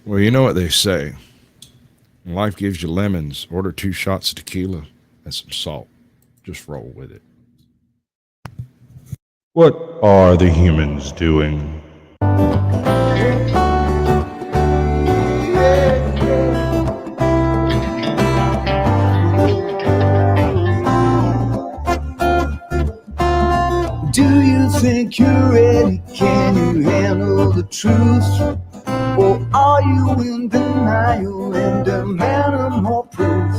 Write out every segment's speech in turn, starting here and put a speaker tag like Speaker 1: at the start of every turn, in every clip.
Speaker 1: Well, you know what they say. When life gives you lemons, order 2 shots of tequila and some salt. Just roll with it. What are the humans doing?
Speaker 2: Do you think you're ready? Can you handle the truth? Or are you in denial and demanding more proof?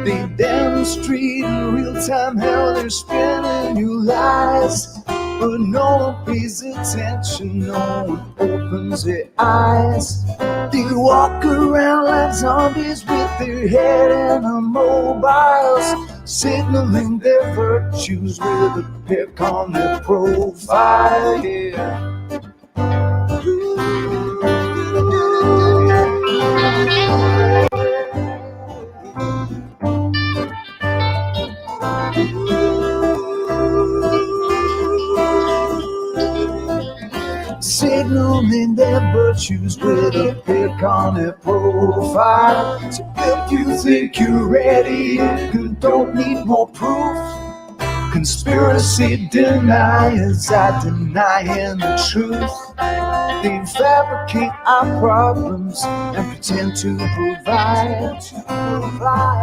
Speaker 2: They demonstrate in real time how they're spinning you lies, but no one pays attention, no one opens their eyes. They walk around like zombies with their head in the mobiles, signaling their virtues with a pick on their profile. Yeah. Signaling their virtues with a pick on their profile. So if you think you're ready, you don't need more proof. Conspiracy deniers are denying the truth. They fabricate our problems and pretend to provide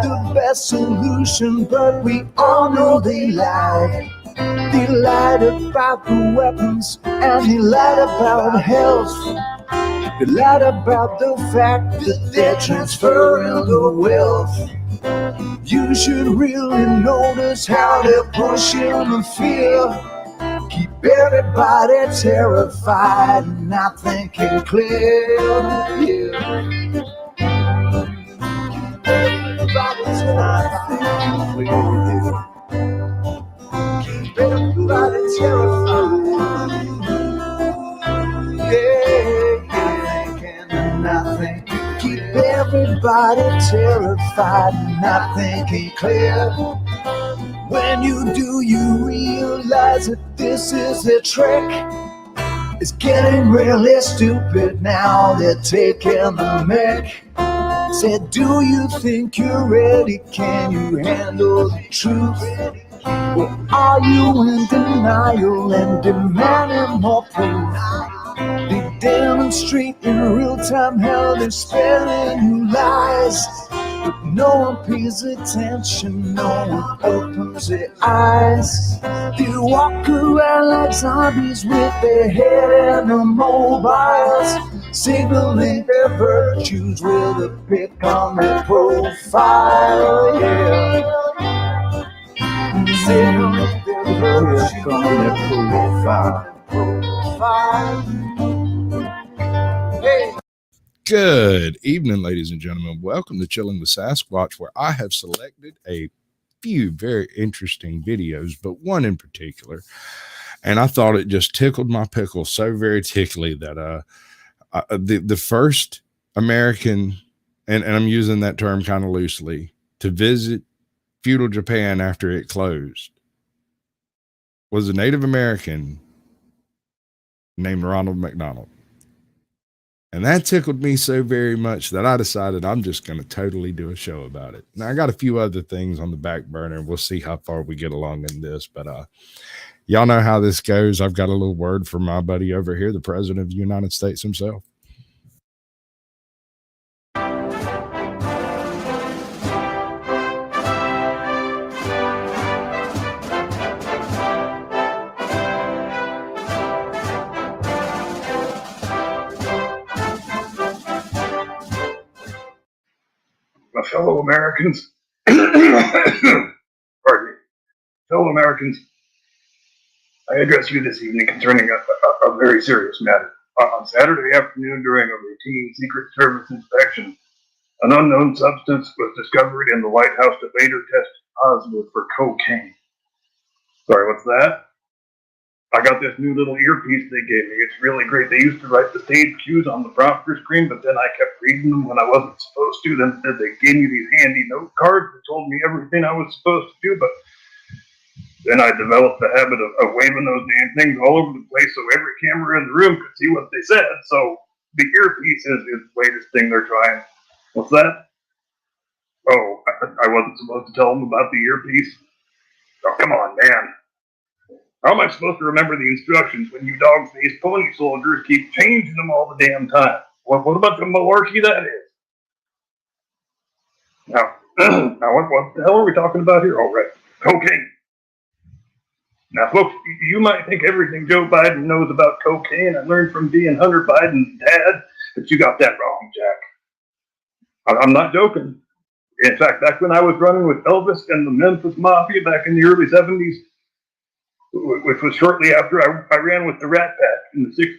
Speaker 2: the best solution, but we all know they lie. They lied about the weapons and they lied about health. They lied about the fact that they're transferring the wealth. You should really notice how they're pushing the fear. Keep everybody terrified and not thinking clear. Yeah. Everybody's not thinking clear. Keep everybody terrified. Yeah, can't do nothing. Keep everybody terrified and not thinking clear. When you do, you realize that this is a trick. It's getting really stupid now, they're taking the mic. Said, do you think you're ready? Can you handle the truth? Or are you in denial and demanding more proof? They demonstrate in real time how they're spinning you lies. But no one pays attention, no one opens their eyes. They walk around like zombies with their head in the mobiles, signaling their virtues with a pick on their profile. Yeah. Signaling their virtues on their profile. Hey.
Speaker 1: Good evening, ladies and gentlemen. Welcome to Chilling with Sasquatch, where I have selected a few very interesting videos, but one in particular. And I thought it just tickled my pickle so very tickly that the first American, and I'm using that term kind of loosely, to visit feudal Japan after it closed was a Native American named Ronald McDonald. And that tickled me so very much that I decided I'm just going to totally do a show about it. Now, I got a few other things on the back burner. We'll see how far we get along in this. But y'all know how this goes. I've got a little word from my buddy over here, the President of the United States himself.
Speaker 3: My fellow Americans, pardon me, fellow Americans, I address you this evening concerning a very serious matter. On Saturday afternoon, during a routine Secret Service inspection, an unknown substance was discovered in the White House that later tested positive for cocaine. Sorry, what's that? I got this new little earpiece they gave me. It's really great. They used to write the stage cues on the prompter screen, but then I kept reading them when I wasn't supposed to. Then they gave me these handy note cards that told me everything I was supposed to do, but then I developed the habit of waving those damn things all over the place so every camera in the room could see what they said. So the earpiece is the latest thing they're trying. What's that? Oh, I wasn't supposed to tell them about the earpiece. Oh, come on, man. How am I supposed to remember the instructions when you dog-faced pony soldiers keep changing them all the damn time? What about the malarkey that is? Now, what the hell are we talking about here? Oh, right. Cocaine. Now, folks, you might think everything Joe Biden knows about cocaine I learned from being Hunter Biden's dad, but you got that wrong, Jack. I'm not joking. In fact, back when I was running with Elvis and the Memphis Mafia back in the early 70s, which was shortly after I ran with the Rat Pack in the 60s.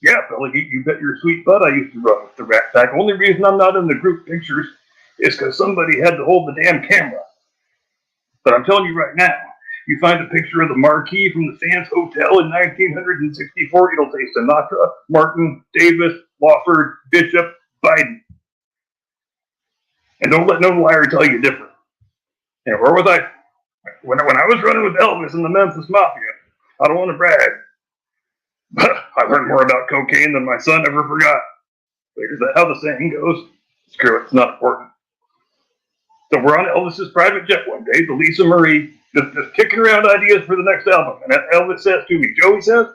Speaker 3: Yeah, fella, you bet your sweet butt I used to run with the Rat Pack. Only reason I'm not in the group pictures is because somebody had to hold the damn camera. But I'm telling you right now, you find a picture of the marquee from the Sands Hotel in 1964, it'll say Sinatra, Martin, Davis, Wofford, Bishop, Biden. And don't let no liar tell you different. And where was I? When I was running with Elvis and the Memphis Mafia, I don't want to brag, but I learned more about cocaine than my son ever forgot. Is that how the saying goes? Screw it, it's not important. So we're on Elvis's private jet one day, the Lisa Marie, just kicking around ideas for the next album. And Elvis says to me, Joey says,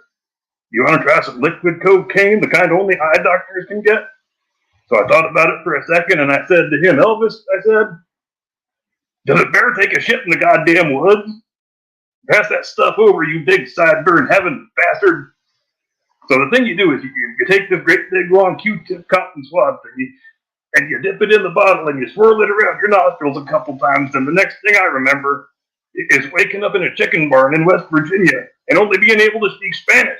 Speaker 3: you want to try some liquid cocaine, the kind only eye doctors can get? So I thought about it for a second, and I said to him, Elvis, I said, does it better take a shit in the goddamn woods? Pass that stuff over, you big sideburn heaven bastard. So the thing you do is you take this great big long Q-tip cotton swab thing, and you dip it in the bottle and you swirl it around your nostrils a couple times, and the next thing I remember is waking up in a chicken barn in West Virginia and only being able to speak Spanish.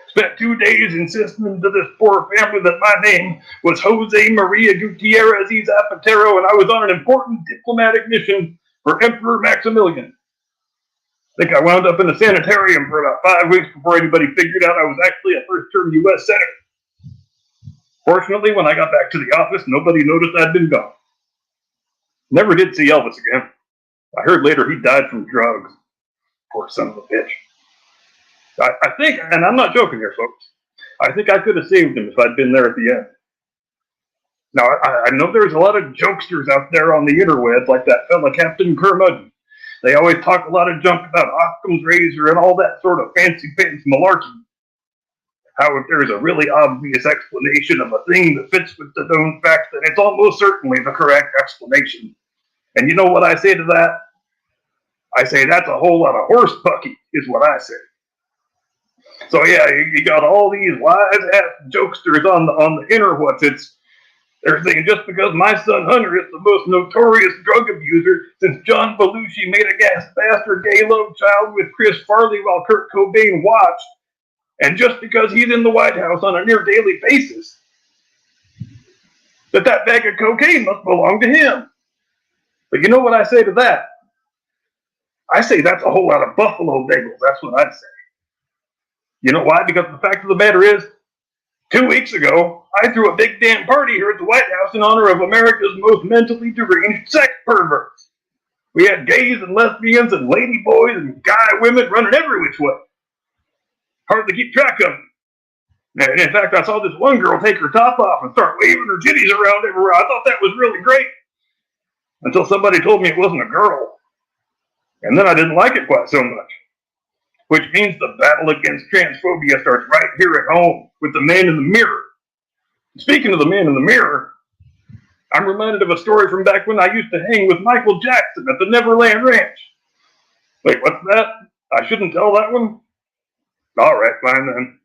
Speaker 3: Spent 2 days insisting to this poor family that my name was Jose Maria Gutierrez y Zapatero and I was on an important diplomatic mission for Emperor Maximilian. I think I wound up in a sanitarium for about 5 weeks before anybody figured out I was actually a first-term U.S. Senator. Fortunately, when I got back to the office, nobody noticed I'd been gone. Never did see Elvis again. I heard later he died from drugs. Poor son of a bitch. I think, and I'm not joking here, folks, I think I could have saved him if I'd been there at the end. Now, I know there's a lot of jokesters out there on the interwebs like that fella Captain Curmudgeon. They always talk a lot of junk about Occam's razor and all that sort of fancy-pants malarkey. How if there's a really obvious explanation of a thing that fits with the known facts, then it's almost certainly the correct explanation. And you know what I say to that? I say that's a whole lot of horse pucky, is what I say. So yeah, you got all these wise-ass jokesters on the interwebs. They're saying just because my son Hunter is the most notorious drug abuser since John Belushi made a gas bastard gay love child with Chris Farley while Kurt Cobain watched, and just because he's in the White House on a near daily basis, that bag of cocaine must belong to him. But you know what I say to that? I say that's a whole lot of buffalo bagels. That's what I'd say. You know why? Because the fact of the matter is, 2 weeks ago, I threw a big damn party here at the White House in honor of America's most mentally deranged sex perverts. We had gays and lesbians and lady boys and guy women running every which way. Hard to keep track of them. And in fact, I saw this one girl take her top off and start waving her titties around everywhere. I thought that was really great. Until somebody told me it wasn't a girl. And then I didn't like it quite so much. Which means the battle against transphobia starts right here at home with the man in the mirror. Speaking of the man in the mirror, I'm reminded of a story from back when I used to hang with Michael Jackson at the Neverland Ranch. Wait, what's that? I shouldn't tell that one? All right, fine then.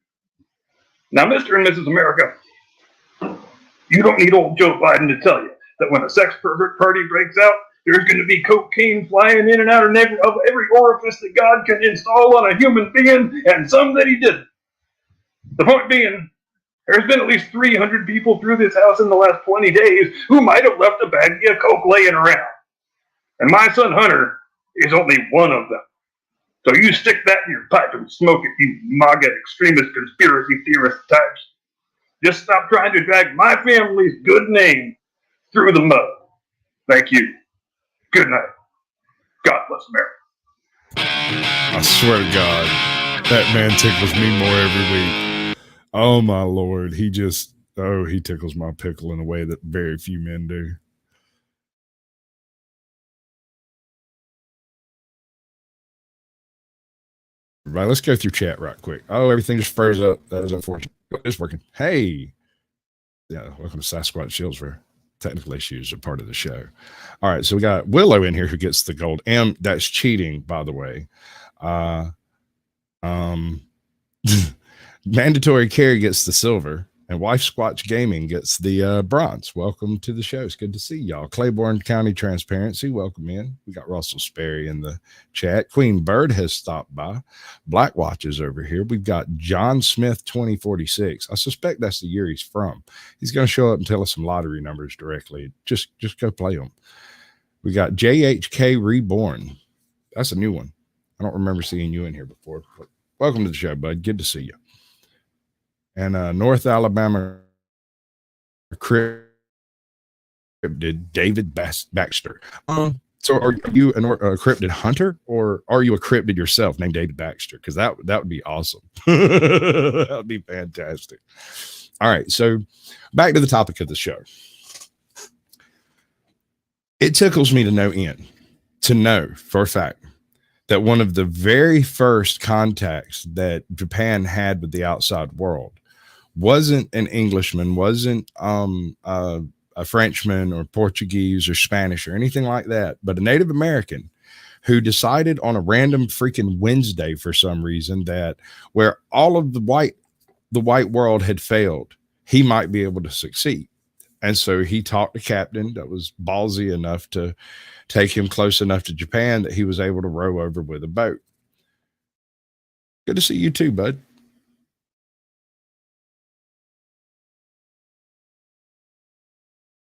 Speaker 3: Now, Mr. and Mrs. America, you don't need old Joe Biden to tell you that when a sex pervert party breaks out, there's going to be cocaine flying in and out of every orifice that God can install on a human being, and some that he didn't. The point being, there's been at least 300 people through this house in the last 20 days who might have left a baggie of coke laying around. And my son Hunter is only one of them. So you stick that in your pipe and smoke it, you MAGA extremist conspiracy theorist types. Just stop trying to drag my family's good name through the mud. Thank you. Good night. God bless America.
Speaker 1: I swear to God, that man tickles me more every week. Oh my Lord. He tickles my pickle in a way that very few men do. Right, let's go through chat right quick. Oh, everything just froze up. That is unfortunate. It's working. Hey. Yeah, welcome to Sasquatch Shields, where technical issues are part of the show. All right, so we got Willow in here who gets the gold. That's cheating, by the way. Mandatory Care gets the silver, and Wife Squatch Gaming gets the bronze. Welcome to the show. It's good to see y'all. Claiborne County Transparency, welcome in. We got Russell Sperry in the chat. Queen Bird has stopped by. Black Watch is over here. We've got John Smith 2046. I suspect that's the year he's from. He's going to show up and tell us some lottery numbers directly. Just go play them. We got JHK Reborn. That's a new one. I don't remember seeing you in here before. But welcome to the show, bud. Good to see you. And North Alabama cryptid David Baxter. So are you a cryptid hunter, or are you a cryptid yourself named David Baxter? Because that would be awesome. That would be fantastic. All right, so back to the topic of the show. It tickles me to no end to know for a fact that one of the very first contacts that Japan had with the outside world wasn't an Englishman, wasn't a Frenchman or Portuguese or Spanish or anything like that, but a Native American who decided on a random freaking Wednesday for some reason that where all of the white world had failed, he might be able to succeed. And so he talked to Captain that was ballsy enough to take him close enough to Japan that he was able to row over with a boat. Good to see you too, bud.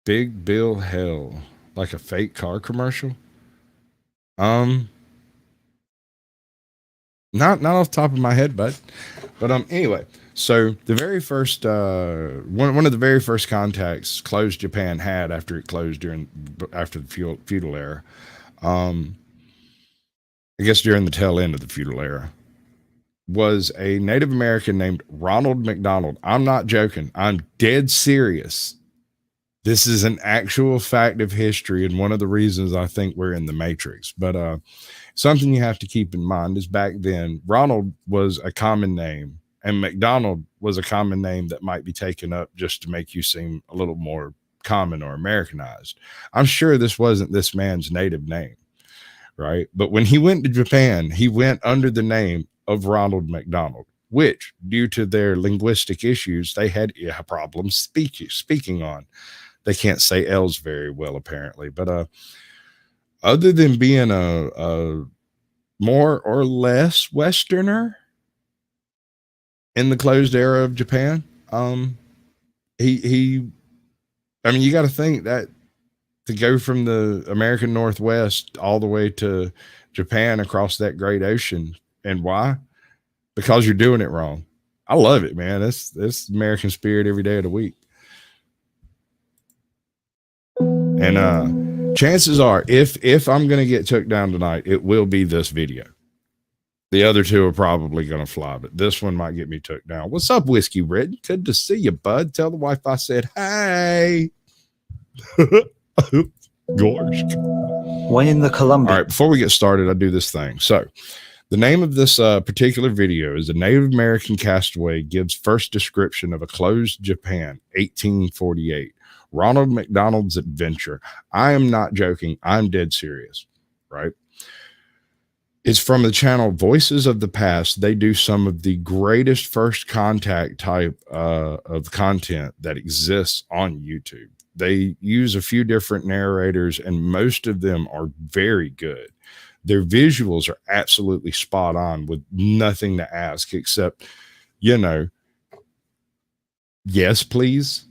Speaker 1: Big Bill Hell, like a fake car commercial. Not off the top of my head, bud. But anyway, so the very first one of the very first contacts closed Japan had after it closed after the feudal era. I guess during the tail end of the feudal era, was a Native American named Ronald McDonald. I'm not joking. I'm dead serious. This is an actual fact of history, and one of the reasons I think we're in the Matrix. But something you have to keep in mind is back then, Ronald was a common name, and McDonald was a common name that might be taken up just to make you seem a little more common or Americanized. I'm sure this wasn't this man's native name, right? But when he went to Japan, he went under the name of Ronald McDonald, which, due to their linguistic issues, they had problems speaking on. They can't say L's very well, apparently. But other than being a more or less Westerner in the closed era of Japan, I mean, you got to think that to go from the American Northwest all the way to Japan across that great ocean, and why? Because you're doing it wrong. I love it, man. That's American spirit every day of the week. And chances are, if I'm going to get took down tonight, it will be this video. The other two are probably going to fly, but this one might get me took down. What's up, Whiskey Red? Good to see you, bud. Tell the wife I said, hey. Gorge.
Speaker 2: When in the Columbia.
Speaker 1: All right, before we get started, I do this thing. So the name of this particular video is "The Native American Castaway Gives First Description of a Closed Japan, 1848. Ronald McDonald's Adventure." I am not joking. I'm dead serious, right? It's from the channel Voices of the Past. They do some of the greatest first contact type of content that exists on YouTube. They use a few different narrators, and most of them are very good. Their visuals are absolutely spot on with nothing to ask except, yes, please.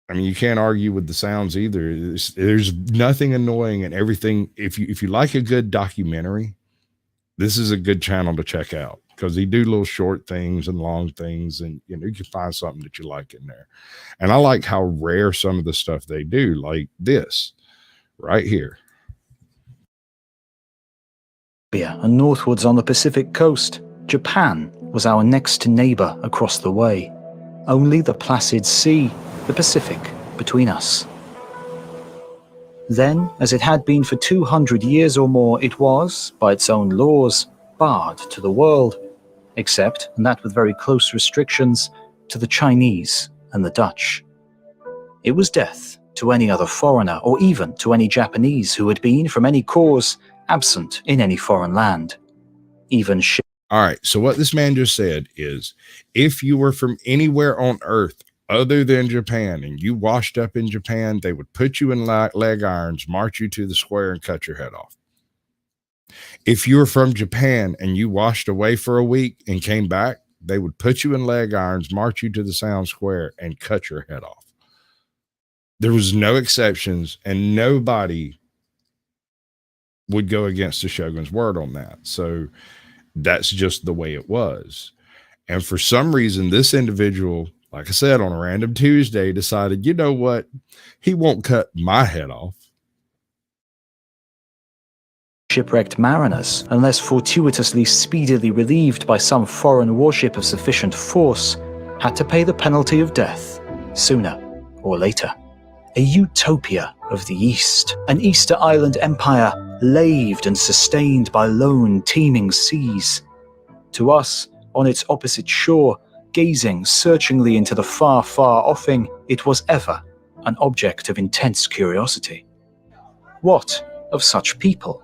Speaker 1: I mean, you can't argue with the sounds either. There's nothing annoying and everything. If you like a good documentary, this is a good channel to check out because they do little short things and long things, and you can find something that you like in there. And I like how rare some of the stuff they do, like this right here.
Speaker 2: And northwards on the Pacific coast, Japan
Speaker 4: was our next neighbor across the way. Only the placid sea, the Pacific, between us. Then, as it had been for 200 years or more, it was, by its own laws, barred to the world, except, and that with very close restrictions, to the Chinese and the Dutch. It was death to any other foreigner, or even to any Japanese who had been, from any cause, absent in any foreign land. Even
Speaker 1: all right, so what this man just said is, if you were from anywhere on earth other than Japan and you washed up in Japan, they would put you in leg irons, march you to the square, and cut your head off. If you were from Japan and you washed away for a week and came back, they would put you in leg irons, march you to the town square, and cut your head off. There was no exceptions, and nobody would go against the shogun's word on that. So that's just the way it was. And for some reason, this individual, like I said, on a random Tuesday, decided, you know what? He won't cut my head off.
Speaker 4: Shipwrecked mariners, unless fortuitously speedily relieved by some foreign warship of sufficient force, had to pay the penalty of death, sooner or later. A utopia of the East, an Easter Island empire laved and sustained by lone, teeming seas. To us, on its opposite shore, gazing searchingly into the far, far offing, it was ever an object of intense curiosity. What of such people?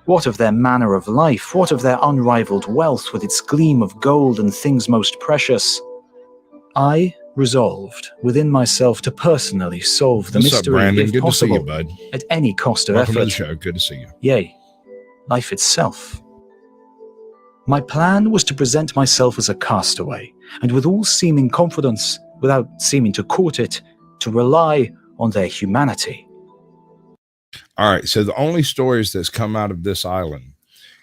Speaker 4: What of their manner of life? What of their unrivaled wealth with its gleam of gold and things most precious? I resolved within myself to personally solve the mystery,
Speaker 1: Brandon?
Speaker 4: if
Speaker 1: Good
Speaker 4: possible,
Speaker 1: to see you, bud.
Speaker 4: at any cost of
Speaker 1: Welcome
Speaker 4: effort.
Speaker 1: to the show. Good to see you.
Speaker 4: Yea, life itself. My plan was to present myself as a castaway, and with all seeming confidence, without seeming to court it, to rely on their humanity.
Speaker 1: All right, so the only stories that's come out of this island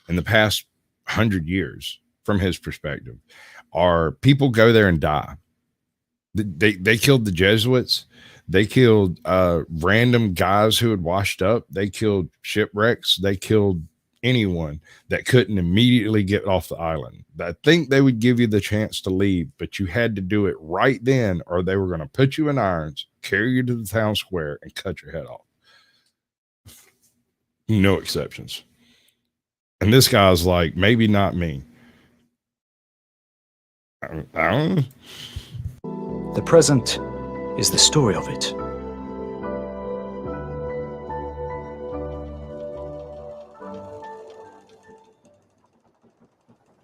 Speaker 1: in the past 100 years, from his perspective, are people go there and die. They killed the Jesuits. They killed random guys who had washed up. They killed shipwrecks. They killed anyone that couldn't immediately get off the island. I think they would give you the chance to leave, but you had to do it right then, or they were going to put you in irons, carry you to the town square, and cut your head off. No exceptions. And this guy's like, maybe not me. I don't know.
Speaker 4: The present is the story of it.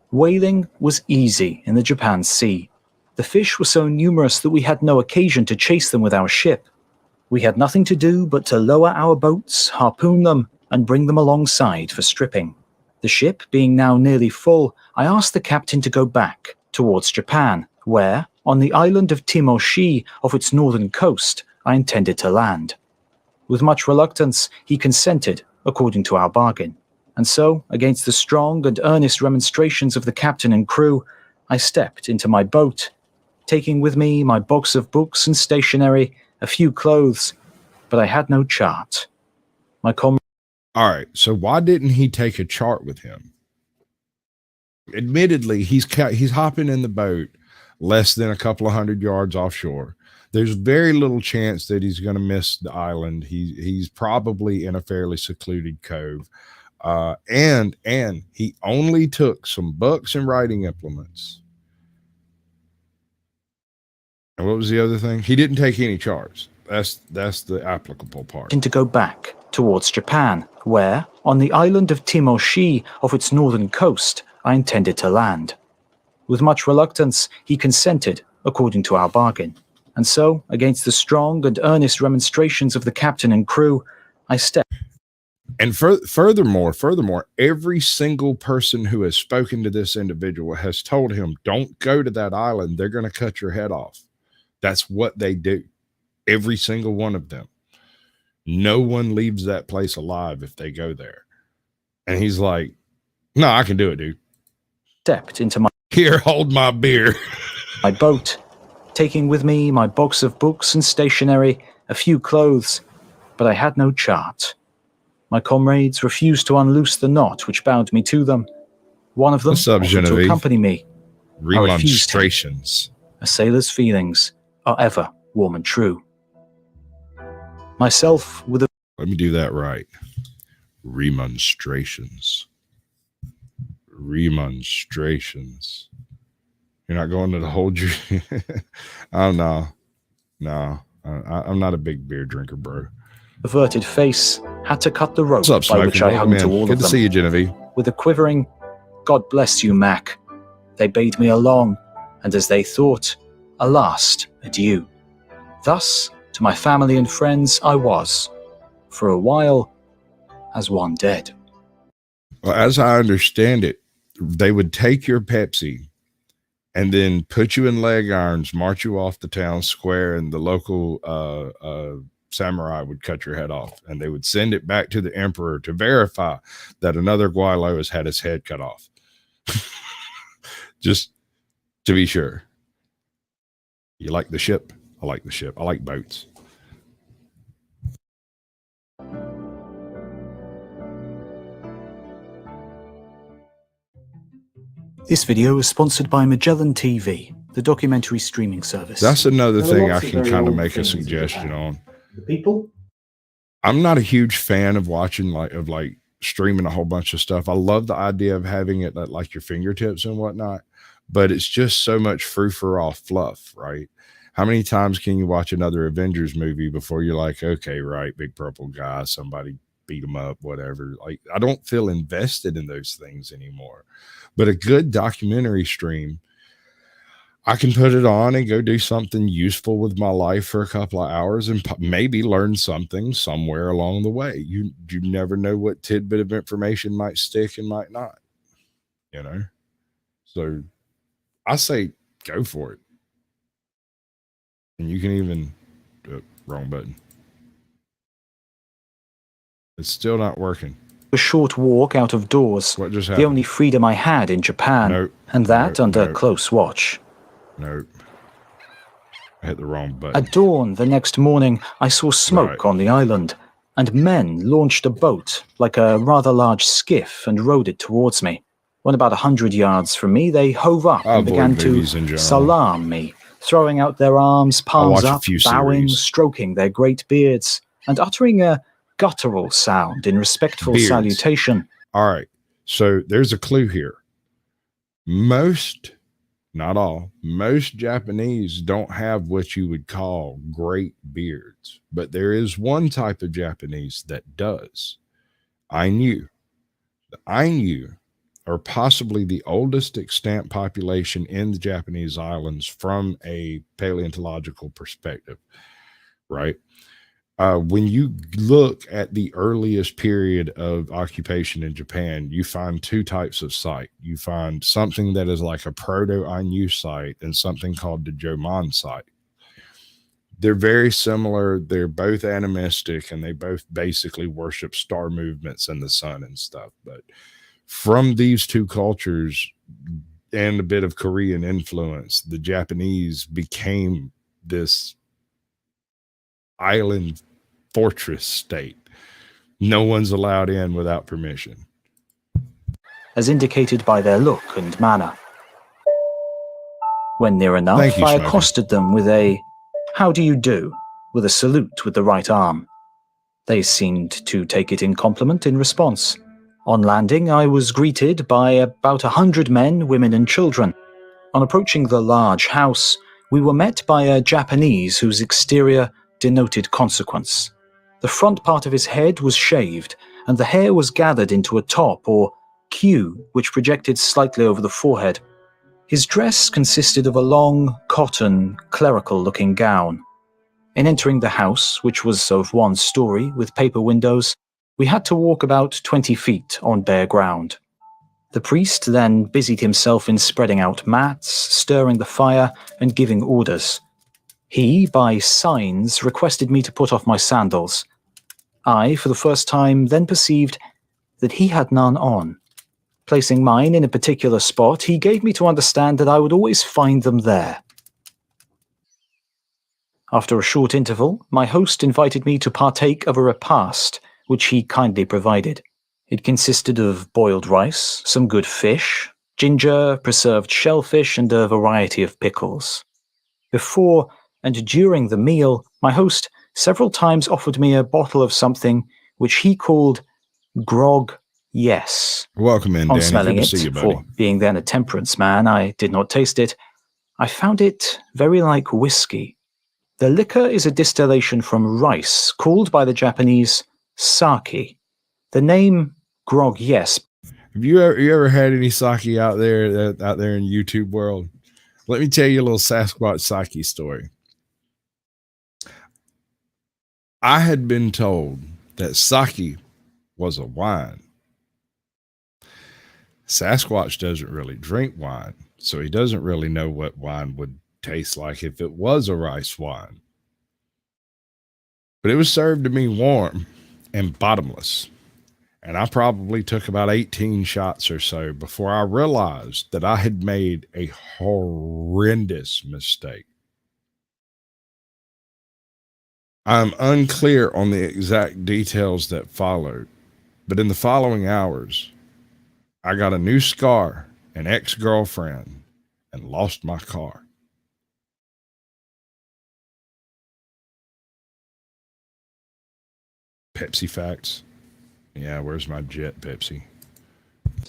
Speaker 4: Whaling was easy in the Japan Sea. The fish were so numerous that we had no occasion to chase them with our ship. We had nothing to do but to lower our boats, harpoon them, and bring them alongside for stripping. The ship being now nearly full, I asked the captain to go back towards Japan, where, on the island of Timoshi off its northern coast, I intended to land. With much reluctance, he consented, according to our bargain. And so, against the strong and earnest remonstrations of the captain and crew, I stepped into my boat, taking with me my box of books and stationery, a few clothes, but I had no chart. My comrade.
Speaker 1: All right, so why didn't he take a chart with him? Admittedly, he's hopping in the boat less than a couple of 100 yards offshore. There's very little chance that he's going to miss the island. He's probably in a fairly secluded cove. And he only took some books and writing implements. And what was the other thing? He didn't take any charts. That's the applicable part.
Speaker 4: To go back towards Japan, where, on the island of Timoshi off its northern coast, I intended to land. With much reluctance, he consented, according to our bargain. And so, against the strong and earnest remonstrations of the captain and crew, I stepped.
Speaker 1: And furthermore, every single person who has spoken to this individual has told him, don't go to that island. They're going to cut your head off. That's what they do. Every single one of them. No one leaves that place alive if they go there. And he's like, no, I can do it, dude.
Speaker 4: Stepped into my...
Speaker 1: Here, hold my beer.
Speaker 4: my boat, taking with me my box of books and stationery, a few clothes, but I had no chart. My comrades refused to unloose the knot which bound me to them. One of them offered to accompany me. refused him.
Speaker 1: Remonstrations.
Speaker 4: A sailor's feelings are ever warm and true. Myself with a...
Speaker 1: Let me do that right. Remonstrations. Remonstrations. You're not going to the whole oh, no. No. I'm not a big beer drinker, bro.
Speaker 4: averted face had to cut the rope
Speaker 1: What's up,
Speaker 4: by which I hung to all
Speaker 1: Good
Speaker 4: of
Speaker 1: to
Speaker 4: them.
Speaker 1: see you, Genevieve.
Speaker 4: With a quivering, "God bless you, Mac," they bade me a long, and as they thought, a last adieu. Thus, to my family and friends, I was, for a while, as one dead.
Speaker 1: Well, as I understand it, they would take your Pepsi and then put you in leg irons, march you off the town square, and the local samurai would cut your head off, and they would send it back to the emperor to verify that another Guaylo has had his head cut off. Just to be sure. You like the ship? I like the ship. I like boats.
Speaker 4: This video is sponsored by Magellan TV, the documentary streaming service.
Speaker 1: That's another thing I can kind of make a suggestion on.
Speaker 5: The people?
Speaker 1: I'm not a huge fan of watching like streaming a whole bunch of stuff. I love the idea of having it at like your fingertips and whatnot, but it's just so much frou-for-all fluff, right? How many times can you watch another Avengers movie before you're like, okay, right, big purple guy, somebody beat him up, whatever. Like, I don't feel invested in those things anymore. But a good documentary stream, I can put it on and go do something useful with my life for a couple of hours and maybe learn something somewhere along the way. You never know what tidbit of information might stick and might not, you know? So I say go for it. And you can even wrong button. It's still not working.
Speaker 4: A short walk out of doors,
Speaker 1: What just
Speaker 4: the
Speaker 1: happened?
Speaker 4: only freedom I had in Japan,
Speaker 1: Nope.
Speaker 4: and that
Speaker 1: Nope.
Speaker 4: under
Speaker 1: Nope.
Speaker 4: close watch.
Speaker 1: Nope. I hit the wrong button.
Speaker 4: At dawn the next morning, I saw smoke
Speaker 1: Right.
Speaker 4: on the island, and men launched a boat, like a rather large skiff, and rowed it towards me. When about 100 yards from me, they hove up
Speaker 1: I
Speaker 4: and began
Speaker 1: avoid
Speaker 4: to
Speaker 1: movies in general.
Speaker 4: salam me, throwing out their arms,
Speaker 1: watch
Speaker 4: palms
Speaker 1: a
Speaker 4: up,
Speaker 1: few
Speaker 4: bowing,
Speaker 1: series.
Speaker 4: stroking their great beards, and uttering a guttural sound in respectful
Speaker 1: Beards.
Speaker 4: salutation.
Speaker 1: All right. So there's a clue here. Most, not all, most Japanese don't have what you would call great beards, but there is one type of Japanese that does. Ainu. The Ainu are possibly the oldest extant population in the Japanese islands from a paleontological perspective, right? When you look at the earliest period of occupation in Japan, you find two types of site. You find something that is like a proto-Ainu site and something called the Jomon site. They're very similar. They're both animistic, and they both basically worship star movements and the sun and stuff. But from these two cultures and a bit of Korean influence, the Japanese became this island fortress state. No one's allowed in without permission.
Speaker 4: As indicated by their look and manner. When near enough,
Speaker 1: Thank you,
Speaker 4: I
Speaker 1: Smoky.
Speaker 4: accosted them with a "How do you do?" with a salute with the right arm. They seemed to take it in compliment in response. On landing, I was greeted by about 100 men, women, and children. On approaching the large house, we were met by a Japanese whose exterior denoted consequence. The front part of his head was shaved, and the hair was gathered into a top, or queue, which projected slightly over the forehead. His dress consisted of a long, cotton, clerical-looking gown. In entering the house, which was of one story with paper windows, we had to walk about 20 feet on bare ground. The priest then busied himself in spreading out mats, stirring the fire, and giving orders. He, by signs, requested me to put off my sandals. I, for the first time, then perceived that he had none on. Placing mine in a particular spot, he gave me to understand that I would always find them there. After a short interval, my host invited me to partake of a repast, which he kindly provided. It consisted of boiled rice, some good fish, ginger, preserved shellfish, and a variety of pickles. Before and during the meal, my host several times offered me a bottle of something which he called grog, yes.
Speaker 1: Welcome in,
Speaker 4: On
Speaker 1: Danny.
Speaker 4: smelling
Speaker 1: Good to
Speaker 4: it,
Speaker 1: see you, buddy.
Speaker 4: for being then a temperance man, I did not taste it. I found it very like whiskey. The liquor is a distillation from rice, called by the Japanese sake. The name grog, yes.
Speaker 1: Have you ever had any sake out there in YouTube world? Let me tell you a little Sasquatch sake story. I had been told that sake was a wine. Sasquatch doesn't really drink wine, so he doesn't really know what wine would taste like if it was a rice wine. But it was served to me warm and bottomless. And I probably took about 18 shots or so before I realized that I had made a horrendous mistake. I'm unclear on the exact details that followed, but in the following hours, I got a new scar, an ex-girlfriend, and lost my car. Pepsi facts. Yeah, where's my jet, Pepsi?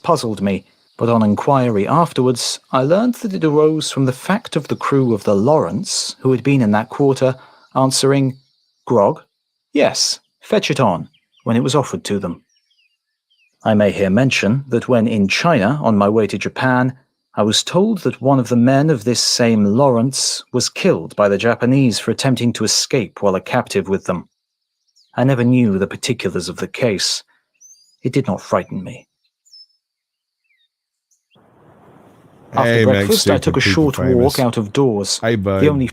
Speaker 4: Puzzled me, but on inquiry afterwards, I learned that it arose from the fact of the crew of the Lawrence, who had been in that quarter, answering, grog? Yes, fetch it on, when it was offered to them. I may here mention that when in China, on my way to Japan, I was told that one of the men of this same Lawrence was killed by the Japanese for attempting to escape while a captive with them. I never knew the particulars of the case. It did not frighten me. After breakfast, I took a short walk out of doors.
Speaker 1: Hey, bud.
Speaker 4: The only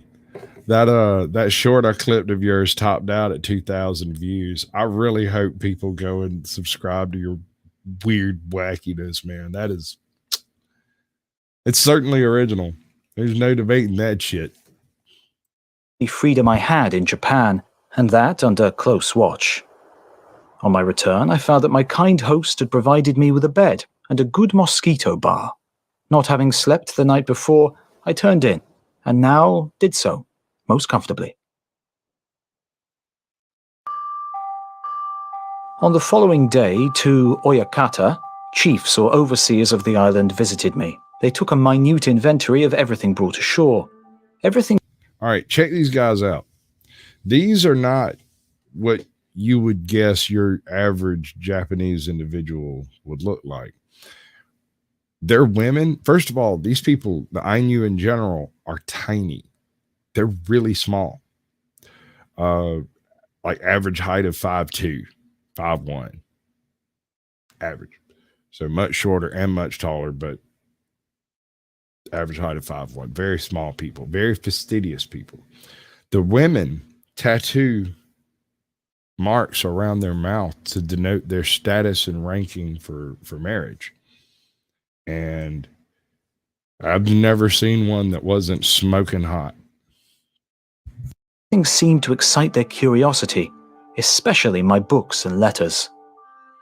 Speaker 1: that short I clipped of yours topped out at 2,000 views. I really hope people go and subscribe to your weird wackiness, man. It's certainly original. There's no debating that shit.
Speaker 4: The freedom I had in Japan, and that under close watch. On my return, I found that my kind host had provided me with a bed and a good mosquito bar. Not having slept the night before, I turned in, and now did so, most comfortably. On the following day, 2 oyakata, chiefs or overseers of the island, visited me. They took a minute inventory of everything brought ashore. Everything.
Speaker 1: All right, check these guys out. These are not what you would guess your average Japanese individual would look like. They're women. First of all, these people, the Ainu in general, are tiny. They're really small. Like average height of 5'2", 5'1". Average. So much shorter and much taller, but average height of 5'1". Very small people, very fastidious people. The women tattoo marks around their mouth to denote their status and ranking for marriage. And I've never seen one that wasn't smoking hot.
Speaker 4: Things seemed to excite their curiosity, especially my books and letters.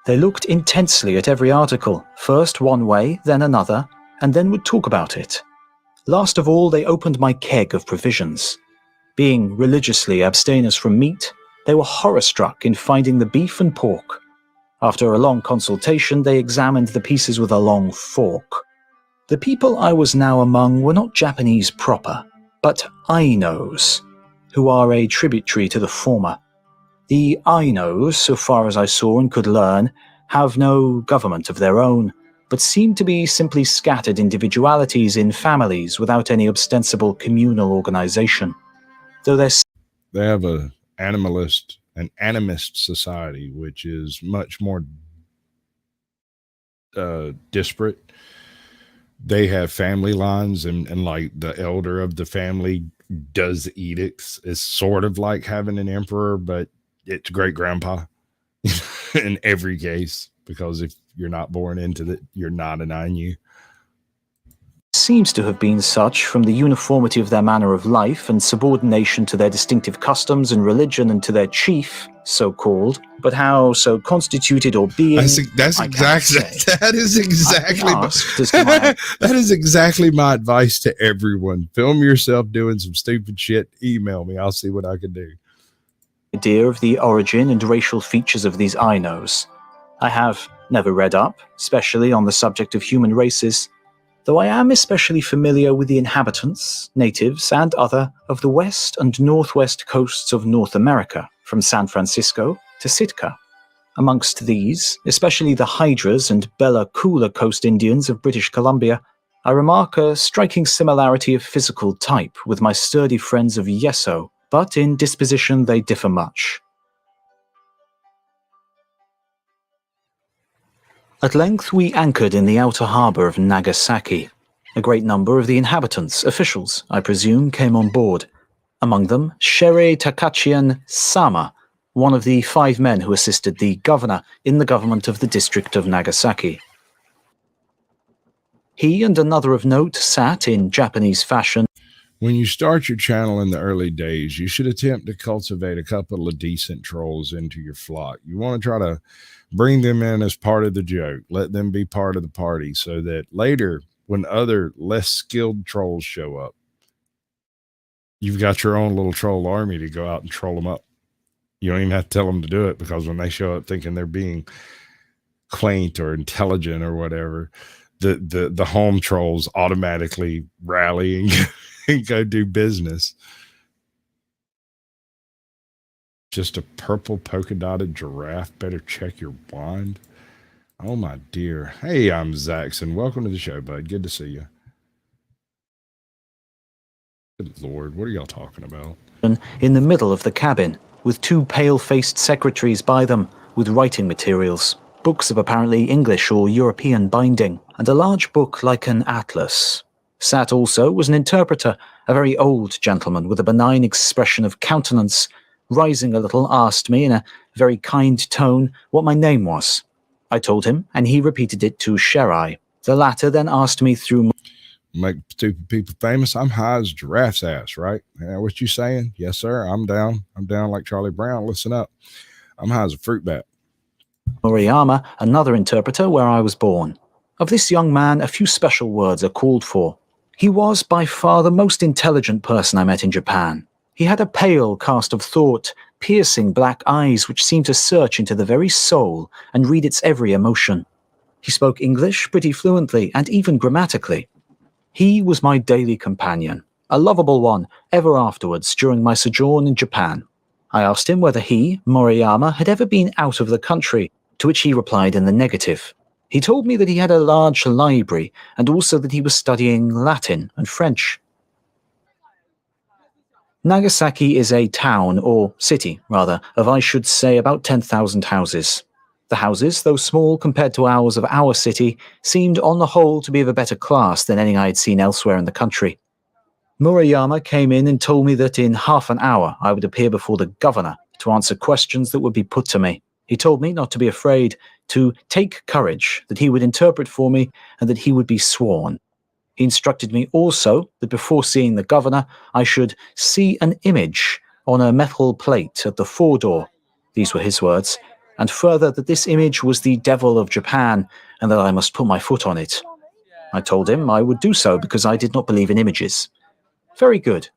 Speaker 4: They looked intensely at every article, first one way, then another, and then would talk about it. Last of all, they opened my keg of provisions. Being religiously abstemious from meat, they were horror-struck in finding the beef and pork. After a long consultation, they examined the pieces with a long fork. The people I was now among were not Japanese proper, but Ainos, who are a tributary to the former. The Ainos, so far as I saw and could learn, have no government of their own, but seem to be simply scattered individualities in families without any ostensible communal organization. Though
Speaker 1: they have an animist society, which is much more disparate. They have family lines, and like the elder of the family does edicts. It's sort of like having an emperor, but it's great grandpa in every case, because if you're not born into it, you're not an Ainu.
Speaker 4: seems to have been such from the uniformity of their manner of life and subordination to their distinctive customs and religion and to their chief, so-called, but how so constituted or being,
Speaker 1: that's
Speaker 4: I cannot say.
Speaker 1: that is exactly
Speaker 4: Asked as to my
Speaker 1: that is exactly my advice to everyone. Film yourself doing some stupid shit, email me, I'll see what I can do.
Speaker 4: idea of the origin and racial features of these Ainos. I have never read up, especially on the subject of human races, though I am especially familiar with the inhabitants, natives, and other of the west and northwest coasts of North America, from San Francisco to Sitka. Amongst these, especially the Hydras and Bella Coola Coast Indians of British Columbia, I remark a striking similarity of physical type with my sturdy friends of Yeso, but in disposition they differ much. At length we anchored in the outer harbour of Nagasaki. A great number of the inhabitants, officials, I presume, came on board. Among them, Shere Takachian Sama, one of the 5 men who assisted the governor in the government of the district of Nagasaki. He and another of note sat in Japanese fashion.
Speaker 1: When you start your channel in the early days, you should attempt to cultivate a couple of decent trolls into your flock. You want to try to bring them in as part of the joke. Let them be part of the party so that later, when other less skilled trolls show up, you've got your own little troll army to go out and troll them up. You don't even have to tell them to do it, because when they show up thinking they're being quaint or intelligent or whatever, the home trolls automatically rally and go do business. Just a purple polka dotted giraffe. Better check your wand. Oh my dear. Hey, I'm Zaxxon. Welcome to the show, bud. Good to see you. Good Lord, what are y'all talking about?
Speaker 4: In the middle of the cabin, with 2 pale-faced secretaries by them, with writing materials, books of apparently English or European binding, and a large book like an atlas. Sat also was an interpreter, a very old gentleman with a benign expression of countenance, rising a little, asked me in a very kind tone what my name was. I told him, and he repeated it to Sherai. The latter then asked me through...
Speaker 1: Make stupid people famous. I'm high as giraffe's ass, right? Yeah, what you saying? Yes, sir. I'm down. I'm down like Charlie Brown. Listen up. I'm high as a fruit bat.
Speaker 4: Moriyama, another interpreter where I was born. Of this young man, a few special words are called for. He was by far the most intelligent person I met in Japan. He had a pale cast of thought, piercing black eyes which seemed to search into the very soul and read its every emotion. He spoke English pretty fluently and even grammatically. He was my daily companion, a lovable one, ever afterwards during my sojourn in Japan. I asked him whether he, Moriyama, had ever been out of the country, to which he replied in the negative. He told me that he had a large library and also that he was studying Latin and French. Nagasaki is a town, or city, rather, of I should say about 10,000 houses. The houses, though small compared to ours of our city, seemed on the whole to be of a better class than any I had seen elsewhere in the country. Murayama came in and told me that in half an hour I would appear before the governor to answer questions that would be put to me. He told me not to be afraid, to take courage, that he would interpret for me, and that he would be sworn. He instructed me also that before seeing the governor, I should see an image on a metal plate at the foredoor. These were his words. And further that this image was the devil of Japan, and that I must put my foot on it. I told him I would do so because I did not believe in images. Very good,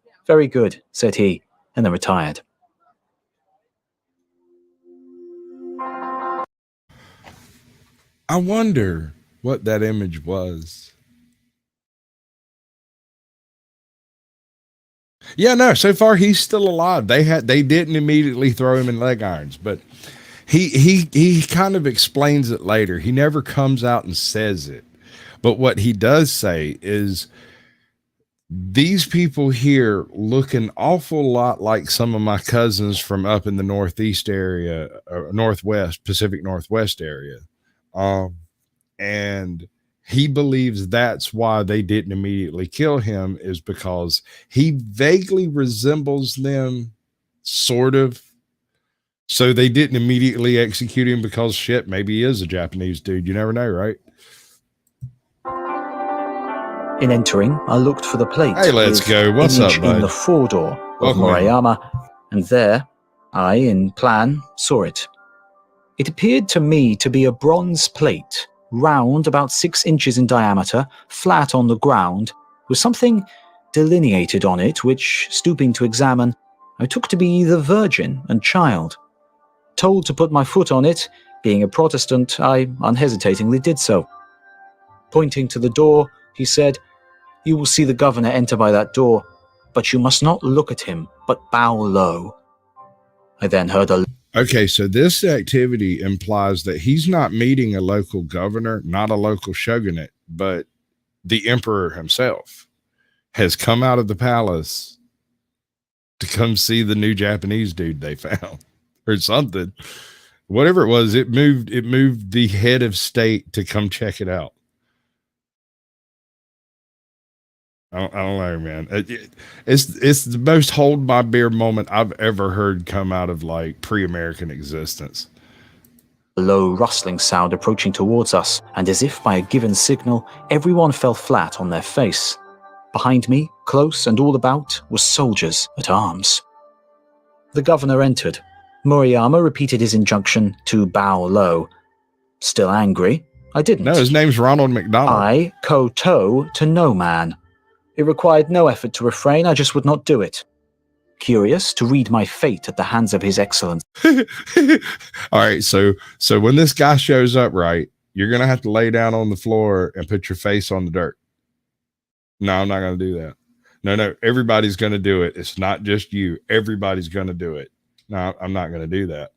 Speaker 4: said he, and then retired.
Speaker 1: I wonder what that image was. Yeah, no, so far he's still alive. They didn't immediately throw him in leg irons, but he kind of explains it later. He never comes out and says it. But what he does say is these people here look an awful lot like some of my cousins from up in the Northeast area, or Northwest, Pacific Northwest area. And he believes that's why they didn't immediately kill him, is because he vaguely resembles them, sort of. So they didn't immediately execute him because shit, maybe he is a Japanese dude. You never know, right?
Speaker 4: In entering, I looked for the plate.
Speaker 1: Hey, let's
Speaker 4: with
Speaker 1: go. What's
Speaker 4: image
Speaker 1: up, bud?
Speaker 4: in the foredoor of
Speaker 1: Welcome in.
Speaker 4: Moriyama, and there, I, in plan, saw it. It appeared to me to be a bronze plate, round, about 6 inches in diameter, flat on the ground, with something delineated on it which, stooping to examine, I took to be the Virgin and Child. Told to put my foot on it, being a Protestant, I unhesitatingly did so. Pointing to the door, he said, "You will see the governor enter by that door, but you must not look at him, but bow low." I then heard a...
Speaker 1: Okay, so this activity implies that he's not meeting a local governor, not a local shogunate, but the emperor himself has come out of the palace to come see the new Japanese dude they found or something. Whatever it was, it moved the head of state to come check it out. I don't know, man. It's the most hold my beer moment I've ever heard come out of like pre-American existence.
Speaker 4: A low rustling sound approaching towards us, and as if by a given signal, everyone fell flat on their face. Behind me, close and all about, were soldiers at arms. The governor entered. Moriyama repeated his injunction to bow low. Still angry, I didn't.
Speaker 1: No, his name's Ronald McDonald.
Speaker 4: I kowtow to no man. It required no effort to refrain, I just would not do it. Curious to read my fate at the hands of His Excellence.
Speaker 1: All right, so when this guy shows up, right, you're going to have to lay down on the floor and put your face on the dirt. No, I'm not going to do that. No, everybody's going to do it. It's not just you. Everybody's going to do it. No, I'm not going to do that.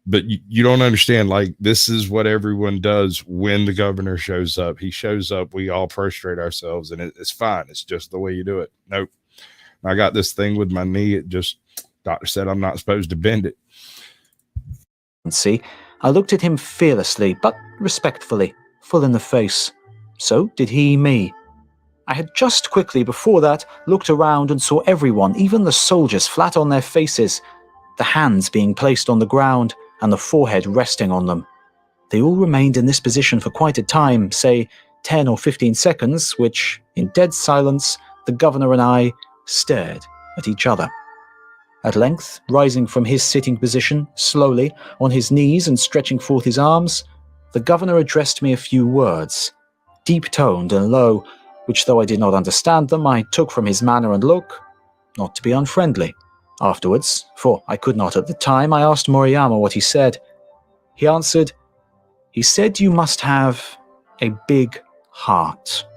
Speaker 1: But you don't understand, like, this is what everyone does when the governor shows up. He shows up, we all prostrate ourselves, and it's fine. It's just the way you do it. Nope. I got this thing with my knee. It just, doctor said I'm not supposed to bend it.
Speaker 4: See, I looked at him fearlessly, but respectfully, full in the face. So did he me. I had just quickly before that looked around and saw everyone, even the soldiers, flat on their faces, the hands being placed on the ground and the forehead resting on them. They all remained in this position for quite a time, say 10 or 15 seconds, which, in dead silence, the governor and I stared at each other. At length, rising from his sitting position, slowly, on his knees and stretching forth his arms, the governor addressed me a few words, deep-toned and low, which, though I did not understand them, I took from his manner and look not to be unfriendly. Afterwards, for I could not at the time, I asked Moriyama what he said. He answered, "He said you must have a big heart."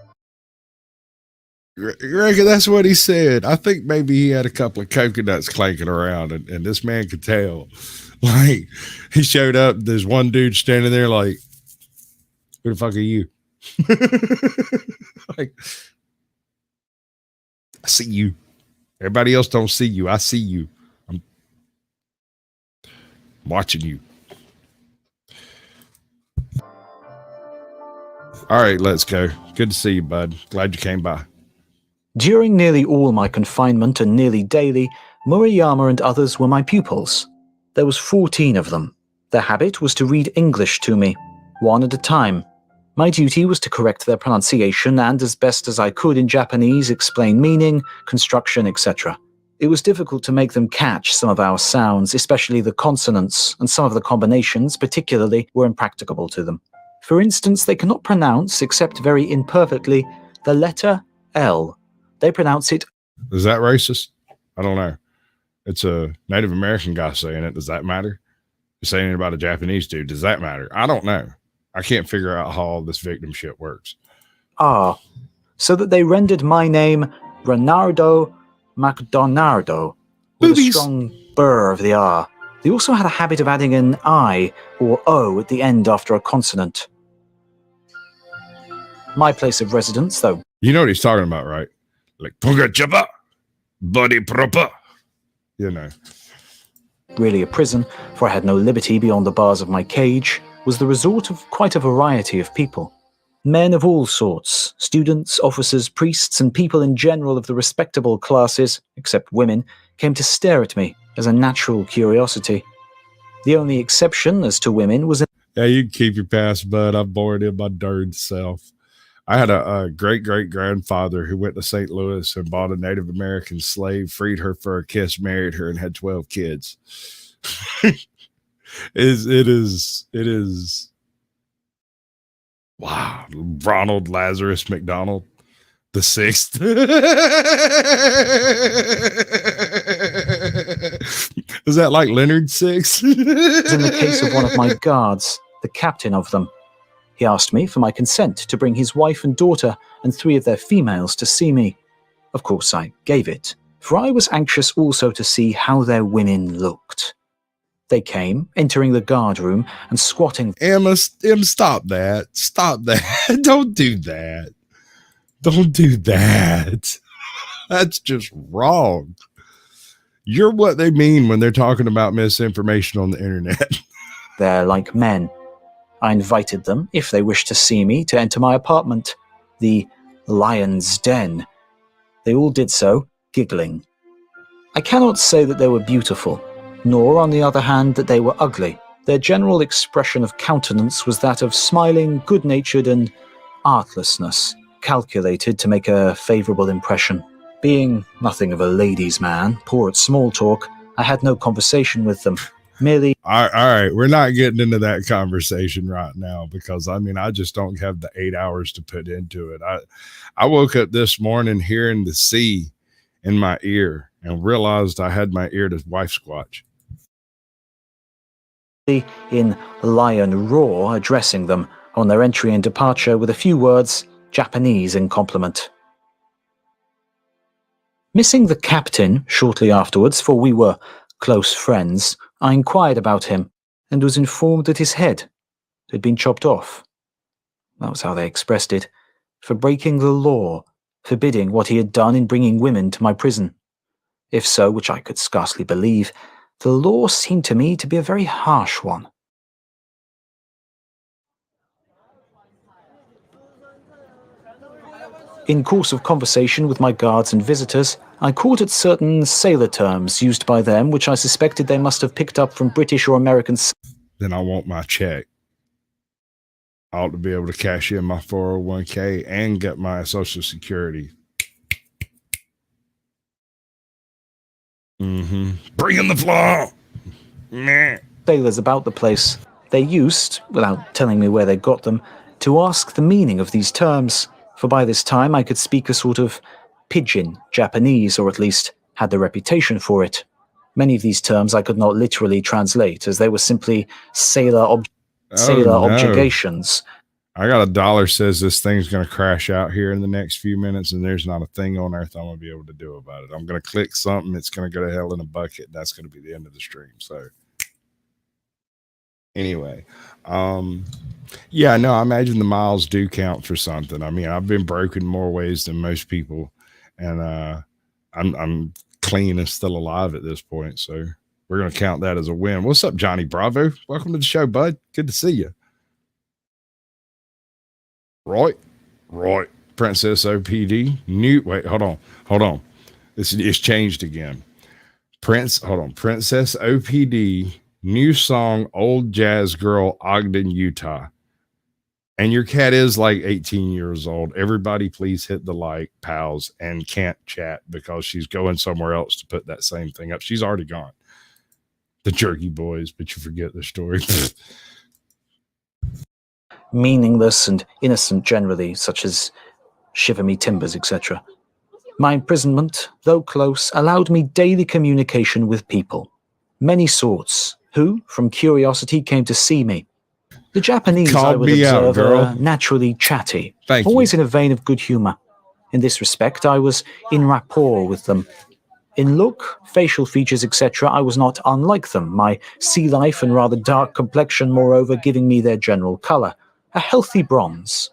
Speaker 1: You reckon that's what he said? I think maybe he had a couple of coconuts clanking around, and this man could tell. Like, he showed up, there's one dude standing there like, who the fuck are you? Like, I see you. Everybody else don't see you. I see you. I'm watching you. All right, let's go. Good to see you, bud. Glad you came by.
Speaker 4: During nearly all my confinement and nearly daily, Moriyama and others were my pupils. There was 14 of them. Their habit was to read English to me, one at a time. My duty was to correct their pronunciation and, as best as I could in Japanese, explain meaning, construction, etc. It was difficult to make them catch some of our sounds, especially the consonants, and some of the combinations, particularly, were impracticable to them. For instance, they cannot pronounce, except very imperfectly, the letter L. They pronounce it...
Speaker 1: Is that racist? I don't know. It's a Native American guy saying it. Does that matter? You're saying it about a Japanese dude. Does that matter? I don't know. I can't figure out how all this victim shit works.
Speaker 4: So that they rendered my name Renardo MacDonaldo with a strong burr of the R. They also had a habit of adding an I or O at the end after a consonant. My place of residence, though.
Speaker 1: You know what he's talking about, right? Like, Punga Chapa, body proper. You know.
Speaker 4: Really a prison, for I had no liberty beyond the bars of my cage, was the resort of quite a variety of people. Men of all sorts, students, officers, priests, and people in general of the respectable classes, except women, came to stare at me as a natural curiosity. The only exception as to women was...
Speaker 1: Yeah, you can keep your pass, bud. I'm bored in my darn self. I had a great-great-grandfather who went to St. Louis and bought a Native American slave, freed her for a kiss, married her, and had 12 kids. It is wow. Ronald Lazarus McDonald the sixth. Is that like Leonard Six?
Speaker 4: In the case of one of my guards, the captain of them. He asked me for my consent to bring his wife and daughter and 3 of their females to see me. Of course, I gave it, for I was anxious also to see how their women looked. They came, entering the guard room and squatting.
Speaker 1: Emma, stop that. Stop that. Don't do that. Don't do that. That's just wrong. You're what they mean when they're talking about misinformation on the internet.
Speaker 4: They're like men. I invited them, if they wished to see me, to enter my apartment, the Lion's Den. They all did so, giggling. I cannot say that they were beautiful, nor, on the other hand, that they were ugly. Their general expression of countenance was that of smiling, good-natured, and artlessness, calculated to make a favourable impression. Being nothing of a ladies' man, poor at small talk, I had no conversation with them. Merely,
Speaker 1: all right, we're not getting into that conversation right now because I just don't have the 8 hours to put into it. I woke up this morning hearing the sea in my ear and realized I had my ear to wife squatch.
Speaker 4: In lion roar, addressing them on their entry and departure with a few words, Japanese in compliment. Missing the captain shortly afterwards, for we were close friends, I inquired about him and was informed that his head had been chopped off. That was how they expressed it, for breaking the law, forbidding what he had done in bringing women to my prison. If so, which I could scarcely believe, the law seemed to me to be a very harsh one. In course of conversation with my guards and visitors, I caught at certain sailor terms used by them which I suspected they must have picked up from British or American.
Speaker 1: Then I want my check. I ought to be able to cash in my 401k and get my Social Security. Bring in the flaw. Meh.
Speaker 4: Sailors about the place. They used, without telling me where they got them, to ask the meaning of these terms, for by this time I could speak a sort of pidgin Japanese, or at least had the reputation for it. Many of these terms I could not literally translate, as they were simply sailor objurgations.
Speaker 1: I got $1 says this thing's going to crash out here in the next few minutes, and there's not a thing on earth I'm going to be able to do about it. I'm going to click something, it's going to go to hell in a bucket. That's going to be the end of the stream. So anyway, yeah, no, I imagine the miles do count for something. I mean, I've been broke in more ways than most people, and I'm clean and still alive at this point. So we're going to count that as a win. What's up, Johnny Bravo? Welcome to the show, bud. Good to see you. Right. Princess OPD. Wait, hold on. It's changed again. Princess OPD. New song, Old Jazz Girl, Ogden, Utah. And your cat is like 18 years old. Everybody please hit the like, pals, and can't chat because she's going somewhere else to put that same thing up. She's already gone. The Jerky Boys, but you forget the story.
Speaker 4: Meaningless and innocent generally, such as shiver me timbers, etc. My imprisonment, though close, allowed me daily communication with people, many sorts, who, from curiosity, came to see me. The Japanese, I would observe, are naturally chatty, always in a vein of good humour. In this respect, I was in rapport with them. In look, facial features, etc., I was not unlike them, my sea life and rather dark complexion, moreover, giving me their general colour, a healthy bronze.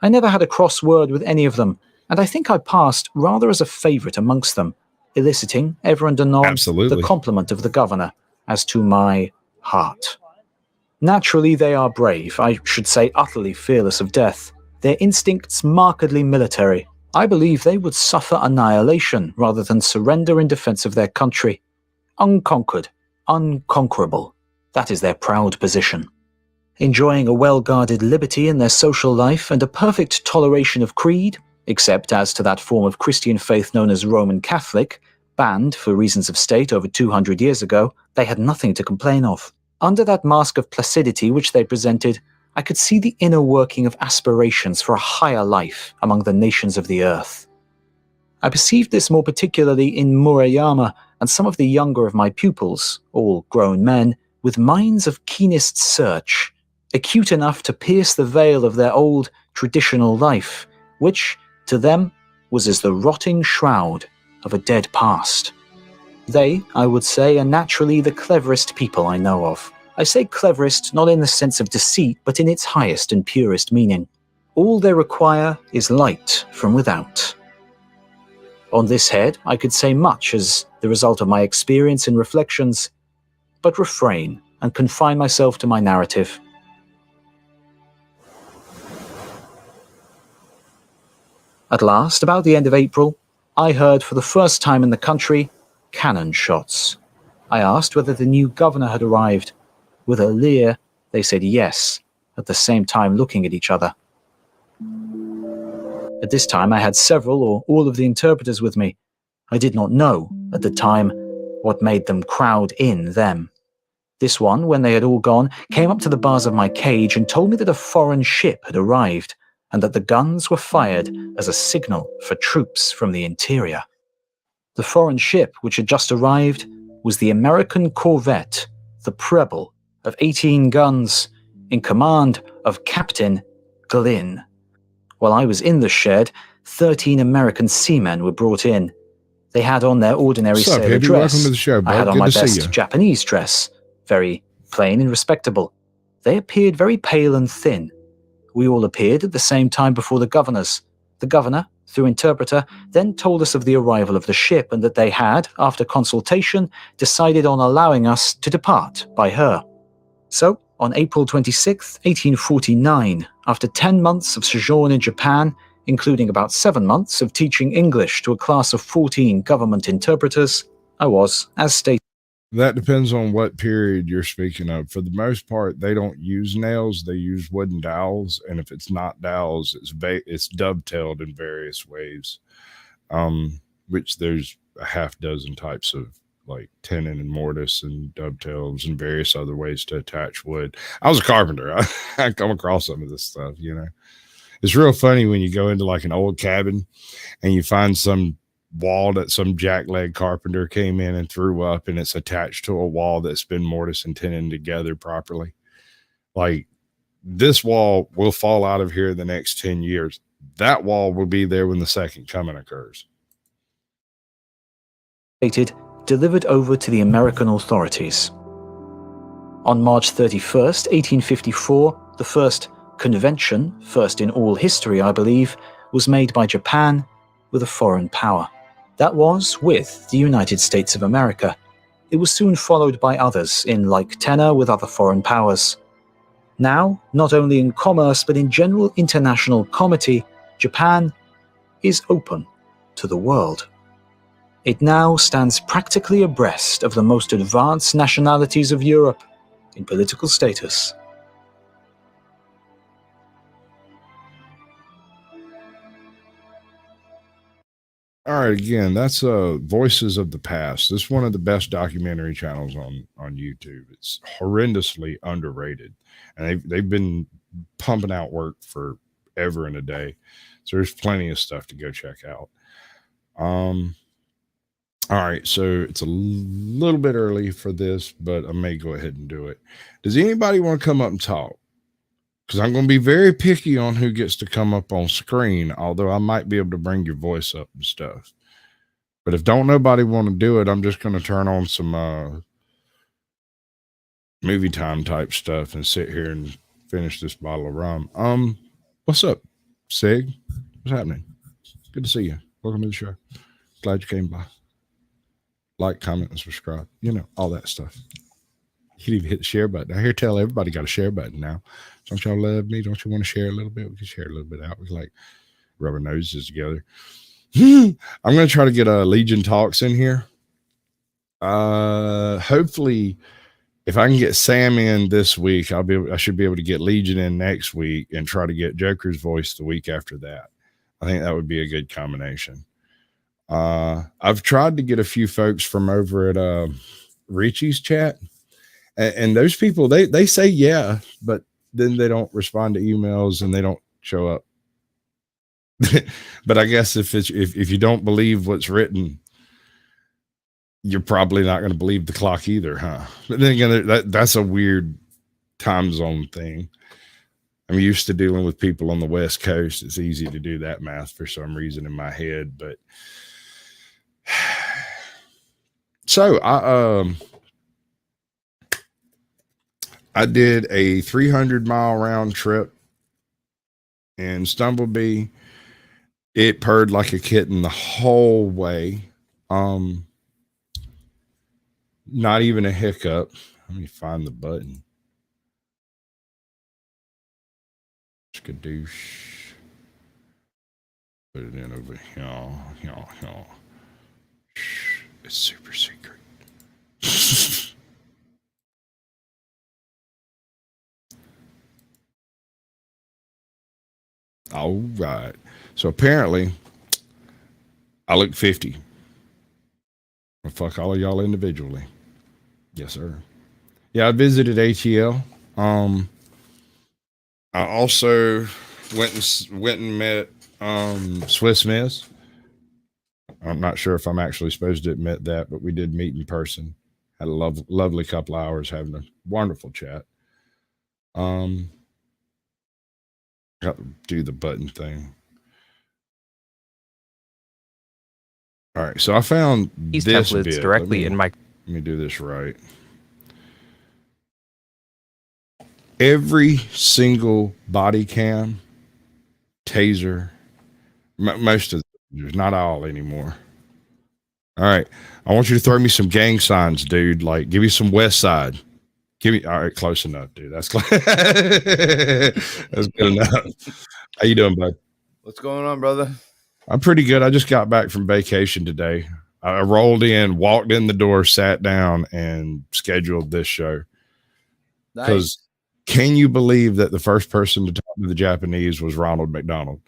Speaker 4: I never had a cross word with any of them, and I think I passed rather as a favourite amongst them, eliciting, ever and anon, the compliment of the governor, as to my heart. Naturally, they are brave, I should say utterly fearless of death, their instincts markedly military. I believe they would suffer annihilation rather than surrender in defence of their country. Unconquered, unconquerable, that is their proud position. enjoying a well-guarded liberty in their social life and a perfect toleration of creed, except as to that form of Christian faith known as Roman Catholic, banned for reasons of state over 200 years ago, they had nothing to complain of. Under that mask of placidity which they presented, I could see the inner working of aspirations for a higher life among the nations of the earth. I perceived this more particularly in Murayama and some of the younger of my pupils, all grown men, with minds of keenest search, acute enough to pierce the veil of their old, traditional life, which, to them, was as the rotting shroud of a dead past. They, I would say, are naturally the cleverest people I know of. I say cleverest not in the sense of deceit, but in its highest and purest meaning. All they require is light from without. On this head, I could say much as the result of my experience and reflections, but refrain and confine myself to my narrative. At last, about the end of April, I heard for the first time in the country cannon shots. I asked whether the new governor had arrived. With a leer, they said yes, at the same time looking at each other. At this time I had several or all of the interpreters with me. I did not know, at the time, what made them crowd in them. This one, when they had all gone, came up to the bars of my cage and told me that a foreign ship had arrived, and that the guns were fired as a signal for troops from the interior. The foreign ship which had just arrived was the American corvette, the Preble, of 18 guns, in command of Captain Glynn. While I was in the shed, 13 American seamen were brought in. They had on their ordinary sailor dress.
Speaker 1: Welcome to the show, bud.
Speaker 4: I had on
Speaker 1: Good
Speaker 4: my
Speaker 1: to see
Speaker 4: best
Speaker 1: you.
Speaker 4: Japanese dress, very plain and respectable. They appeared very pale and thin. We all appeared at the same time before the governors. The governor, through interpreter, then told us of the arrival of the ship and that they had, after consultation, decided on allowing us to depart by her. So, on April 26, 1849, after 10 months of sojourn in Japan, including about 7 months of teaching English to a class of 14 government interpreters, I was, as stated.
Speaker 1: That depends on what period you're speaking of. For the most part, they don't use nails; they use wooden dowels, and if it's not dowels, it's dovetailed in various ways. Which there's a half dozen types of, like tenon and mortise and dovetails and various other ways to attach wood. I was a carpenter. I come across some of this stuff. It's real funny when you go into like an old cabin and you find some wall that some jackleg carpenter came in and threw up, and it's attached to a wall that's been mortise and tenon together properly. Like, this wall will fall out of here in the next 10 years. That wall will be there when the second coming occurs.
Speaker 4: Delivered over to the American authorities. On March 31st, 1854, the first convention, first in all history, I believe, was made by Japan with a foreign power. That was with the United States of America. It was soon followed by others in like tenor with other foreign powers. Now, not only in commerce but in general international comity, Japan is open to the world. It now stands practically abreast of the most advanced nationalities of Europe in political status.
Speaker 1: All right, again, that's Voices of the Past. This is one of the best documentary channels on YouTube. It's horrendously underrated, and they've been pumping out work forever and a day. So there's plenty of stuff to go check out. All right, so it's a little bit early for this, but I may go ahead and do it. Does anybody want to come up and talk? Because I'm going to be very picky on who gets to come up on screen, although I might be able to bring your voice up and stuff. But if don't nobody want to do it, I'm just going to turn on some movie time type stuff and sit here and finish this bottle of rum. What's up, Sig? What's happening? Good to see you. Welcome to the show. Glad you came by. Like, comment, and subscribe. All that stuff. You can even hit the share button. I hear tell everybody got a share button now. Don't y'all love me? Don't you want to share a little bit? We can share a little bit out. We can like rub our noses together. I'm going to try to get a Legion Talks in here. Hopefully if I can get Sam in this week, I should be able to get Legion in next week and try to get Joker's voice the week after that. I think that would be a good combination. I've tried to get a few folks from over at Richie's chat, and those people they say yeah, but then they don't respond to emails and they don't show up. But I guess if you don't believe what's written, you're probably not going to believe the clock either, huh? But then again, that's a weird time zone thing. I'm used to dealing with people on the West Coast. It's easy to do that math for some reason in my head. But so I did a 300-mile round trip in Stumblebee. It purred like a kitten the whole way. Not even a hiccup. Let me find the button. Skadoosh. Put it in over here. It's super secret. All right. So apparently, I look 50. I'll fuck all of y'all individually. Yes, sir. Yeah, I visited ATL. I also went and met Swiss Miss. I'm not sure if I'm actually supposed to admit that, but we did meet in person. Had a lovely couple of hours having a wonderful chat. Got to do the button thing. All right, so I found
Speaker 5: These
Speaker 1: this
Speaker 5: templates
Speaker 1: bit.
Speaker 5: directly in my.
Speaker 1: Let me do this right. Every single body cam, taser, most of them, not all anymore. All right, I want you to throw me some gang signs, dude. Like, give me some West Side. Give me. All right, close enough, dude. That's that's good enough. How you doing, bud?
Speaker 6: What's going on, brother?
Speaker 1: I'm pretty good. I just got back from vacation today. I rolled in, walked in the door, sat down, and scheduled this show. Because can you believe that the first person to talk to the Japanese was Ronald McDonald?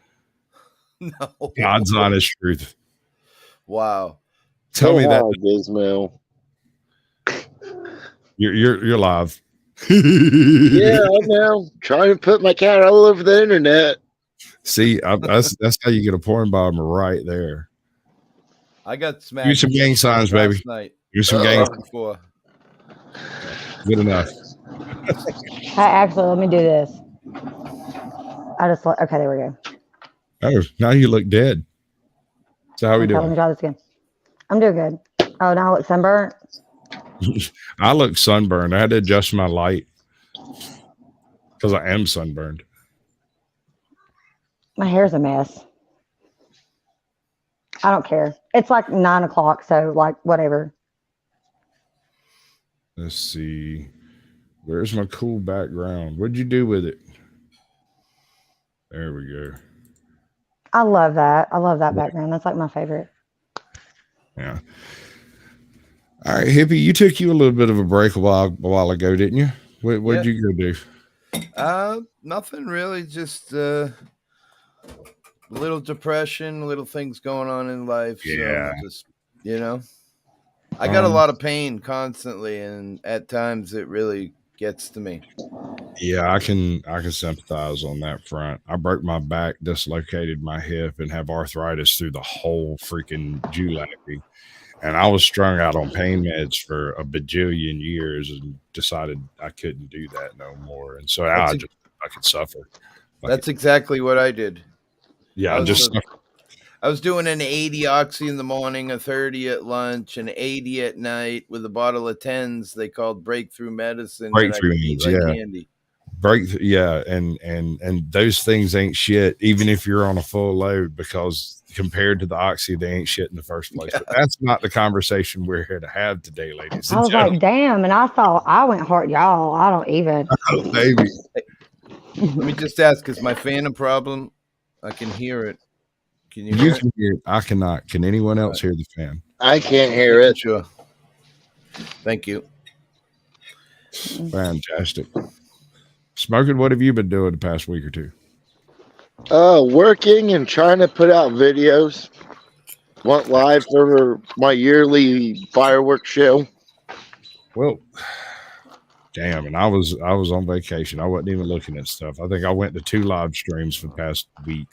Speaker 6: No.
Speaker 1: God's honest truth.
Speaker 6: Wow.
Speaker 1: Tell me that.
Speaker 7: Gizmo.
Speaker 1: You're live.
Speaker 7: Yeah, I know. Trying to put my cat all over the internet.
Speaker 1: See, that's how you get a porn bomber right there.
Speaker 6: I got smacked.
Speaker 1: Give me some gang signs, baby. Give me some gang
Speaker 6: before.
Speaker 1: Good enough.
Speaker 8: Actually, let me do this. Okay, there we go.
Speaker 1: Oh, now you look dead. So how we doing?
Speaker 8: Let me try this again. I'm doing good. Oh, now I look sunburned.
Speaker 1: I look sunburned. I had to adjust my light because I am sunburned.
Speaker 8: My hair's a mess. I don't care. It's like 9 o'clock, so like whatever.
Speaker 1: Let's see. Where's my cool background? What'd you do with it? There we go.
Speaker 8: I love that. I love that background. That's like my favorite.
Speaker 1: Yeah. All right, Hippie, you took you a little bit of a break a while ago, didn't you? What'd you go do?
Speaker 6: Nothing really. Just a little depression, little things going on in life.
Speaker 1: Yeah.
Speaker 6: So just, I got a lot of pain constantly, and at times it really gets to me.
Speaker 1: Yeah, I can sympathize on that front. I broke my back, dislocated my hip, and have arthritis through the whole freaking July. And I was strung out on pain meds for a bajillion years and decided I couldn't do that no more. And so I could suffer.
Speaker 6: That's exactly what I did.
Speaker 1: Yeah,
Speaker 6: I was doing an 80 oxy in the morning, a 30 at lunch, an 80 at night with a bottle of 10s they called breakthrough medicine.
Speaker 1: Breakthrough means,
Speaker 6: candy.
Speaker 1: And those things ain't shit, even if you're on a full load, because compared to the oxy, they ain't shit in the first place. Yeah. But that's not the conversation we're here to have today, ladies.
Speaker 8: I was like, damn, and I thought I went hard, y'all. I don't even.
Speaker 1: Oh, baby.
Speaker 6: Let me just ask, is my fan a problem? I can hear it. Can you
Speaker 1: hear it? I cannot. Can anyone else hear the fan?
Speaker 7: I can't hear it.
Speaker 6: Sure. Thank you.
Speaker 1: Fantastic. Smoking, what have you been doing the past week or two?
Speaker 7: Working and trying to put out videos. Went live for my yearly fireworks show.
Speaker 1: Well, damn, and I was on vacation. I wasn't even looking at stuff. I think I went to 2 live streams for the past week.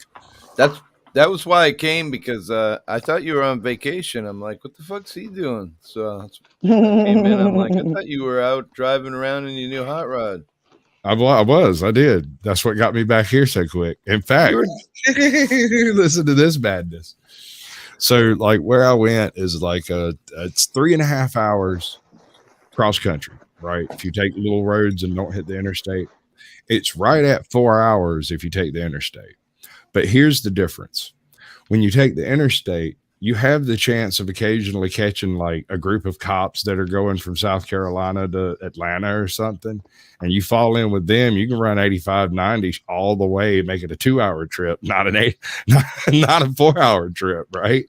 Speaker 6: That was why I came, because I thought you were on vacation. I'm like, what the fuck's he doing? So I came in. I'm like, I thought you were out driving around in your new hot rod.
Speaker 1: I did. That's what got me back here so quick. In fact, listen to this madness. So, like, where I went is like it's 3.5 hours cross country, right? If you take little roads and don't hit the interstate, it's right at 4 hours if you take the interstate. But here's the difference. When you take the interstate, you have the chance of occasionally catching like a group of cops that are going from South Carolina to Atlanta or something, and you fall in with them. You can run 85, 90 all the way, make it a 2-hour trip, not a 4-hour trip, right?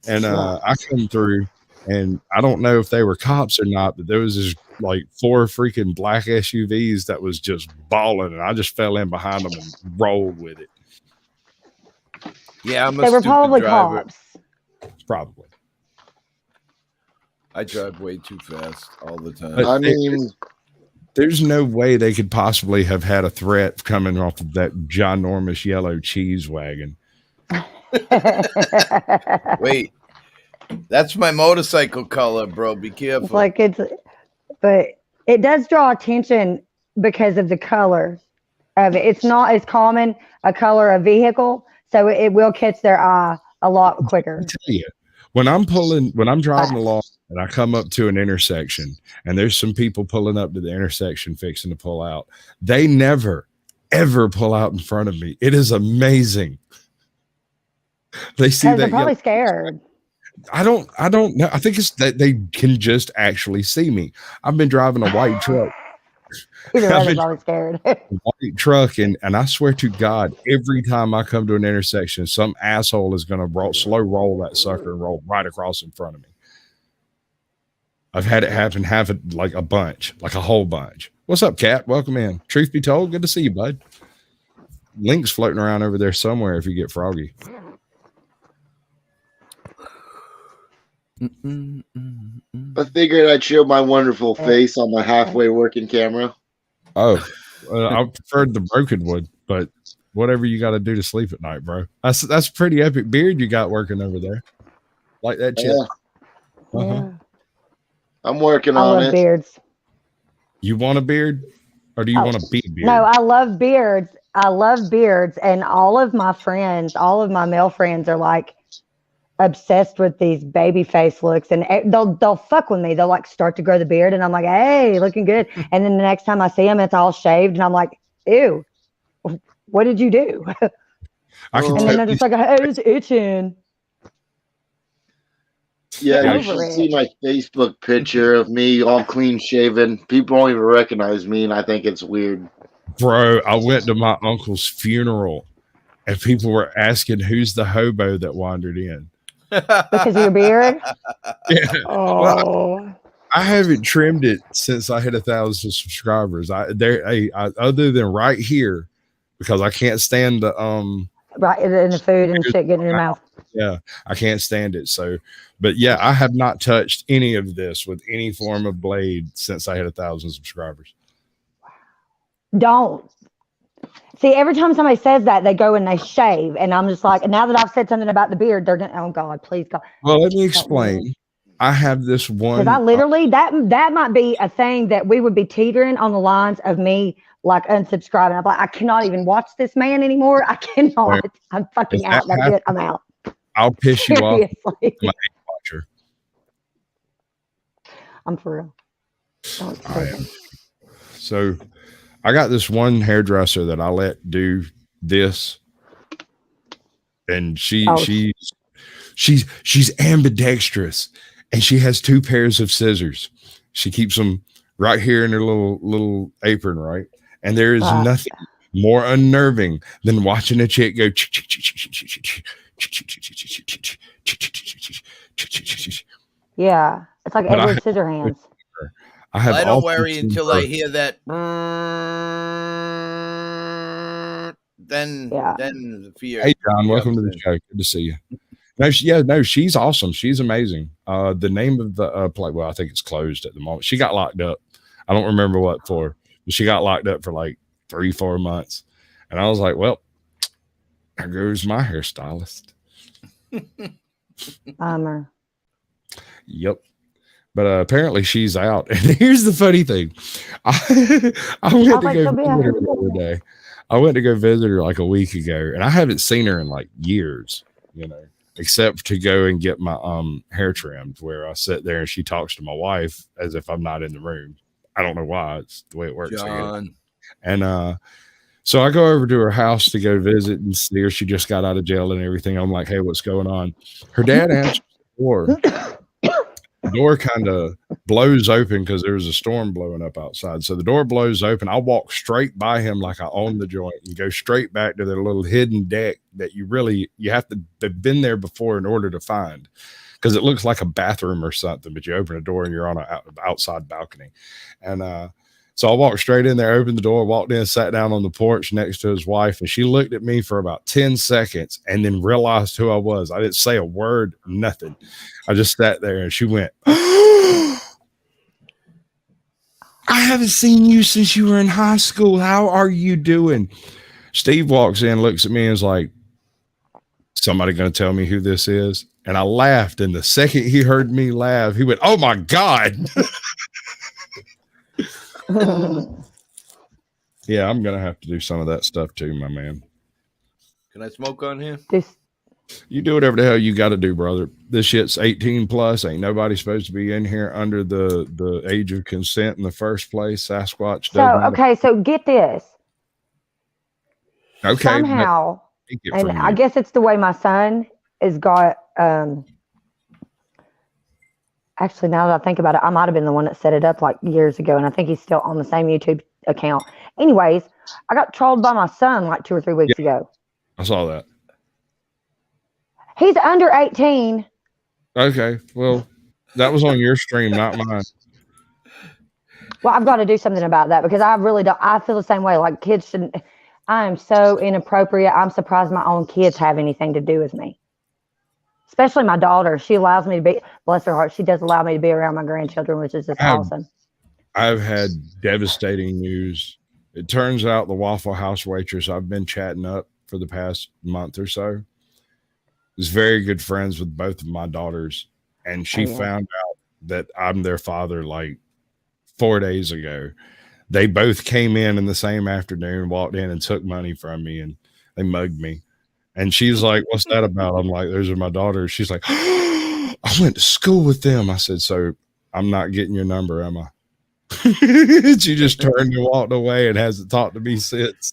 Speaker 1: And I come through, and I don't know if they were cops or not, but there was this like 4 freaking black SUVs that was just balling, and I just fell in behind them and rolled with it.
Speaker 6: Yeah,
Speaker 8: They were probably cops.
Speaker 1: Probably.
Speaker 6: I drive way too fast all the time.
Speaker 1: But
Speaker 7: I mean,
Speaker 1: there's no way they could possibly have had a threat coming off of that ginormous yellow cheese wagon.
Speaker 6: Wait, that's my motorcycle color, bro. Be careful.
Speaker 8: But it does draw attention because of the color of it. It's not as common a color of vehicle, so it will catch their eye a lot quicker.
Speaker 1: I tell you, when I'm driving along and I come up to an intersection and there's some people pulling up to the intersection fixing to pull out, they never, ever pull out in front of me. It is amazing. They see that
Speaker 8: they're probably scared.
Speaker 1: I don't know. I think it's that they can just actually see me. I've been driving a white truck.
Speaker 8: They're probably scared.
Speaker 1: White truck, and I swear to God, every time I come to an intersection, some asshole is going to slow roll that sucker and roll right across in front of me. I've had it happen like a bunch, like a whole bunch. What's up, Cat? Welcome in. Truth be told, good to see you, bud. Link's floating around over there somewhere if you get froggy.
Speaker 7: I figured I'd show my wonderful face on my halfway working camera.
Speaker 1: Oh, I preferred the broken one, but whatever you got to do to sleep at night, bro. That's pretty epic beard you got working over there. Like that chip.
Speaker 7: Yeah.
Speaker 8: Yeah.
Speaker 7: I'm working
Speaker 8: I
Speaker 7: on
Speaker 8: love
Speaker 7: it.
Speaker 8: beards.
Speaker 1: You want a beard, or do you want to be a beard?
Speaker 8: No, I love beards. And all of my friends, all of my male friends are like obsessed with these baby face looks, and they'll fuck with me. They'll like start to grow the beard, and I'm like, hey, looking good. And then the next time I see them, it's all shaved, and I'm like, ew, what did you do? And then they're just like, hey, it's itching.
Speaker 7: Yeah, you should see my Facebook picture of me all clean shaven. People don't even recognize me, and I think it's weird.
Speaker 1: Bro, I went to my uncle's funeral, and people were asking who's the hobo that wandered in.
Speaker 8: Because of your beard?
Speaker 1: Yeah.
Speaker 8: Oh.
Speaker 1: Well, I haven't trimmed it since I hit 1,000 subscribers. Other than right here, because I can't stand the
Speaker 8: right in the food and shit getting in your mouth.
Speaker 1: Yeah, I can't stand it. So, but yeah, I have not touched any of this with any form of blade since I hit 1,000 subscribers.
Speaker 8: Don't. See, every time somebody says that, they go and they shave. And I'm just like, now that I've said something about the beard, they're going to, oh God, please God.
Speaker 1: Well, let me explain. I have this one.
Speaker 8: Because I literally, that might be a thing that we would be teetering on the lines of me like unsubscribing. I'm like, I cannot even watch this man anymore. I cannot. I'm fucking out. That's it. I'm out.
Speaker 1: I'll piss you off. I'm a hate watcher.
Speaker 8: I'm for real.
Speaker 1: I am. So I got this one hairdresser that I let do this, and she's ambidextrous, and she has 2 pairs of scissors. She keeps them right here in her little apron, right? And there is nothing more unnerving than watching a chick go.
Speaker 8: Yeah, it's like Edward Scissorhands.
Speaker 1: I have
Speaker 6: I don't
Speaker 1: often
Speaker 6: worry
Speaker 1: seen
Speaker 6: until
Speaker 1: her-
Speaker 6: I hear that. Then the fear.
Speaker 1: Hey, John, welcome to the
Speaker 6: in.
Speaker 1: show. Good to see you. No, she's awesome. She's amazing. The name of the play, well, I think it's closed at the moment. She got locked up. I don't remember what for, but she got locked up for like 3-4 months. And I was like, well, there goes my hairstylist.
Speaker 8: Bummer.
Speaker 1: Yep. But apparently she's out. And here's the funny thing. I went to go visit her the other day. I went to go visit her like a week ago, and I haven't seen her in like years, you know, except to go and get my hair trimmed, where I sit there and she talks to my wife as if I'm not in the room. I don't know why. It's the way it works.
Speaker 6: John.
Speaker 1: And so I go over to her house to go visit and see her. She just got out of jail and everything. I'm like, hey, what's going on? Her dad answers the door. The door kind of blows open because there was a storm blowing up outside. So the door blows open. I walk straight by him like I own the joint and go straight back to their little hidden deck that you have to have been there before in order to find, because it looks like a bathroom or something, but you open a door and you're on an outside balcony. And so I walked straight in there, opened the door, walked in, sat down on the porch next to his wife, and she looked at me for about 10 seconds and then realized who I was. I didn't say a word, nothing. I just sat there and she went, I haven't seen you since you were in high school. How are you doing? Steve walks in, looks at me and is like, somebody going to tell me who this is? And I laughed. And the second he heard me laugh, he went, oh my God. Yeah, I'm going to have to do some of that stuff too, my man.
Speaker 6: Can I smoke on here?
Speaker 1: You do whatever the hell you got to do, brother. This shit's 18 plus. Ain't nobody supposed to be in here under the age of consent in the first place. Sasquatch.
Speaker 8: So get this.
Speaker 1: Okay.
Speaker 8: Somehow, and I guess it's the way my son has got. Actually, now that I think about it, I might have been the one that set it up like years ago, and I think he's still on the same YouTube account. Anyways, I got trolled by my son like 2 or 3 weeks ago.
Speaker 1: I saw that.
Speaker 8: He's under 18.
Speaker 1: Okay, well, that was on your stream, not mine.
Speaker 8: Well, I've got to do something about that because I really don't. I feel the same way. Like kids shouldn't. I am so inappropriate. I'm surprised my own kids have anything to do with me. Especially my daughter. She allows me to be, bless her heart, she does allow me to be around my grandchildren, which is just awesome.
Speaker 1: I've had devastating news. It turns out the Waffle House waitress I've been chatting up for the past month or so is very good friends with both of my daughters. And she found out that I'm their father like 4 days ago. They both came in the same afternoon, walked in and took money from me, and they mugged me. And she's like, what's that about? I'm like, those are my daughters. She's like, I went to school with them. I said, so I'm not getting your number, am I? She just turned and walked away and hasn't talked to me since.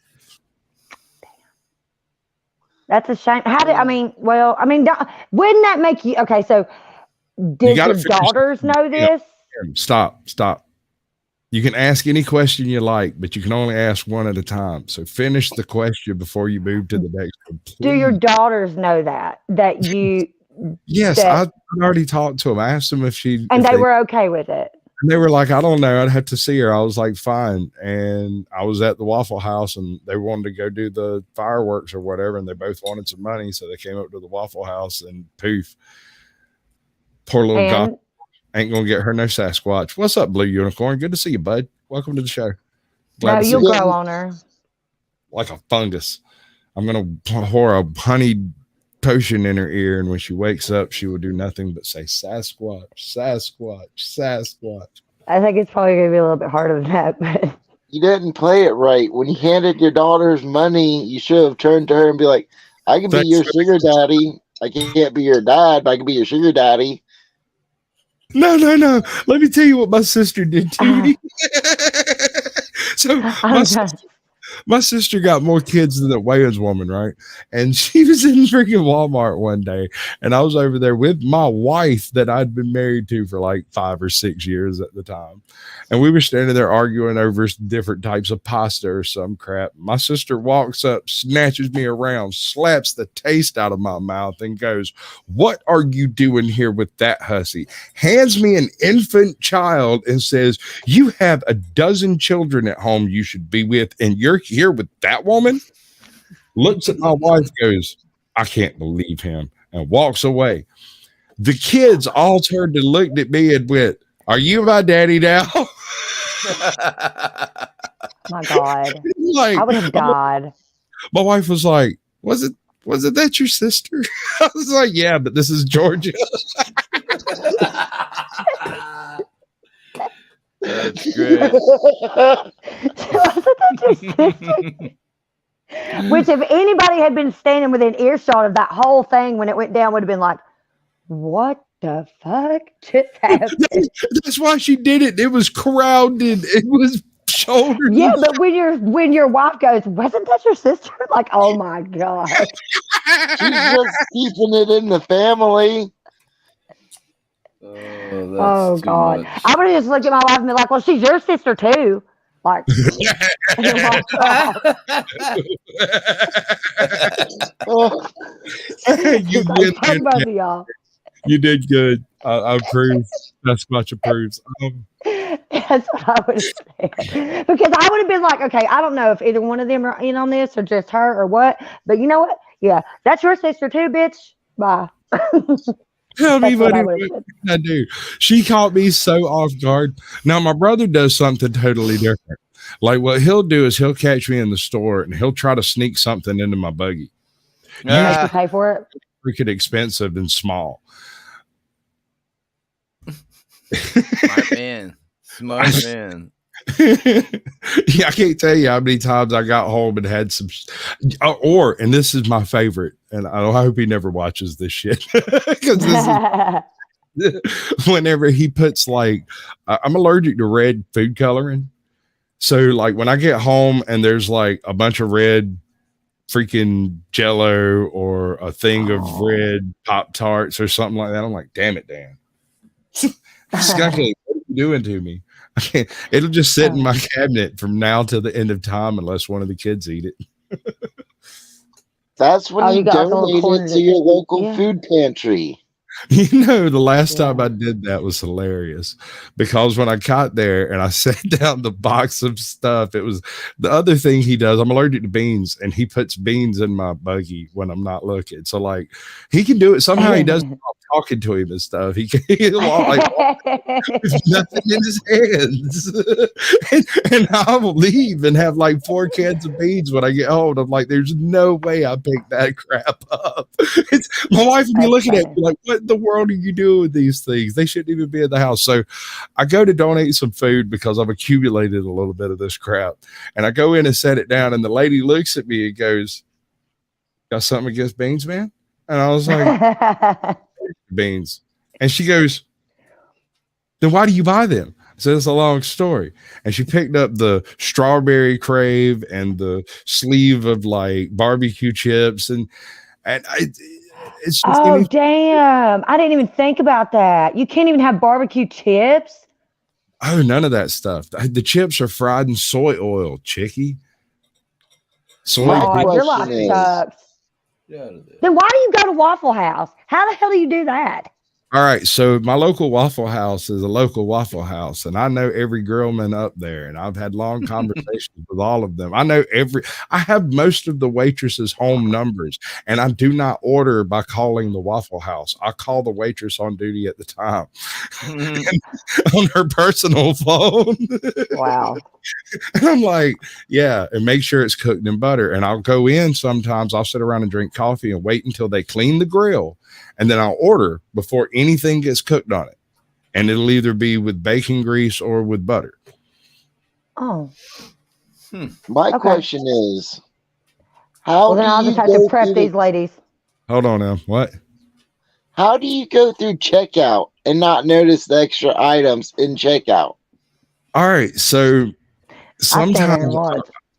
Speaker 8: That's a shame. Wouldn't that make you, okay, so did your daughters know this?
Speaker 1: Stop. You can ask any question you like, but you can only ask one at a time. So finish the question before you move to the next one. Please.
Speaker 8: Do your daughters know that you?
Speaker 1: Yes, I already talked to them. I asked them if she,
Speaker 8: and they were okay with it.
Speaker 1: And they were like, I don't know. I'd have to see her. I was like, fine. And I was at the Waffle House, and they wanted to go do the fireworks or whatever, and they both wanted some money, so they came up to the Waffle House, and poof, poor little guy. Ain't gonna get her no Sasquatch. What's up, Blue Unicorn? Good to see you, bud. Welcome to the show.
Speaker 8: Glad you'll grow on her
Speaker 1: like a fungus. I'm gonna pour a honey potion in her ear, and when she wakes up, she will do nothing but say Sasquatch, Sasquatch, Sasquatch.
Speaker 8: I think it's probably gonna be a little bit harder than that, but
Speaker 7: you didn't play it right. When you handed your daughters money, you should have turned to her and be like, I can be your sugar daddy. I can't be your dad, but I can be your sugar daddy.
Speaker 1: No. Let me tell you what my sister did to me. So My sister got more kids than that Wayans woman, right? And she was in freaking Walmart one day, and I was over there with my wife that I'd been married to for like 5 or 6 years at the time. And we were standing there arguing over different types of pasta or some crap. My sister walks up, snatches me around, slaps the taste out of my mouth, and goes, "What are you doing here with that hussy?" Hands me an infant child and says, "You have a dozen children at home you should be with, and you're here with that woman?" Looks at my wife, goes, "I can't believe him," and walks away. The kids all turned and looked at me and went, "Are you my daddy now?"
Speaker 8: My God.
Speaker 1: Like,
Speaker 8: I would have died.
Speaker 1: my wife was like, was it that your sister? I was like, yeah, but this is Georgia.
Speaker 6: That's great.
Speaker 8: Which, if anybody had been standing within earshot of that whole thing when it went down, would have been like, what the fuck just happened?
Speaker 1: That's why she did it. It was crowded. It was shoulder.
Speaker 8: Yeah, but when your wife goes, "Wasn't that your sister?" Like, oh my God.
Speaker 7: She's just keeping it in the family.
Speaker 8: Oh God.
Speaker 6: Much.
Speaker 8: I would have just looked at my wife and been like, "Well, she's your sister too." Like,
Speaker 1: You did
Speaker 8: fuck
Speaker 1: good.
Speaker 8: both of y'all.
Speaker 1: You did good. I approve. That's much approves.
Speaker 8: That's what I would have said. Because I would have been like, okay, I don't know if either one of them are in on this or just her or what. But you know what? Yeah, that's your sister too, bitch. Bye.
Speaker 1: Tell me
Speaker 8: That's
Speaker 1: what
Speaker 8: what
Speaker 1: I do. She caught me so off guard. Now my brother does something totally different. Like what he'll do is he'll catch me in the store and he'll try to sneak something into my buggy.
Speaker 8: Make you pay for it.
Speaker 1: Freaking expensive and small.
Speaker 6: Smart man. Smart man.
Speaker 1: Yeah, I can't tell you how many times I got home and had some, and this is my favorite, and I hope he never watches this shit because this is whenever he puts like, I'm allergic to red food coloring, so like when I get home and there's like a bunch of red freaking Jello or a thing of red Pop-Tarts or something like that, I'm like, damn it, Dan. This guy, what are you doing to me? It'll just sit in my cabinet from now till the end of time unless one of the kids eat it.
Speaker 7: That's when you donate it to your local food pantry.
Speaker 1: You know, the last time I did that was hilarious because when I got there and I set down the box of stuff, it was the other thing he does. I'm allergic to beans and he puts beans in my buggy when I'm not looking. So like he can do it. Somehow he does it while I'm talking to him and stuff. He'll like there's nothing in his hands. and I'll leave and have like 4 cans of beans when I get home. I'm like, there's no way I picked that crap up. My wife would be looking at me like, what the world are you doing with these things? They shouldn't even be in the house. So I go to donate some food because I've accumulated a little bit of this crap. And I go in and set it down. And the lady looks at me and goes, "Got something against beans, man?" And I was like, "Beans." And she goes, "Then why do you buy them?" I said, "It's a long story." And she picked up the strawberry crave and the sleeve of like barbecue chips. And it's just
Speaker 8: damn. I didn't even think about that. You can't even have barbecue chips.
Speaker 1: Oh, none of that stuff. The chips are fried in soy oil, chickie.
Speaker 8: Your life sucks. Then why do you go to Waffle House? How the hell do you do that?
Speaker 1: All right, so my local Waffle House is a local Waffle House, and I know every girlman up there, and I've had long conversations with all of them. I have most of the waitresses' home numbers, and I do not order by calling the Waffle House. I call the waitress on duty at the time on her personal phone.
Speaker 8: Wow.
Speaker 1: And I'm like, yeah, and make sure it's cooked in butter. And I'll go in sometimes, I'll sit around and drink coffee and wait until they clean the grill. And then I'll order before anything gets cooked on it. And it'll either be with bacon grease or with butter.
Speaker 8: Oh.
Speaker 7: My question is, how
Speaker 8: then I'll just have to prep these ladies.
Speaker 1: Hold on now. What?
Speaker 7: How do you go through checkout and not notice the extra items in checkout?
Speaker 1: All right. So sometimes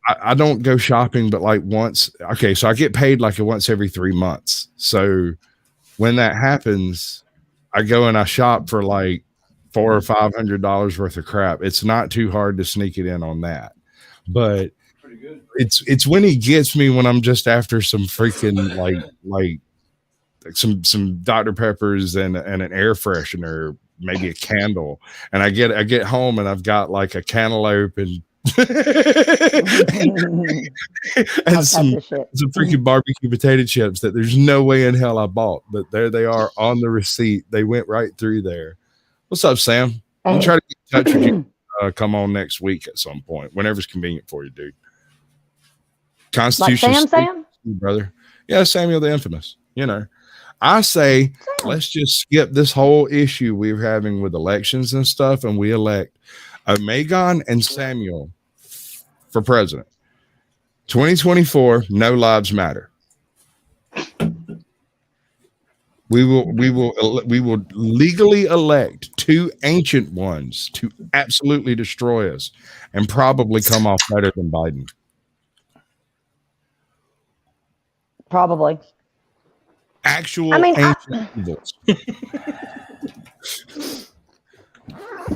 Speaker 1: I don't go shopping, but like once. Okay, so I get paid like once every 3 months. So when that happens, I go and I shop for like $400 or $500 worth of crap. It's not too hard to sneak it in on that, but it's when he gets me when I'm just after some freaking like some Dr. Peppers and an air freshener, maybe a candle, and I get home and I've got like a cantaloupe and and some freaking barbecue potato chips that there's no way in hell I bought, but there they are on the receipt. They went right through there. What's up, Sam? I'll try to get in touch with you. Come on next week at some point, whenever's convenient for you, dude. Constitution,
Speaker 8: like Sam,
Speaker 1: brother. Yeah, Samuel the Infamous. You know, I say let's just skip this whole issue we're having with elections and stuff, and we elect Megan and Samuel for president. 2024, no lives matter. We will legally elect two ancient ones to absolutely destroy us and probably come off better than Biden.
Speaker 8: Probably.
Speaker 1: Actual ancient evils.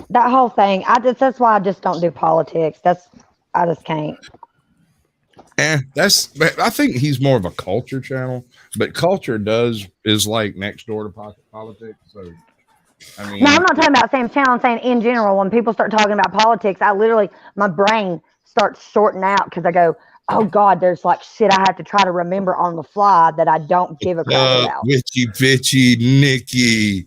Speaker 8: That whole thing, that's why I just don't do politics. I just can't.
Speaker 1: I think he's more of a culture channel, but culture is like next door to politics. So, I mean,
Speaker 8: no, I'm not talking about Sam's channel. I'm saying in general, when people start talking about politics, my brain starts shorting out because I go, oh God, there's like shit I have to try to remember on the fly that I don't give a crap about.
Speaker 1: Witchy, bitchy, Nikki.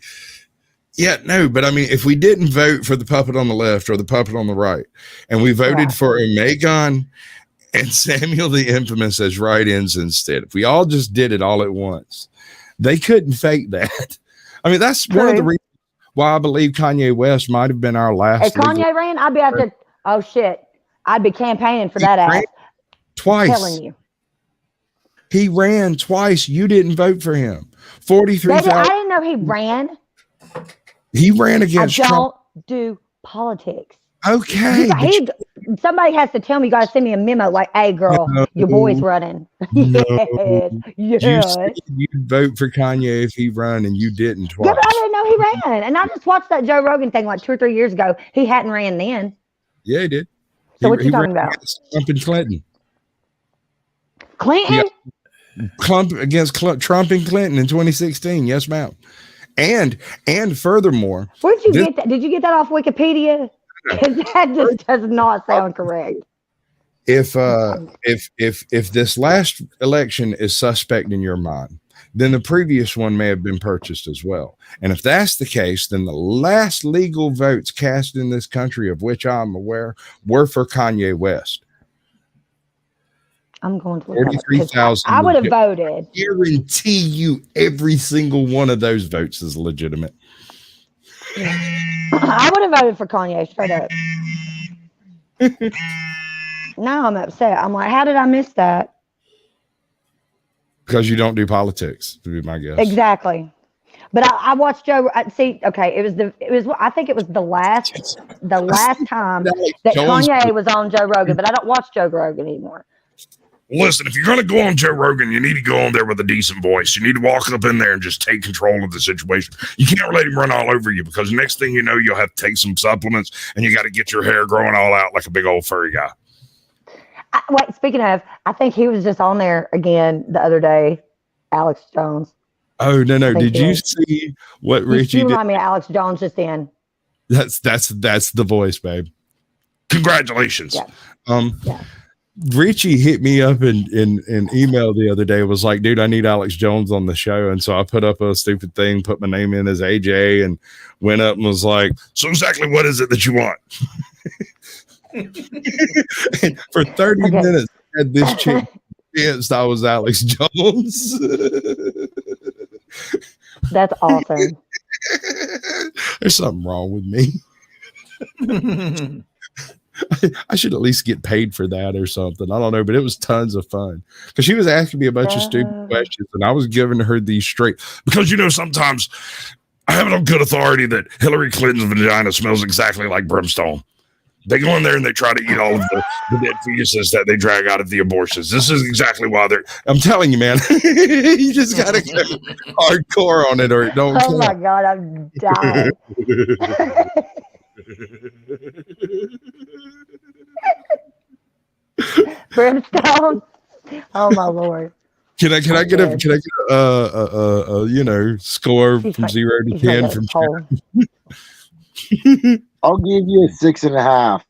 Speaker 1: Yeah, no, but I mean, if we didn't vote for the puppet on the left or the puppet on the right, and we voted for a Megan and Samuel the Infamous as write-ins instead, if we all just did it all at once, they couldn't fake that. I mean, that's one of the reasons why I believe Kanye West might have been our last.
Speaker 8: If Kanye ran, I'd be out there. Oh shit, I'd be campaigning for that ass.
Speaker 1: Twice.
Speaker 8: I'm telling you.
Speaker 1: He ran twice. You didn't vote for him. 43,000.
Speaker 8: I didn't know he ran.
Speaker 1: He ran against
Speaker 8: I don't
Speaker 1: Trump.
Speaker 8: do politics.
Speaker 1: Okay.
Speaker 8: Somebody has to tell me. You got to send me a memo like, hey, girl, your boy's running. Yes.
Speaker 1: You said you'd vote for Kanye if he run, and you didn't twice.
Speaker 8: Yeah, but I didn't know he ran. And I just watched that Joe Rogan thing like 2 or 3 years ago. He hadn't ran then.
Speaker 1: Yeah, he did.
Speaker 8: So what you talking about?
Speaker 1: Trump and Clinton.
Speaker 8: Clinton?
Speaker 1: Yeah. Against Trump and Clinton in 2016. Yes, ma'am. And furthermore,
Speaker 8: where'd you get that? Did you get that off Wikipedia? Because that just does not sound correct.
Speaker 1: If this last election is suspect in your mind, then the previous one may have been purchased as well. And if that's the case, then the last legal votes cast in this country, of which I'm aware, were for Kanye West.
Speaker 8: I'm going to
Speaker 1: 43,000.
Speaker 8: I would have voted.
Speaker 1: I guarantee you every single one of those votes is legitimate.
Speaker 8: I would have voted for Kanye straight up. Now I'm upset. I'm like, how did I miss that?
Speaker 1: Because you don't do politics, to be my guess.
Speaker 8: Exactly. But I watched Joe. See, okay, it was. I think it was the last time that Kanye was on Joe Rogan. But I don't watch Joe Rogan anymore.
Speaker 5: Listen, if you're going to go on Joe Rogan, you need to go on there with a decent voice. You need to walk up in there and just take control of the situation. You can't let him run all over you, because next thing you know, you'll have to take some supplements and you got to get your hair growing all out like a big old furry guy.
Speaker 8: Wait, speaking of, I think he was just on there again the other day, Alex Jones.
Speaker 1: Oh, no. Did you see what Richie did?
Speaker 8: Remind me of Alex Jones just in.
Speaker 1: That's the voice, babe.
Speaker 5: Congratulations.
Speaker 8: Yeah.
Speaker 1: Richie hit me up in email the other day, was like, dude, I need Alex Jones on the show. And so I put up a stupid thing, put my name in as AJ, and went up and was like,
Speaker 5: so exactly what is it that you want?
Speaker 1: And for 30 minutes, I had this chick convinced I was Alex Jones.
Speaker 8: That's awesome.
Speaker 1: There's something wrong with me. I should at least get paid for that or something. I don't know, but it was tons of fun because she was asking me a bunch of stupid questions, and I was giving her these straight.
Speaker 5: Because, sometimes I have it on good authority that Hillary Clinton's vagina smells exactly like brimstone. They go in there and they try to eat all of the dead fetuses that they drag out of the abortions. This is exactly why they're.
Speaker 1: I'm telling you, man, you just gotta go hardcore on it, or it don't.
Speaker 8: Oh my God, I'm dying. Brimstone. Oh my Lord.
Speaker 1: Can I get a score from 0 to 10 from
Speaker 7: I'll give you a 6.5.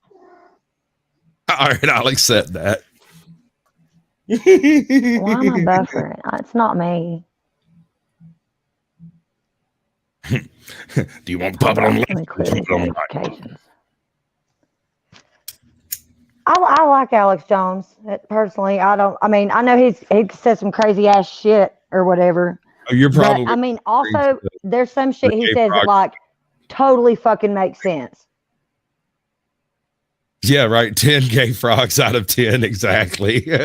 Speaker 1: All right, I'll accept that.
Speaker 8: Why am I buffering? It's not me.
Speaker 5: Do you want to pop it on the
Speaker 8: Let me
Speaker 5: left?
Speaker 8: clear
Speaker 5: Pop
Speaker 8: these
Speaker 5: it on the right?
Speaker 8: notifications. I like Alex Jones personally. I know he said some crazy ass shit or whatever.
Speaker 1: Oh, you're
Speaker 8: But
Speaker 1: probably.
Speaker 8: I mean, also there's some shit he says that like totally fucking makes sense.
Speaker 1: Yeah, right. 10 gay frogs out of 10, exactly.
Speaker 8: What?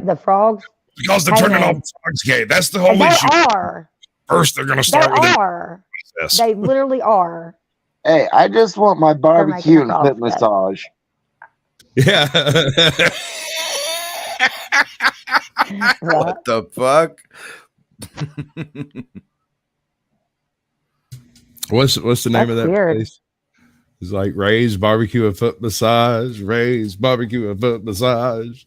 Speaker 8: The frogs?
Speaker 5: Because they're turning all the frogs gay. That's the whole
Speaker 8: They
Speaker 5: issue.
Speaker 8: are.
Speaker 5: First, they're going to
Speaker 8: They
Speaker 5: start with
Speaker 8: are.
Speaker 5: this.
Speaker 8: They literally are.
Speaker 7: Hey, I just want my barbecue and
Speaker 8: making
Speaker 7: foot
Speaker 8: us
Speaker 7: massage.
Speaker 1: Yeah.
Speaker 6: What the fuck?
Speaker 1: What's the name
Speaker 8: That's
Speaker 1: of that
Speaker 8: weird.
Speaker 1: place? It's like Ray's Barbecue and Foot Massage. Ray's Barbecue and Foot Massage.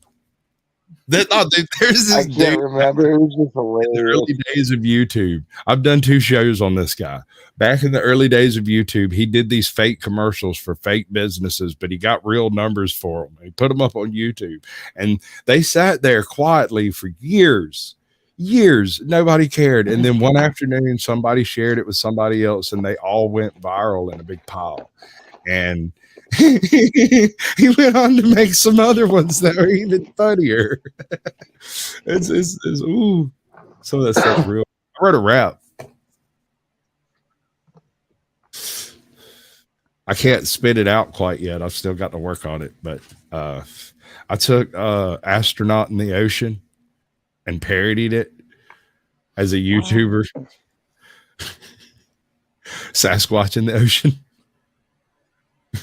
Speaker 1: There's this
Speaker 7: I
Speaker 1: dude
Speaker 7: can't remember. It was just
Speaker 1: in the
Speaker 7: hilarious.
Speaker 1: early days of YouTube. I've done 2 shows on this guy. Back in the early days of YouTube, he did these fake commercials for fake businesses, but he got real numbers for them. He put them up on YouTube, and they sat there quietly for years. Nobody cared. And then one afternoon, somebody shared it with somebody else, and they all went viral in a big pile. And he went on to make some other ones that are even funnier. it's ooh, some of that stuff's real. I wrote a rap. I can't spit it out quite yet. I've still got to work on it. But I took Astronaut in the Ocean and parodied it as a YouTuber. Sasquatch in the Ocean.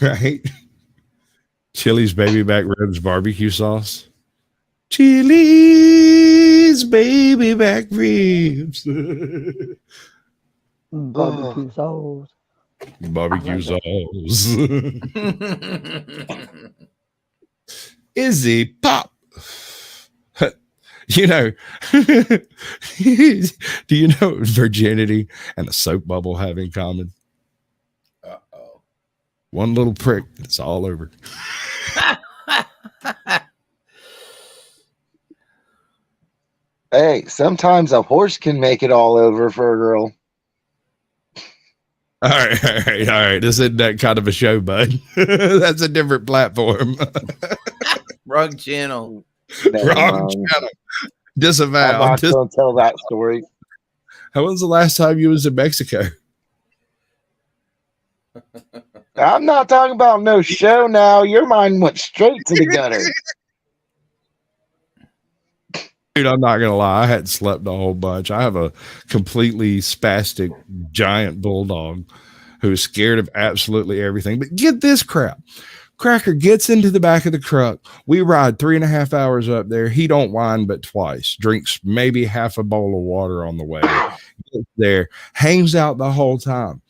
Speaker 1: Right? Chili's baby back ribs barbecue sauce. Chili's baby back ribs.
Speaker 8: Barbecue sauce.
Speaker 1: Barbecue sauce. Izzy Pop. You know, do you know what virginity and a soap bubble have in common? Uh-oh. One little prick, it's all over.
Speaker 7: Hey, sometimes a horse can make it all over for a girl.
Speaker 1: All right. This isn't that kind of a show, bud. That's a different platform.
Speaker 6: Wrong channel.
Speaker 1: Wrong channel. Disavow.
Speaker 7: I'm not going to tell that story.
Speaker 1: How was the last time you was in Mexico?
Speaker 7: I'm not talking about no show now. Your mind went straight to the gutter.
Speaker 1: Dude, I'm not going to lie. I hadn't slept a whole bunch. I have a completely spastic giant bulldog who is scared of absolutely everything. But get this crap. Cracker gets into the back of the truck. We ride 3.5 hours up there. He don't whine but twice. Drinks maybe half a bowl of water on the way. Gets there, hangs out the whole time.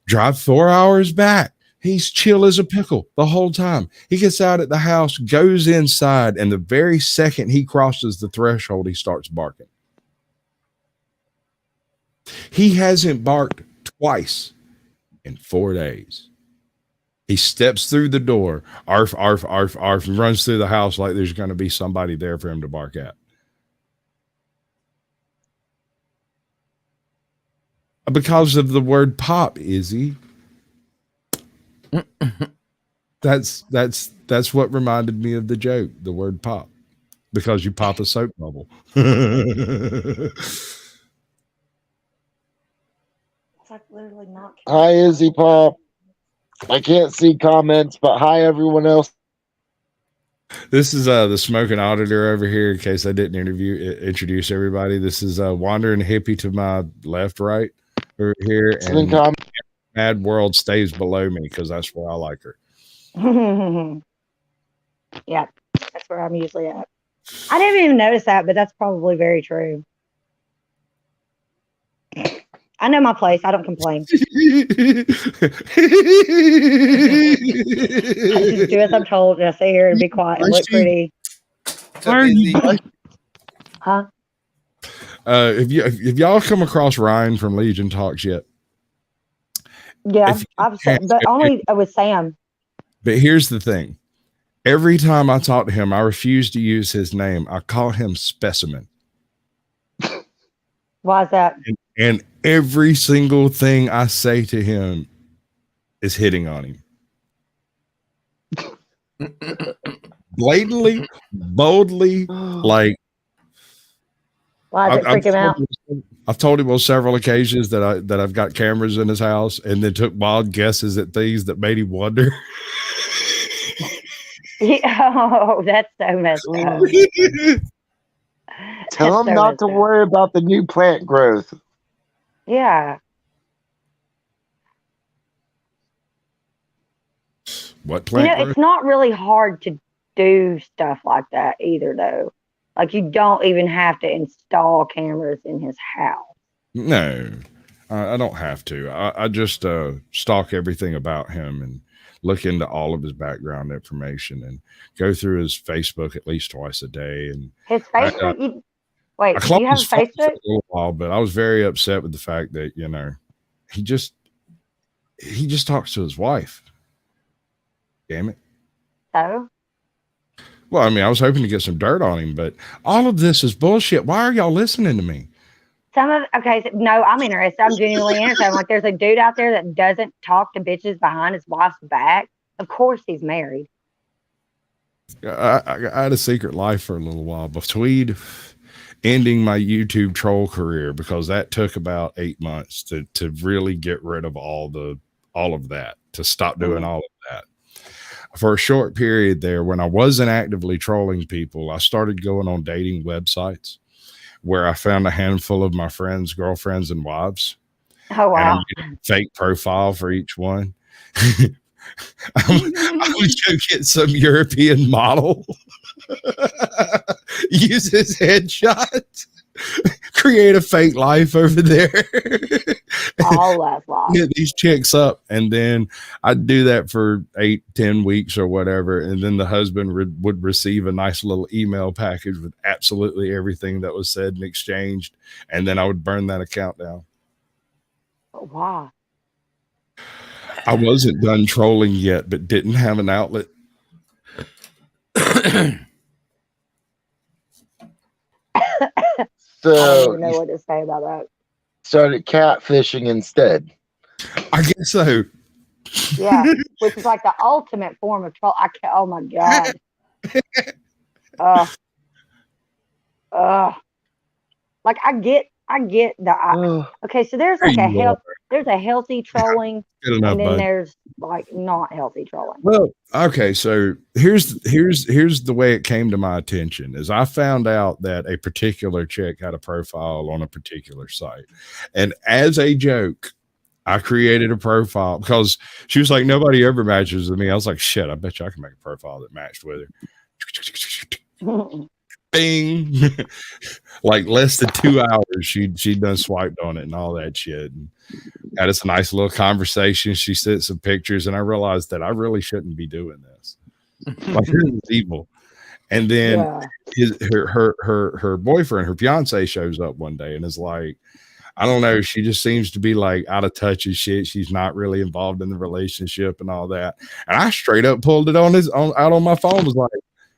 Speaker 1: Drive 4 hours back. He's chill as a pickle the whole time. He gets out at the house, goes inside, and the very second he crosses the threshold, he starts barking. He hasn't barked twice in 4 days. He steps through the door, arf, arf, arf, arf, and runs through the house like there's going to be somebody there for him to bark at. Because of the word pop, Izzy. That's what reminded me of the joke, the word pop. Because you pop a soap bubble.
Speaker 8: It's like literally not.
Speaker 7: Hi, Izzy Pop. I can't see comments, but hi, everyone else.
Speaker 1: This is the smoking auditor over here. In case I didn't introduce everybody, this is wandering hippie to my left, right over here, and mad world stays below me because that's where I like her.
Speaker 8: Yeah, that's where I'm usually at. I didn't even notice that, but that's probably very true. I know my place. I don't complain. I just do as I'm told, and I sit here and be quiet and look pretty.
Speaker 1: Why are you?
Speaker 8: Huh?
Speaker 1: Have y'all come across Ryan from Legion Talks yet?
Speaker 8: Yeah, I've said, but only with Sam.
Speaker 1: But here's the thing. Every time I talk to him, I refuse to use his name. I call him Specimen.
Speaker 8: Why is that?
Speaker 1: And every single thing I say to him is hitting on him. Blatantly, boldly, like.
Speaker 8: Why does it freak him out?
Speaker 1: I've told him on several occasions that I've got cameras in his house, and then took wild guesses at things that made him wonder.
Speaker 8: Oh, that's so messed up.
Speaker 7: Tell him not to worry about the new plant growth.
Speaker 8: Yeah.
Speaker 1: What plant growth?
Speaker 8: It's not really hard to do stuff like that either, though. Like, you don't even have to install cameras in his house.
Speaker 1: No, I don't have to. I just stalk everything about him and look into all of his background information and go through his Facebook at least twice a day. And
Speaker 8: his Facebook? Do you have a Facebook?
Speaker 1: For a little while, but I was very upset with the fact that, he just talks to his wife. Damn it.
Speaker 8: So?
Speaker 1: Well, I mean, I was hoping to get some dirt on him, but all of this is bullshit. Why are y'all listening to me?
Speaker 8: No, I'm interested. I'm genuinely interested. Like, there's a dude out there that doesn't talk to bitches behind his wife's back. Of course he's married.
Speaker 1: I had a secret life for a little while between ending my YouTube troll career, because that took about 8 months to really get rid of all of that, to stop doing all of that. For a short period there, when I wasn't actively trolling people, I started going on dating websites where I found a handful of my friends' girlfriends and wives.
Speaker 8: Oh, wow.
Speaker 1: And a fake profile for each one. I would go get some European model, use his headshot, create a fake life over there.
Speaker 8: All that life.
Speaker 1: Get these chicks up, and then I'd do that for 8-10 weeks or whatever, and then the husband would receive a nice little email package with absolutely everything that was said and exchanged, and then I would burn that account down.
Speaker 8: Wow.
Speaker 1: I wasn't done trolling yet, but didn't have an outlet.
Speaker 7: So
Speaker 8: I don't even know what to say about that.
Speaker 7: Started catfishing instead.
Speaker 1: I guess so.
Speaker 8: Yeah, which is like the ultimate form of troll. Oh my god. Like I get the okay. So there's like there's a healthy trolling, and then there's like not healthy trolling.
Speaker 1: Well, okay. So here's the way it came to my attention is I found out that a particular chick had a profile on a particular site, and as a joke, I created a profile because she was like, nobody ever matches with me. I was like, shit, I bet you I can make a profile that matched with her. Bing. Like less than 2 hours, she'd done swiped on it and all that shit. And had us a nice little conversation. She sent some pictures, and I realized that I really shouldn't be doing this. Like, this is evil. And then her boyfriend, her fiance, shows up one day and is like, I don't know, she just seems to be like out of touch and shit. She's not really involved in the relationship and all that. And I straight up pulled it out on my phone. Was like,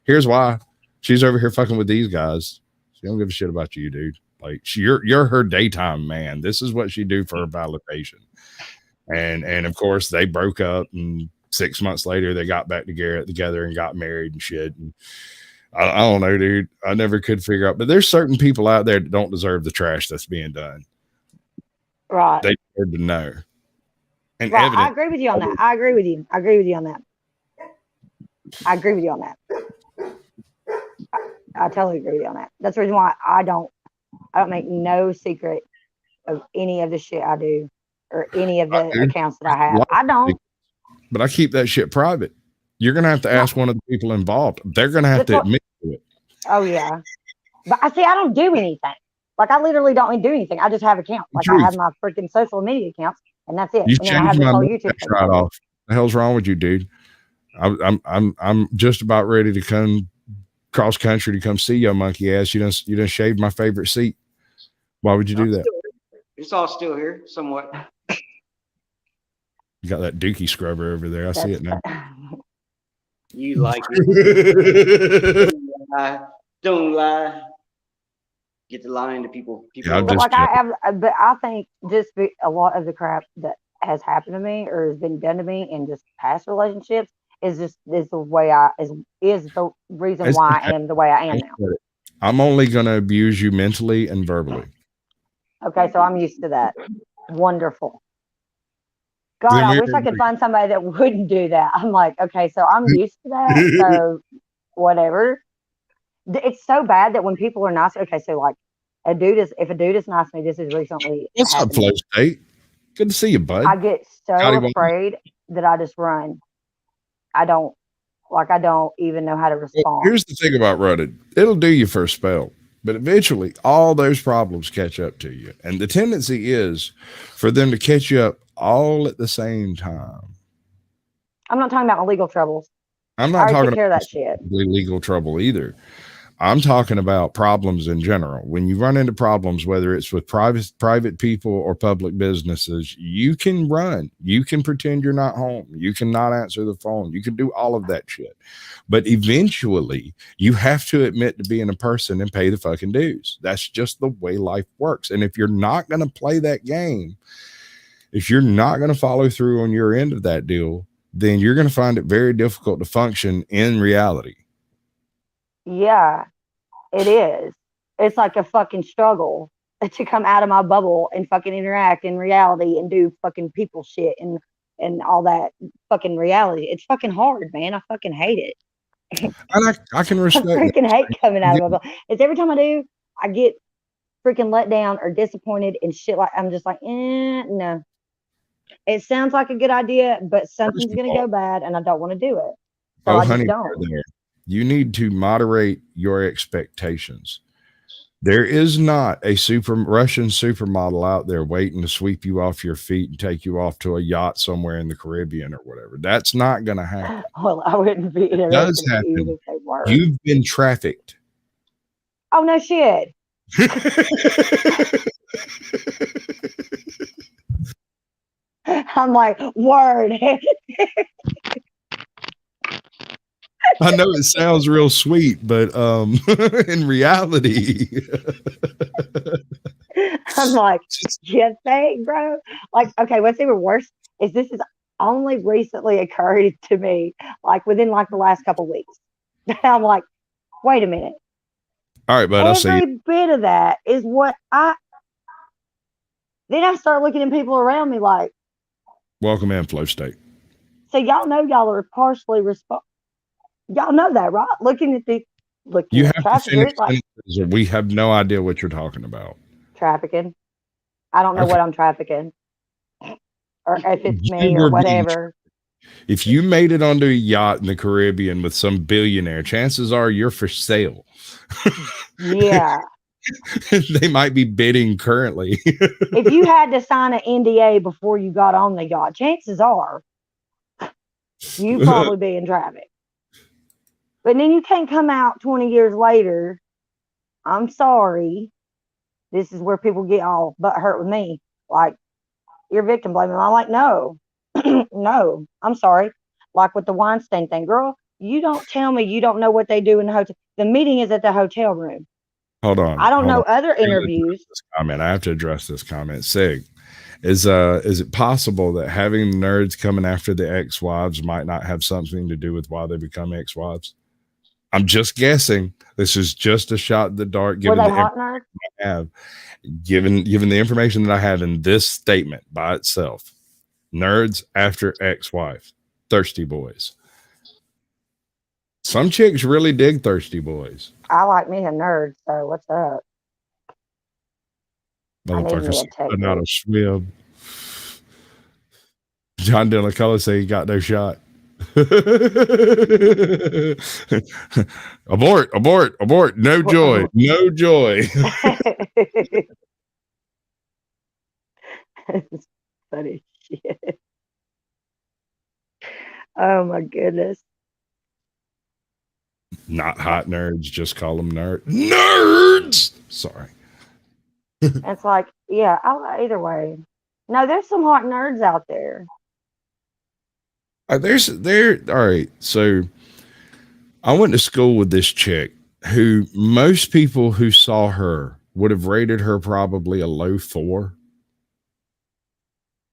Speaker 1: here's why. She's over here fucking with these guys. She don't give a shit about you, dude. Like, you're her daytime man. This is what she do for her validation. And of course they broke up, and 6 months later they got back together and got married and shit. And I don't know, dude. I never could figure out. But there's certain people out there that don't deserve the trash that's being done.
Speaker 8: Right.
Speaker 1: They deserve to know. And
Speaker 8: right. I agree with you on that. I agree with you on that. I totally agree with you on that. That's the reason why I don't make no secret of any of the shit I do. or any of the
Speaker 1: do.
Speaker 8: accounts that I have. I don't.
Speaker 1: But I keep that shit private. You're gonna have to ask one of the people involved. They're gonna have to admit to it.
Speaker 8: Oh yeah, but I don't do anything. Like I literally don't do anything. I just have accounts. Like I have my freaking social media accounts, and that's it.
Speaker 1: You
Speaker 8: and then I have
Speaker 1: changed
Speaker 8: this
Speaker 1: my
Speaker 8: whole
Speaker 1: mustache
Speaker 8: YouTube
Speaker 1: right off. The hell's wrong with you, dude? I'm just about ready to come cross country to come see your monkey ass. You done shaved my favorite seat. Why would you do that?
Speaker 9: It's all still here, somewhat.
Speaker 1: You got that dookie scrubber over there. I see it now.
Speaker 9: You like it. Don't lie. Get the lying to people.
Speaker 1: Yeah,
Speaker 8: but like I think just a lot of the crap that has happened to me or has been done to me in just past relationships is the way is the reason why I am the way I am now.
Speaker 1: I'm only gonna abuse you mentally and verbally.
Speaker 8: Okay, so I'm used to that. Wonderful. God, I wish I could find somebody that wouldn't do that. I'm like, okay, so I'm used to that. So whatever. It's so bad that when people are nice, okay, so like if a dude is nice to me, this is recently.
Speaker 1: What's up, Flow State? Good to see you, bud.
Speaker 8: I get so afraid that I just run. I don't even know how to respond.
Speaker 1: Well, here's the thing about running. It'll do you for a spell, but eventually all those problems catch up to you. And the tendency is for them to catch you up all at the same time.
Speaker 8: I'm not talking about legal troubles.
Speaker 1: I'm not talking
Speaker 8: about that shit.
Speaker 1: Legal trouble either. I'm talking about problems in general. When you run into problems, whether it's with private people or public businesses, you can run. You can pretend you're not home. You can not answer the phone. You can do all of that shit. But eventually, you have to admit to being a person and pay the fucking dues. That's just the way life works. And if you're not going to play that game, if you're not going to follow through on your end of that deal, then you're going to find it very difficult to function in reality.
Speaker 8: Yeah, it is. It's like a fucking struggle to come out of my bubble and fucking interact in reality and do fucking people shit and all that fucking reality. It's fucking hard, man. I fucking hate it.
Speaker 1: And I can respect
Speaker 8: I freaking hate coming out of my bubble. It's every time I do, I get freaking let down or disappointed and shit. Like I'm just like, no. It sounds like a good idea, but something's going to go bad and I don't want to do it. So I just don't.
Speaker 1: You need to moderate your expectations. There is not a Russian supermodel out there waiting to sweep you off your feet and take you off to a yacht somewhere in the Caribbean or whatever. That's not going to happen.
Speaker 8: Well, I wouldn't be interested. It does happen.
Speaker 1: You've been trafficked.
Speaker 8: Oh, no shit. I'm like, word.
Speaker 1: I know it sounds real sweet, but in reality,
Speaker 8: I'm like, you think, bro? Like, okay, what's even worse is this has only recently occurred to me, like within like the last couple of weeks. I'm like, wait a minute.
Speaker 1: All right, bud. I'll see you.
Speaker 8: Every bit of that is what then I start looking at people around me like,
Speaker 1: welcome in, Flow State.
Speaker 8: So y'all know y'all are partially responsible. Y'all know that, right? Looking at
Speaker 1: you have to finish sentences or we have no idea what you're talking about.
Speaker 8: Trafficking. I don't know what I'm trafficking. Or if it's me or whatever.
Speaker 1: If you made it onto a yacht in the Caribbean with some billionaire, chances are you're for sale.
Speaker 8: Yeah.
Speaker 1: They might be bidding currently.
Speaker 8: If you had to sign an NDA before you got on the yacht, chances are you probably be in traffic. But then you can't come out 20 years later. I'm sorry. This is where people get all butt hurt with me. Like, you're victim blaming. I'm like, no. No, I'm sorry. Like with the Weinstein thing. Girl, you don't tell me you don't know what they do in the hotel. The meeting is at the hotel room.
Speaker 1: Hold on.
Speaker 8: I don't know other interviews.
Speaker 1: I have to address this comment. Sig, is it possible that having nerds coming after the ex-wives might not have something to do with why they become ex-wives? I'm just guessing. This is just a shot in the dark. Given the
Speaker 8: hot nerds?
Speaker 1: I have, given the information that I have in this statement by itself, nerds after ex-wife, thirsty boys. Some chicks really dig thirsty boys.
Speaker 8: I like me a nerd, so what's up?
Speaker 1: Motherfuckers putting out a swim. John DeLaCullough say he got no shot. Abort, abort, abort. No joy. No joy.
Speaker 8: That's funny shit. Oh my goodness.
Speaker 1: Not hot nerds, just call them nerds. Sorry.
Speaker 8: It's like, yeah, either way. No, there's some hot nerds out there.
Speaker 1: All right. So I went to school with this chick who most people who saw her would have rated her probably a low 4.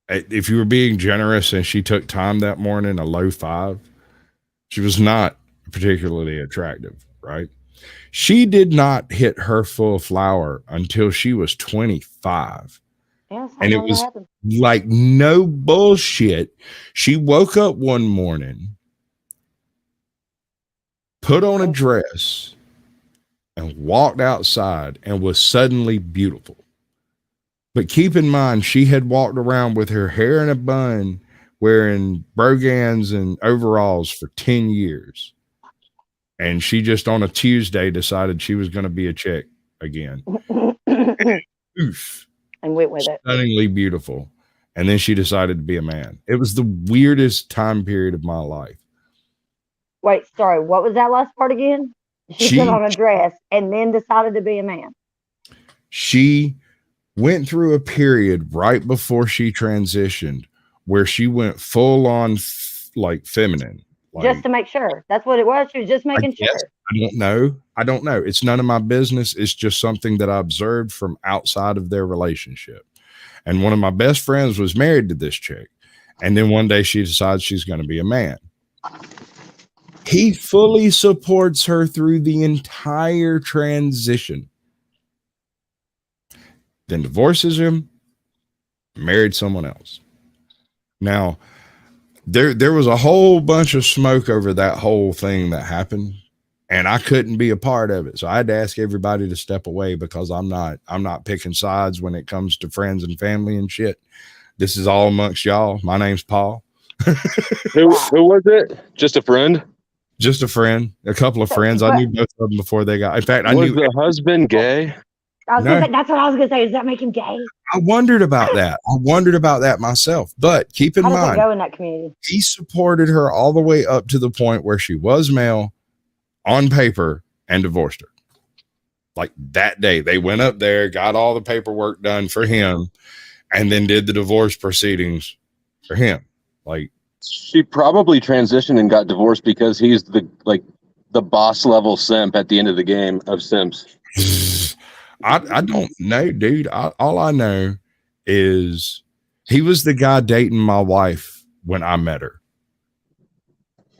Speaker 1: If you were being generous and she took time that morning, a low 5. She was not particularly attractive, right? She did not hit her full flower until she was 25.
Speaker 8: Yeah,
Speaker 1: And it was like no bullshit. She woke up one morning, put on a dress, and walked outside and was suddenly beautiful. But keep in mind, she had walked around with her hair in a bun, wearing brogans and overalls for 10 years. And she just on a Tuesday decided she was going to be a chick again. Oof.
Speaker 8: And went with it.
Speaker 1: Stunningly beautiful. And then she decided to be a man. It was the weirdest time period of my life.
Speaker 8: Wait, sorry. What was that last part again? She put on a dress and then decided to be a man.
Speaker 1: She went through a period right before she transitioned where she went full on like feminine.
Speaker 8: Just to make sure. That's what it was. She was just making sure.
Speaker 1: I don't know. It's none of my business. It's just something that I observed from outside of their relationship. And one of my best friends was married to this chick. And then one day she decides she's going to be a man. He fully supports her through the entire transition. Then divorces him, married someone else. Now, there was a whole bunch of smoke over that whole thing that happened, and I couldn't be a part of it. So I had to ask everybody to step away because I'm not picking sides when it comes to friends and family and shit. This is all amongst y'all. My name's Paul.
Speaker 10: Who was it? Just a friend?
Speaker 1: Just a friend. A couple of friends. I knew both of them before they got. In fact, I
Speaker 10: was
Speaker 1: knew
Speaker 10: the husband gay.
Speaker 8: That's what I was gonna say. Does that make him gay?
Speaker 1: I wondered about that. I wondered about that myself. But keep in
Speaker 8: How does
Speaker 1: mind,
Speaker 8: it go in that community?
Speaker 1: he supported her all the way up to the point where she was male on paper and divorced her. Like that day, they went up there, got all the paperwork done for him, and then did the divorce proceedings for him. Like
Speaker 10: she probably transitioned and got divorced because he's the boss level simp at the end of the game of simps.
Speaker 1: I don't know, dude. All I know is he was the guy dating my wife when I met her.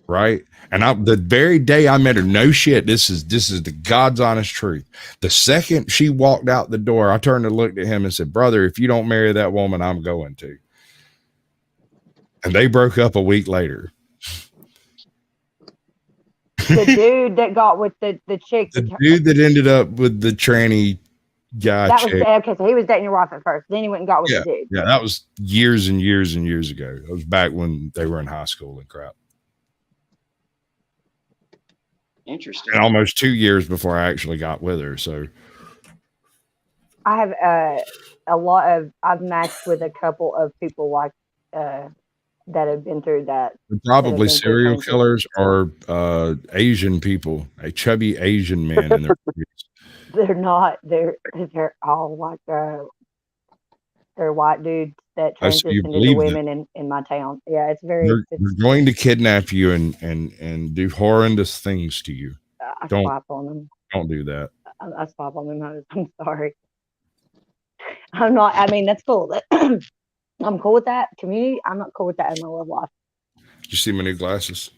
Speaker 1: Right. And the very day I met her, no shit. This is the God's honest truth. The second she walked out the door, I turned and looked at him and said, brother, if you don't marry that woman, I'm going to. And they broke up a week later.
Speaker 8: The dude that got with the chick.
Speaker 1: The dude that ended up with the tranny guy.
Speaker 8: That was okay. So he was dating your wife at first. Then he went and got with the dude.
Speaker 1: Yeah, that was years and years and years ago. It was back when they were in high school and crap.
Speaker 9: Interesting.
Speaker 1: And almost 2 years before I actually got with her. So
Speaker 8: I have I've matched with a couple of people like that have been through that.
Speaker 1: They're probably serial killers or Asian people, a chubby Asian man in their
Speaker 8: They're not. They're all like they're white dudes that transition into women in my town. Yeah, it's very.
Speaker 1: They're going to kidnap you and do horrendous things to you.
Speaker 8: I swap on them.
Speaker 1: Don't do that.
Speaker 8: I swap on them. I'm sorry. I'm not. I mean, that's cool. I'm cool with that community. I'm not cool with that in my love life.
Speaker 1: Did you see my new glasses?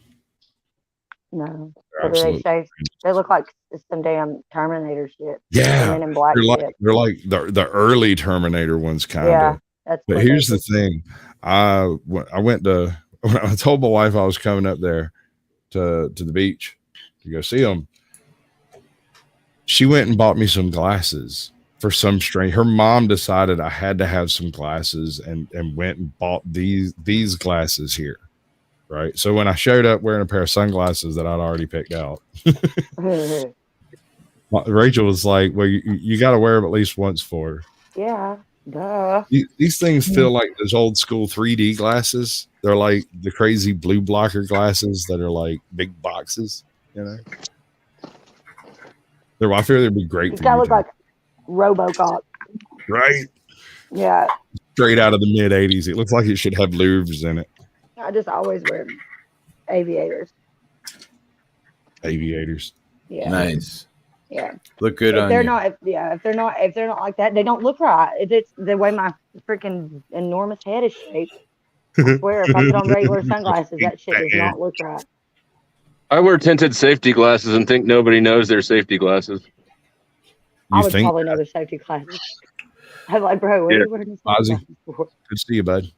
Speaker 8: No. They look like some damn Terminator shit.
Speaker 1: Yeah.
Speaker 8: Men in black
Speaker 1: they're like the early Terminator ones, kind of.
Speaker 8: Yeah.
Speaker 1: But here's the thing. I told my wife I was coming up there to the beach to go see them. She went and bought me some glasses for some strange, her mom decided I had to have some glasses and went and bought these glasses here. Right. So when I showed up wearing a pair of sunglasses that I'd already picked out, Rachel was like, well, you got to wear them at least once for her.
Speaker 8: Yeah. Duh.
Speaker 1: These things feel like those old school 3D glasses. They're like the crazy blue blocker glasses that are like big boxes, you know. I feel they'd be great.
Speaker 8: It's gotta look like RoboCop.
Speaker 1: Right?
Speaker 8: Yeah.
Speaker 1: Straight out of the mid 80s. It looks like it should have louvres in it.
Speaker 8: I just always wear aviators.
Speaker 1: Aviators.
Speaker 8: Yeah.
Speaker 6: Nice.
Speaker 8: Yeah.
Speaker 6: Look good
Speaker 8: if
Speaker 6: on
Speaker 8: they're
Speaker 6: you.
Speaker 8: not, if they're not like that, they don't look right. It's the way my freaking enormous head is shaped. I swear, if I put on regular sunglasses, that shit does not look right.
Speaker 10: I wear tinted safety glasses and think nobody knows they're safety glasses.
Speaker 8: I would probably know their safety glasses. I'm like, bro, what are you wearing these glasses for?
Speaker 1: Good to see you, bud.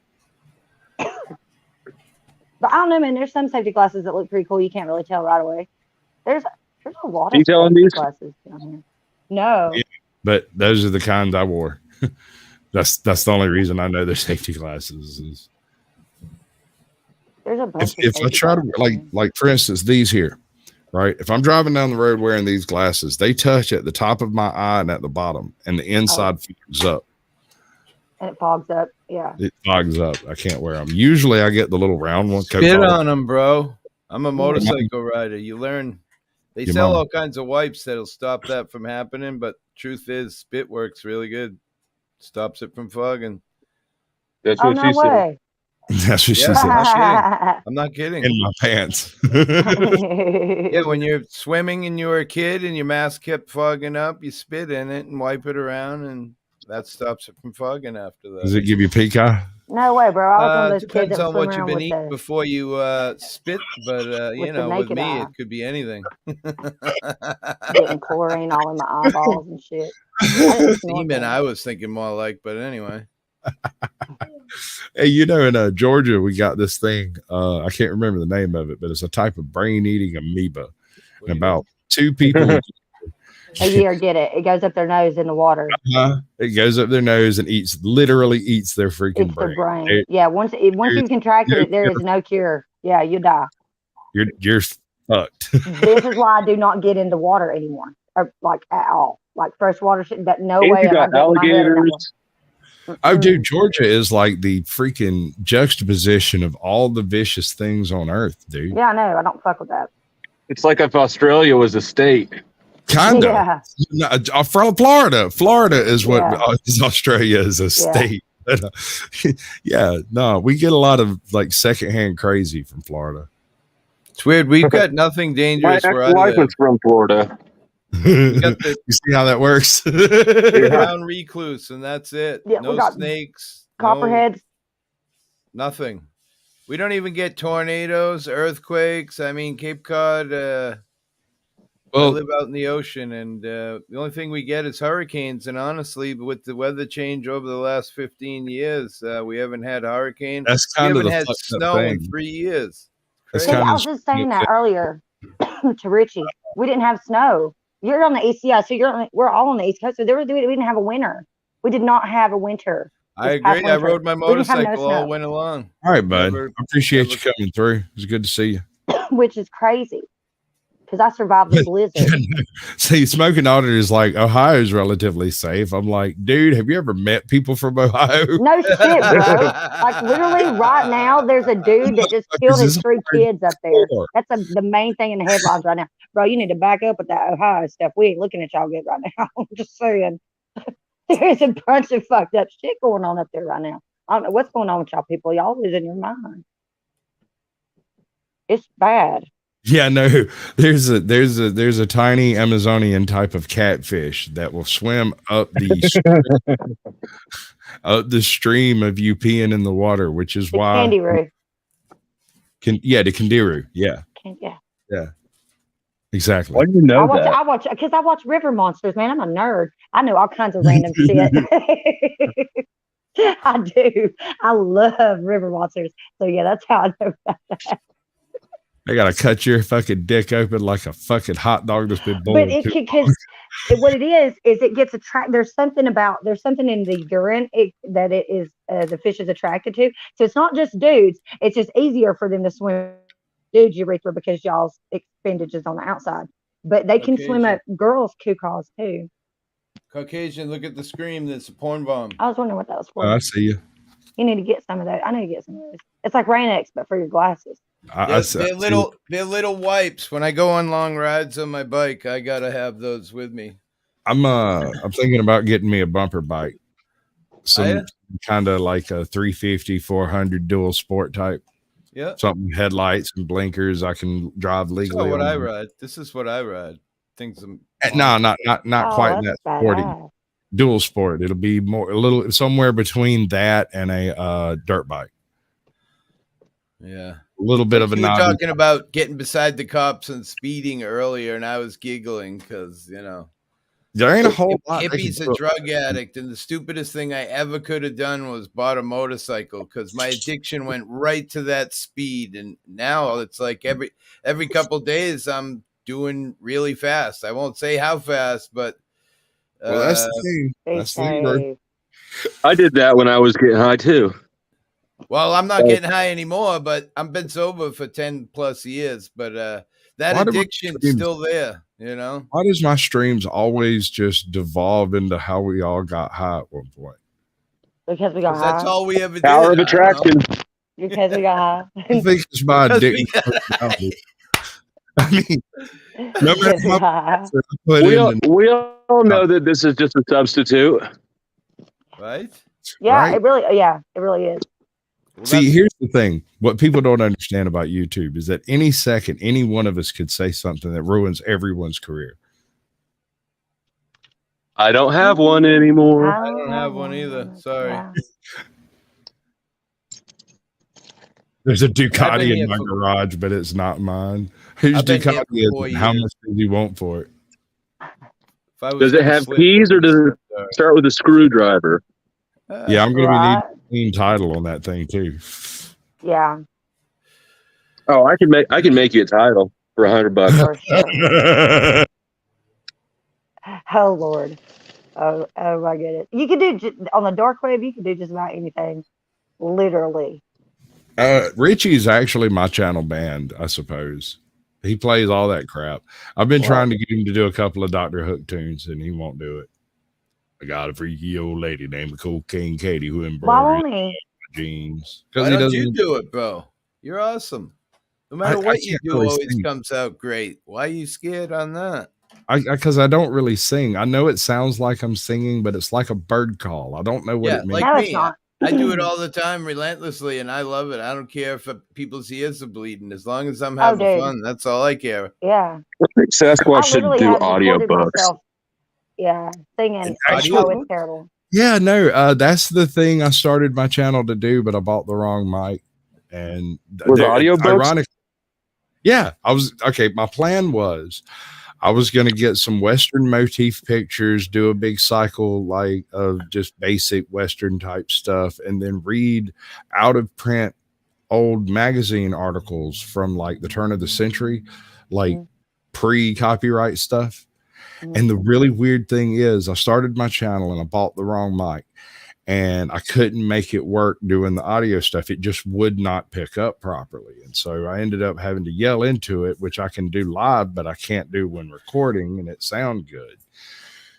Speaker 8: But I don't know, man. There's some safety glasses that look pretty cool. You can't really tell right away. There's a lot of safety glasses down here. No.
Speaker 1: Yeah, but those are the kinds I wore. That's the only reason I know they're safety glasses.
Speaker 8: There's a bunch
Speaker 1: if I try to like for instance these here, right? If I'm driving down the road wearing these glasses, they touch at the top of my eye and at the bottom, and the inside fogs up.
Speaker 8: And it fogs up, yeah.
Speaker 1: It fogs up. I can't wear them. Usually, I get the little round one.
Speaker 6: Spit on them, bro. I'm a motorcycle rider. You learn. They sell all kinds of wipes that'll stop that from happening, but truth is, spit works really good. Stops it from fogging.
Speaker 10: That's what she said.
Speaker 1: That's what she said.
Speaker 6: I'm not kidding.
Speaker 1: In my pants.
Speaker 6: Yeah, when you're swimming and you were a kid and your mask kept fogging up, you spit in it and wipe it around, and that stops it from fogging after that.
Speaker 1: Does it give you pink eye?
Speaker 8: No way, bro. I was one of those
Speaker 6: depends
Speaker 8: kids that
Speaker 6: on what
Speaker 8: swim
Speaker 6: you've
Speaker 8: around
Speaker 6: been
Speaker 8: with
Speaker 6: eating before you spit, but you know, with me,
Speaker 8: eye.
Speaker 6: it could be anything.
Speaker 8: Getting chlorine all in my eyeballs and shit.
Speaker 6: Semen, I was thinking more like, but anyway.
Speaker 1: Hey, you know, in Georgia, we got this thing. I can't remember the name of it, but it's a type of brain-eating amoeba. And about 2 people
Speaker 8: a year get it. It goes up their nose in the water.
Speaker 1: It goes up their nose and literally eats their freaking brain.
Speaker 8: Their brain. Yeah, once you contract it, there is no cure. Yeah, you die.
Speaker 1: You're fucked.
Speaker 8: This is why I do not get into water anymore, or like at all. Like freshwater shit. That no way.
Speaker 10: You got alligators.
Speaker 1: Oh, dude, Georgia is like the freaking juxtaposition of all the vicious things on earth, dude.
Speaker 8: Yeah, I know. I don't fuck with that.
Speaker 10: It's like if Australia was a state.
Speaker 1: Kind of.
Speaker 8: Yeah.
Speaker 1: No, from Florida. Florida is what Australia is a state. Yeah, no, we get a lot of like secondhand crazy from Florida.
Speaker 6: It's weird. We've got nothing dangerous where I
Speaker 10: life
Speaker 6: live.
Speaker 10: is from Florida.
Speaker 1: You see how that works?
Speaker 6: Brown recluse, and that's it.
Speaker 8: Yeah,
Speaker 6: no snakes.
Speaker 8: Copperheads.
Speaker 6: Nothing. We don't even get tornadoes, earthquakes. I mean, Cape Cod. I live out in the ocean, and the only thing we get is hurricanes. And honestly, with the weather change over the last 15 years, we haven't had hurricanes.
Speaker 1: That's kind
Speaker 6: we
Speaker 1: of
Speaker 6: haven't had snow in 3 years.
Speaker 8: I was just saying that earlier to Richie. We didn't have snow. You're on the East, so we're all on the East Coast. So we didn't have a winter. We did not have a winter.
Speaker 6: I agree. I rode my motorcycle all winter long.
Speaker 1: All right, bud. I appreciate you coming through. It was good to see you.
Speaker 8: Which is crazy. Because I survived the blizzard.
Speaker 1: See, Smoking Otter is like, Ohio's relatively safe. I'm like, dude, have you ever met people from Ohio?
Speaker 8: No shit, bro. Like, literally, right now, there's a dude that just killed his 3 kids up there. That's the main thing in the headlines right now. Bro, you need to back up with that Ohio stuff. We ain't looking at y'all good right now. I'm just saying. There's a bunch of fucked up shit going on up there right now. I don't know what's going on with y'all people. Y'all losing your mind. It's bad.
Speaker 1: Yeah, no. There's a tiny Amazonian type of catfish that will swim up the up the stream of you peeing in the water, which is why
Speaker 8: Kangaroo.
Speaker 1: The Kangaroo. Yeah. Yeah. Exactly.
Speaker 10: Why do you know that?
Speaker 8: I watch River Monsters, man. I'm a nerd. I know all kinds of random shit. I do. I love River Monsters. So yeah, that's how I know about that.
Speaker 1: I gotta cut your fucking dick open like a fucking hot dog that's been boiled.
Speaker 8: But because what it is it gets attracted. There's something in the urine the fish is attracted to. So it's not just dudes. It's just easier for them to swim dudes' urethra because y'all's appendage is on the outside. But they can swim up girls' cuckoos too.
Speaker 6: Caucasian, look at the screen. That's a porn bomb.
Speaker 8: I was wondering what that was for.
Speaker 1: I see you.
Speaker 8: You need to get some of those. I need to get some of those. It's like Rain-X, but for your glasses.
Speaker 6: They're little wipes. When I go on long rides on my bike, I gotta have those with me.
Speaker 1: I'm thinking about getting me a bumper bike. Some kind of like a 350, 400 dual sport type.
Speaker 6: Yeah.
Speaker 1: Something headlights and blinkers. I can drive legally.
Speaker 6: This is what I ride. This is what I ride. Things.
Speaker 1: No, not quite that sporty. Dual sport. It'll be a little somewhere between that and a dirt bike.
Speaker 6: Yeah.
Speaker 1: A little bit of a.
Speaker 6: You were talking about getting beside the cops and speeding earlier, and I was giggling because
Speaker 1: there ain't a whole lot.
Speaker 6: Hippie's a drug addict, and the stupidest thing I ever could have done was bought a motorcycle because my addiction went right to that speed, and now it's like every couple days I'm doing really fast. I won't say how fast, but
Speaker 1: that's the thing. That's the thing, bro.
Speaker 10: I did that when I was getting high too.
Speaker 6: Well, I'm not getting high anymore, but I've been sober for 10 plus years. But that addiction's still there,
Speaker 1: Why does my streams always just devolve into how we all got high at one point?
Speaker 8: Because we got high.
Speaker 6: That's all we ever did.
Speaker 10: Power of attraction.
Speaker 8: Because we got high.
Speaker 1: I think it's my addiction. I mean, no matter
Speaker 10: we all know that this is just a substitute.
Speaker 6: Right?
Speaker 8: Yeah,
Speaker 1: right?
Speaker 8: It really is.
Speaker 6: Well,
Speaker 1: see, here's the thing. What people don't understand about YouTube is that any second, any one of us could say something that ruins everyone's career.
Speaker 10: I don't have one anymore.
Speaker 6: I don't have one either. Sorry. Yeah.
Speaker 1: There's a Ducati in my garage, but it's not mine. Whose Ducati is it? How much does he want for it?
Speaker 10: Does it have keys or does it start with a screwdriver?
Speaker 1: Yeah, I'm going to need a clean title on that thing too.
Speaker 8: Yeah.
Speaker 10: Oh, I can make you a title for $100.
Speaker 8: Sure. Oh Lord. Oh, I get it. You can do on the dark web. You can do just about anything, literally.
Speaker 1: Richie's actually my channel band, I suppose. He plays all that crap. I've been trying to get him to do a couple of Dr. Hook tunes, and he won't do it. I got a freaky old lady named Cocaine Katie who embroiders jeans.
Speaker 6: Why don't you do it, bro? You're awesome. No matter what you do, really always comes out great. Why are you scared on that?
Speaker 1: Because I don't really sing. I know it sounds like I'm singing, but it's like a bird call. I don't know what it means.
Speaker 6: Like me. I do it all the time relentlessly, and I love it. I don't care if people's ears are bleeding. As long as I'm having fun, that's all I care.
Speaker 8: Yeah.
Speaker 10: I think Sasquatch should do audiobooks.
Speaker 8: Yeah, singing. Oh, it's terrible.
Speaker 1: Yeah, no, that's the thing I started my channel to do, but I bought the wrong mic. And
Speaker 10: with audiobooks?
Speaker 1: Ironic. Yeah, my plan was I was going to get some Western motif pictures, do a big cycle like of just basic Western type stuff, and then read out of print old magazine articles from like the turn of the century, like pre-copyright stuff. And the really weird thing is I started my channel and I bought the wrong mic and I couldn't make it work doing the audio stuff. It just would not pick up properly. And so I ended up having to yell into it, which I can do live, but I can't do when recording and it sound good.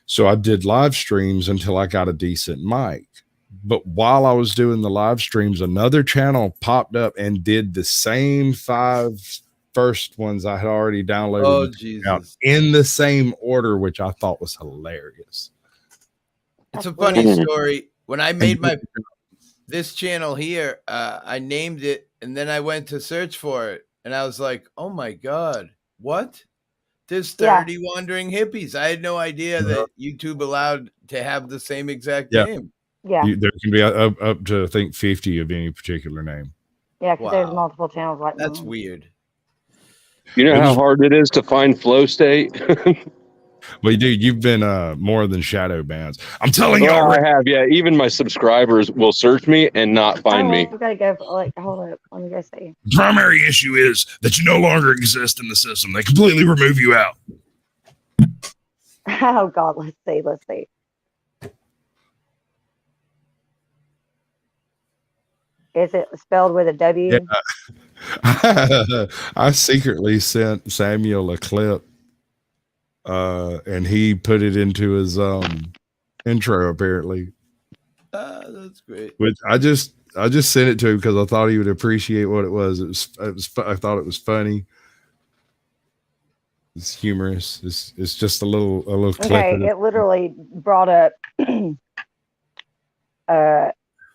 Speaker 1: So I did live streams until I got a decent mic. But while I was doing the live streams, another channel popped up and did the same 5 first ones I had already downloaded out in the same order, which I thought was hilarious.
Speaker 6: It's a funny story. When I made this channel here, I named it and then I went to search for it and I was like, oh my God, what? There's 30 wandering hippies. I had no idea that YouTube allowed to have the same exact name.
Speaker 8: Yeah.
Speaker 1: There can be up to, I think, 50 of any particular name.
Speaker 8: Yeah, because there's multiple channels like that.
Speaker 6: That's weird.
Speaker 10: You know how hard it is to find flow state?
Speaker 1: Well, dude, you've been more than shadow bans. I'm telling you,
Speaker 10: I have. Yeah, even my subscribers will search me and not find me.
Speaker 8: We gotta go. Hold up. Let me go see.
Speaker 5: The primary issue is that you no longer exist in the system. They completely remove you out.
Speaker 8: Oh God, let's see. Is it spelled with a W?
Speaker 1: Yeah. I secretly sent Samuel a clip, and he put it into his intro apparently.
Speaker 6: That's great.
Speaker 1: Which I just sent it to him because I thought he would appreciate what it was. I thought it was funny. It's humorous. It's just a little clip.
Speaker 8: Okay, it literally brought up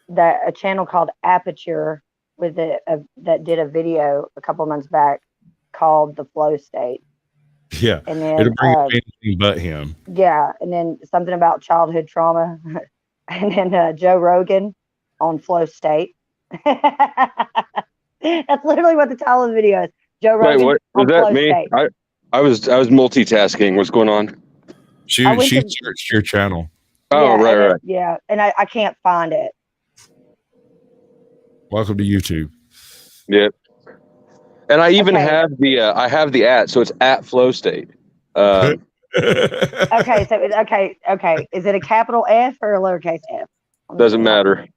Speaker 8: that a channel called Aperture with that did a video a couple months back called The Flow State.
Speaker 1: Yeah,
Speaker 8: and then
Speaker 1: it'll bring up anything but him.
Speaker 8: Yeah, and then something about childhood trauma, and then Joe Rogan on Flow State. That's literally what the title of the video is. Joe Rogan.
Speaker 10: Wait, what was
Speaker 8: on
Speaker 10: that?
Speaker 8: Flow
Speaker 10: Me?
Speaker 8: State.
Speaker 10: I was multitasking. What's going on?
Speaker 1: She searched your channel.
Speaker 10: Oh,
Speaker 8: yeah,
Speaker 10: right.
Speaker 8: Yeah, and I can't find it.
Speaker 1: Welcome to YouTube.
Speaker 10: Yep. And I even have the so it's at Flow State.
Speaker 8: Okay, okay. Is it a capital F or a lowercase F?
Speaker 10: Doesn't matter.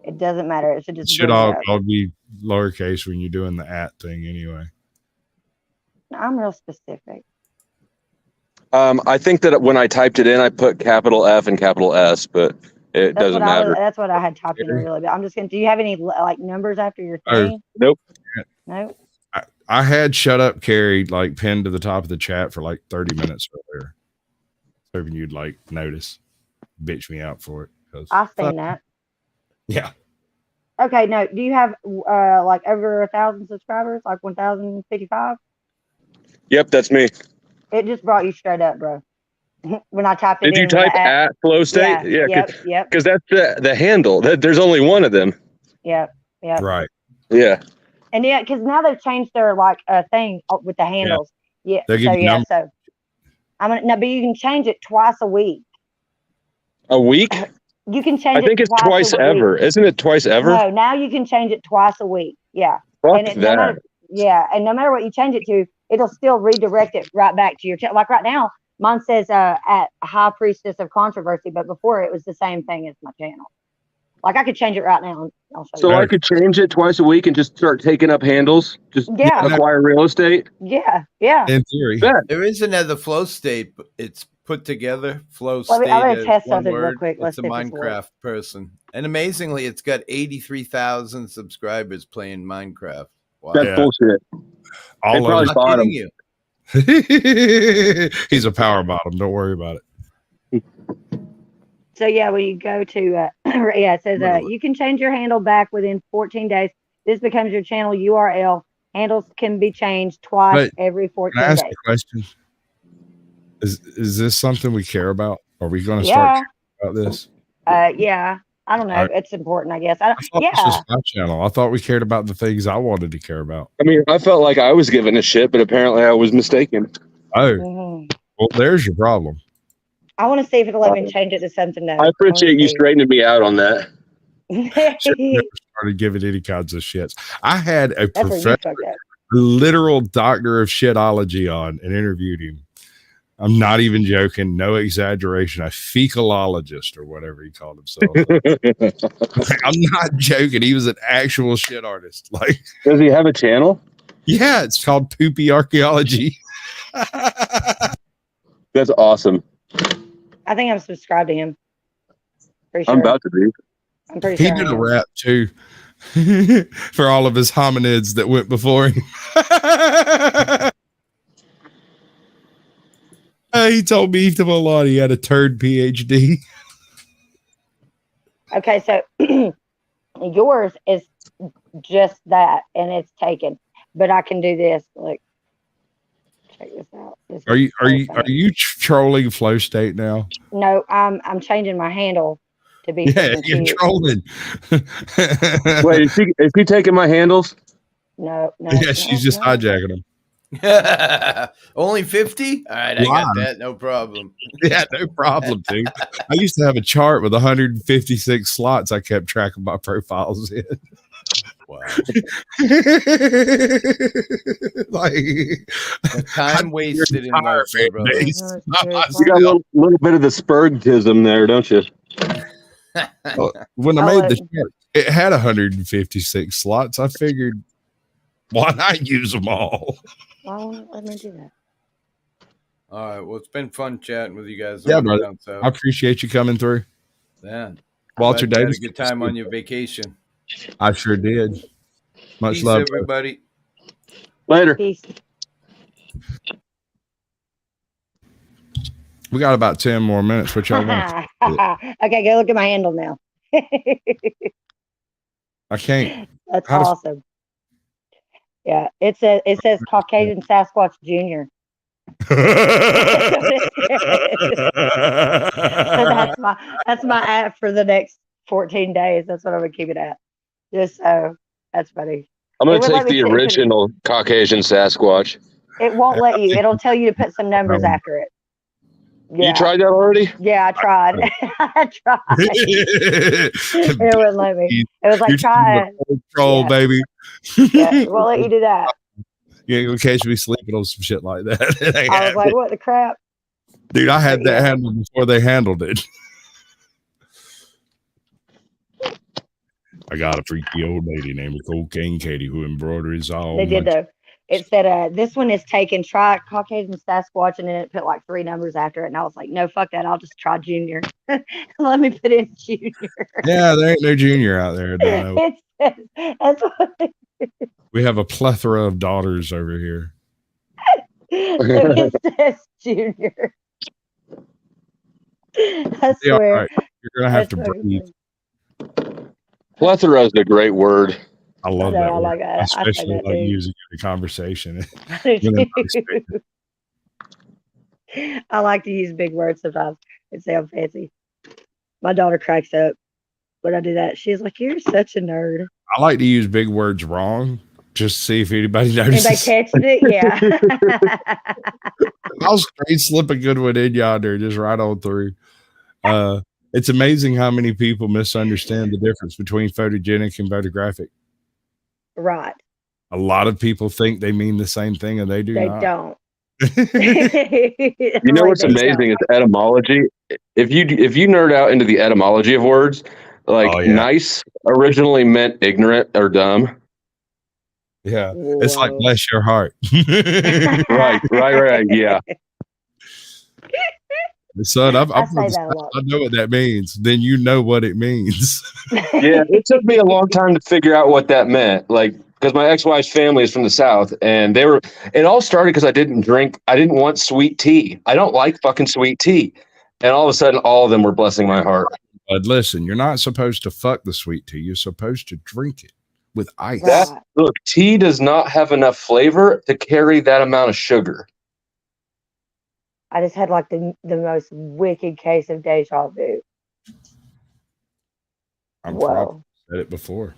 Speaker 8: It doesn't matter. It should just
Speaker 1: should all be lowercase when you're doing the at thing anyway.
Speaker 8: I'm real specific.
Speaker 10: I think that when I typed it in, I put capital F and capital S, but it doesn't matter.
Speaker 8: That's what I had typed in really bit. I'm just gonna. Do you have any like numbers after your thing?
Speaker 10: Nope.
Speaker 8: No.
Speaker 1: I had "Shut Up, Carrie" like pinned to the top of the chat for like 30 minutes earlier, hoping you'd like notice, bitch me out for it.
Speaker 8: I've seen that.
Speaker 1: Yeah.
Speaker 8: Okay. No. Do you have like over 1,000 subscribers? Like 1,055?
Speaker 10: Yep, that's me.
Speaker 8: It just brought you straight up, bro. When I typed it in.
Speaker 10: Did you type at Flow State?
Speaker 8: Yeah.
Speaker 10: Yep. Because that's the handle. There's only one of them.
Speaker 8: Yep.
Speaker 1: Right.
Speaker 10: Yeah.
Speaker 8: And yeah, because now they've changed their like thing with the handles. Yeah. So I'm gonna no, but you can change it twice a week.
Speaker 10: A week?
Speaker 8: You can change it.
Speaker 10: I think it's twice ever. Isn't it twice ever?
Speaker 8: No, now you can change it twice a week. Yeah.
Speaker 10: Fuck that.
Speaker 8: And no matter what you change it to, it'll still redirect it right back to your channel. Like right now, mine says at High Priestess of Controversy, but before it was the same thing as my channel. Like I could change it right now. I'll show you.
Speaker 10: I could change it twice a week and just start taking up handles, just acquire real estate.
Speaker 8: Yeah.
Speaker 1: In theory,
Speaker 6: there is another Flow State. But it's put together. Flow State.
Speaker 8: I'm gonna test
Speaker 6: one
Speaker 8: something
Speaker 6: word.
Speaker 8: real quick.
Speaker 6: It's a Minecraft person, and amazingly, it's got 83,000 subscribers playing Minecraft. Wow.
Speaker 10: That's bullshit.
Speaker 1: All
Speaker 10: they probably bought him.
Speaker 6: You.
Speaker 1: He's a power bottom. Don't worry about it.
Speaker 8: So yeah, when you go to it says you can change your handle back within 14 days. This becomes your channel URL. Handles can be changed twice every 14 days. Can I ask
Speaker 1: a question? Is this something we care about? Are we going to start caring about this?
Speaker 8: Yeah. I don't know. It's important, I guess.
Speaker 1: I thought this was my channel. I thought we cared about the things I wanted to care about.
Speaker 10: I mean, I felt like I was giving a shit, but apparently I was mistaken.
Speaker 1: Oh, well, there's your problem.
Speaker 8: I want to see if it'll let me change it to something else.
Speaker 10: I appreciate you straightening me out on that.
Speaker 1: Never started giving any kinds of shits. I had a professor, literal doctor of shitology on and interviewed him. I'm not even joking. No exaggeration. A fecalologist or whatever he called himself. I'm not joking. He was an actual shit artist. Like,
Speaker 10: does he have a channel?
Speaker 1: Yeah, it's called Poopy Archaeology.
Speaker 10: That's awesome.
Speaker 8: I think I'm subscribed to him. Pretty sure.
Speaker 10: I'm about to be.
Speaker 8: I'm pretty sure.
Speaker 1: He did a rap too for all of his hominids that went before him. He told me a lot. He had a turd PhD.
Speaker 8: Okay, so yours is just that, and it's taken. But I can do this. Like, check this out.
Speaker 1: Are you trolling Flow State now?
Speaker 8: No, I'm changing my handle to be.
Speaker 1: Yeah, you're trolling.
Speaker 10: Wait, is he taking my handles?
Speaker 8: No.
Speaker 1: Yeah, she's just hijacking them.
Speaker 6: Only 50? All right, I got that. No problem.
Speaker 1: Yeah, no problem, dude. I used to have a chart with 156 slots I kept track of my profiles in. Wow.
Speaker 6: The time wasted in life, my brother.
Speaker 10: You got a little bit of the Spurgism there, don't you?
Speaker 1: When I made the shirt, it had 156 slots. I figured, why not use them all?
Speaker 8: Well, let me do that.
Speaker 6: All right. Well, it's been fun chatting with you guys.
Speaker 1: Yeah, brother. I appreciate you coming through.
Speaker 6: Yeah.
Speaker 1: Walter
Speaker 6: Davis,
Speaker 1: Davis,
Speaker 6: had a good time on your vacation.
Speaker 1: I sure did. Much
Speaker 6: Peace,
Speaker 1: love,
Speaker 6: everybody.
Speaker 10: Later.
Speaker 8: Peace.
Speaker 1: We got about 10 more minutes. What y'all want?
Speaker 8: Okay, go look at my handle now.
Speaker 1: I can't.
Speaker 8: That's awesome. Yeah, it says Caucasian Sasquatch Junior. So that's my app for the next 14 days. That's what I'm gonna keep it at. Just so that's funny.
Speaker 10: I'm gonna take the original Caucasian Sasquatch.
Speaker 8: It won't let you. It'll tell you to put some numbers after it. Yeah.
Speaker 10: You tried that already?
Speaker 8: Yeah, I tried. I tried. It wouldn't let me. It was like try
Speaker 1: troll, baby.
Speaker 8: Yeah, it won't let you do that.
Speaker 1: Yeah, in case we sleeping on some shit like that.
Speaker 8: I was like, what the crap?
Speaker 1: Dude, I had that handled before they handled it. I got a freaky old lady named Cocaine Katie who embroiders all.
Speaker 8: They did though. It said, this one is taken, try Caucasian Sasquatch, and then it put like 3 numbers after it. And I was like, no, fuck that. I'll just try Junior. Let me put in Junior.
Speaker 1: Yeah, there ain't no Junior out there.
Speaker 8: That's what
Speaker 1: we have a plethora of daughters over here.
Speaker 8: It says Junior. I swear.
Speaker 1: Right. You're going to have to breathe.
Speaker 10: Plethora is a great word.
Speaker 1: I love that.
Speaker 8: I like that.
Speaker 1: I especially like using it in conversation.
Speaker 8: I like to use big words sometimes and sound fancy. My daughter cracks up when I do that. She's like, "You're such a nerd."
Speaker 1: I like to use big words wrong, just to see if anybody notices.
Speaker 8: Anybody catches it? Yeah.
Speaker 1: I'll straight slip a good one in yonder, just right on through. It's amazing how many people misunderstand the difference between photogenic and photographic.
Speaker 8: Right.
Speaker 1: A lot of people think they mean the same thing, and they do not.
Speaker 8: Don't.
Speaker 10: You know what's amazing is etymology. If you nerd out into the etymology of words, like nice originally meant ignorant or dumb.
Speaker 1: Yeah, it's like bless your heart.
Speaker 10: right. Yeah.
Speaker 1: Son, I know what that means. Then you know what it means.
Speaker 10: Yeah, it took me a long time to figure out what that meant. Like, because my ex-wife's family is from the South, and it all started because I didn't want sweet tea. I don't like fucking sweet tea. And all of a sudden, all of them were blessing my heart.
Speaker 1: But listen, you're not supposed to fuck the sweet tea. You're supposed to drink it with ice.
Speaker 10: Look, tea does not have enough flavor to carry that amount of sugar.
Speaker 8: I just had like the most wicked case of deja vu.
Speaker 1: I'm probably said it before.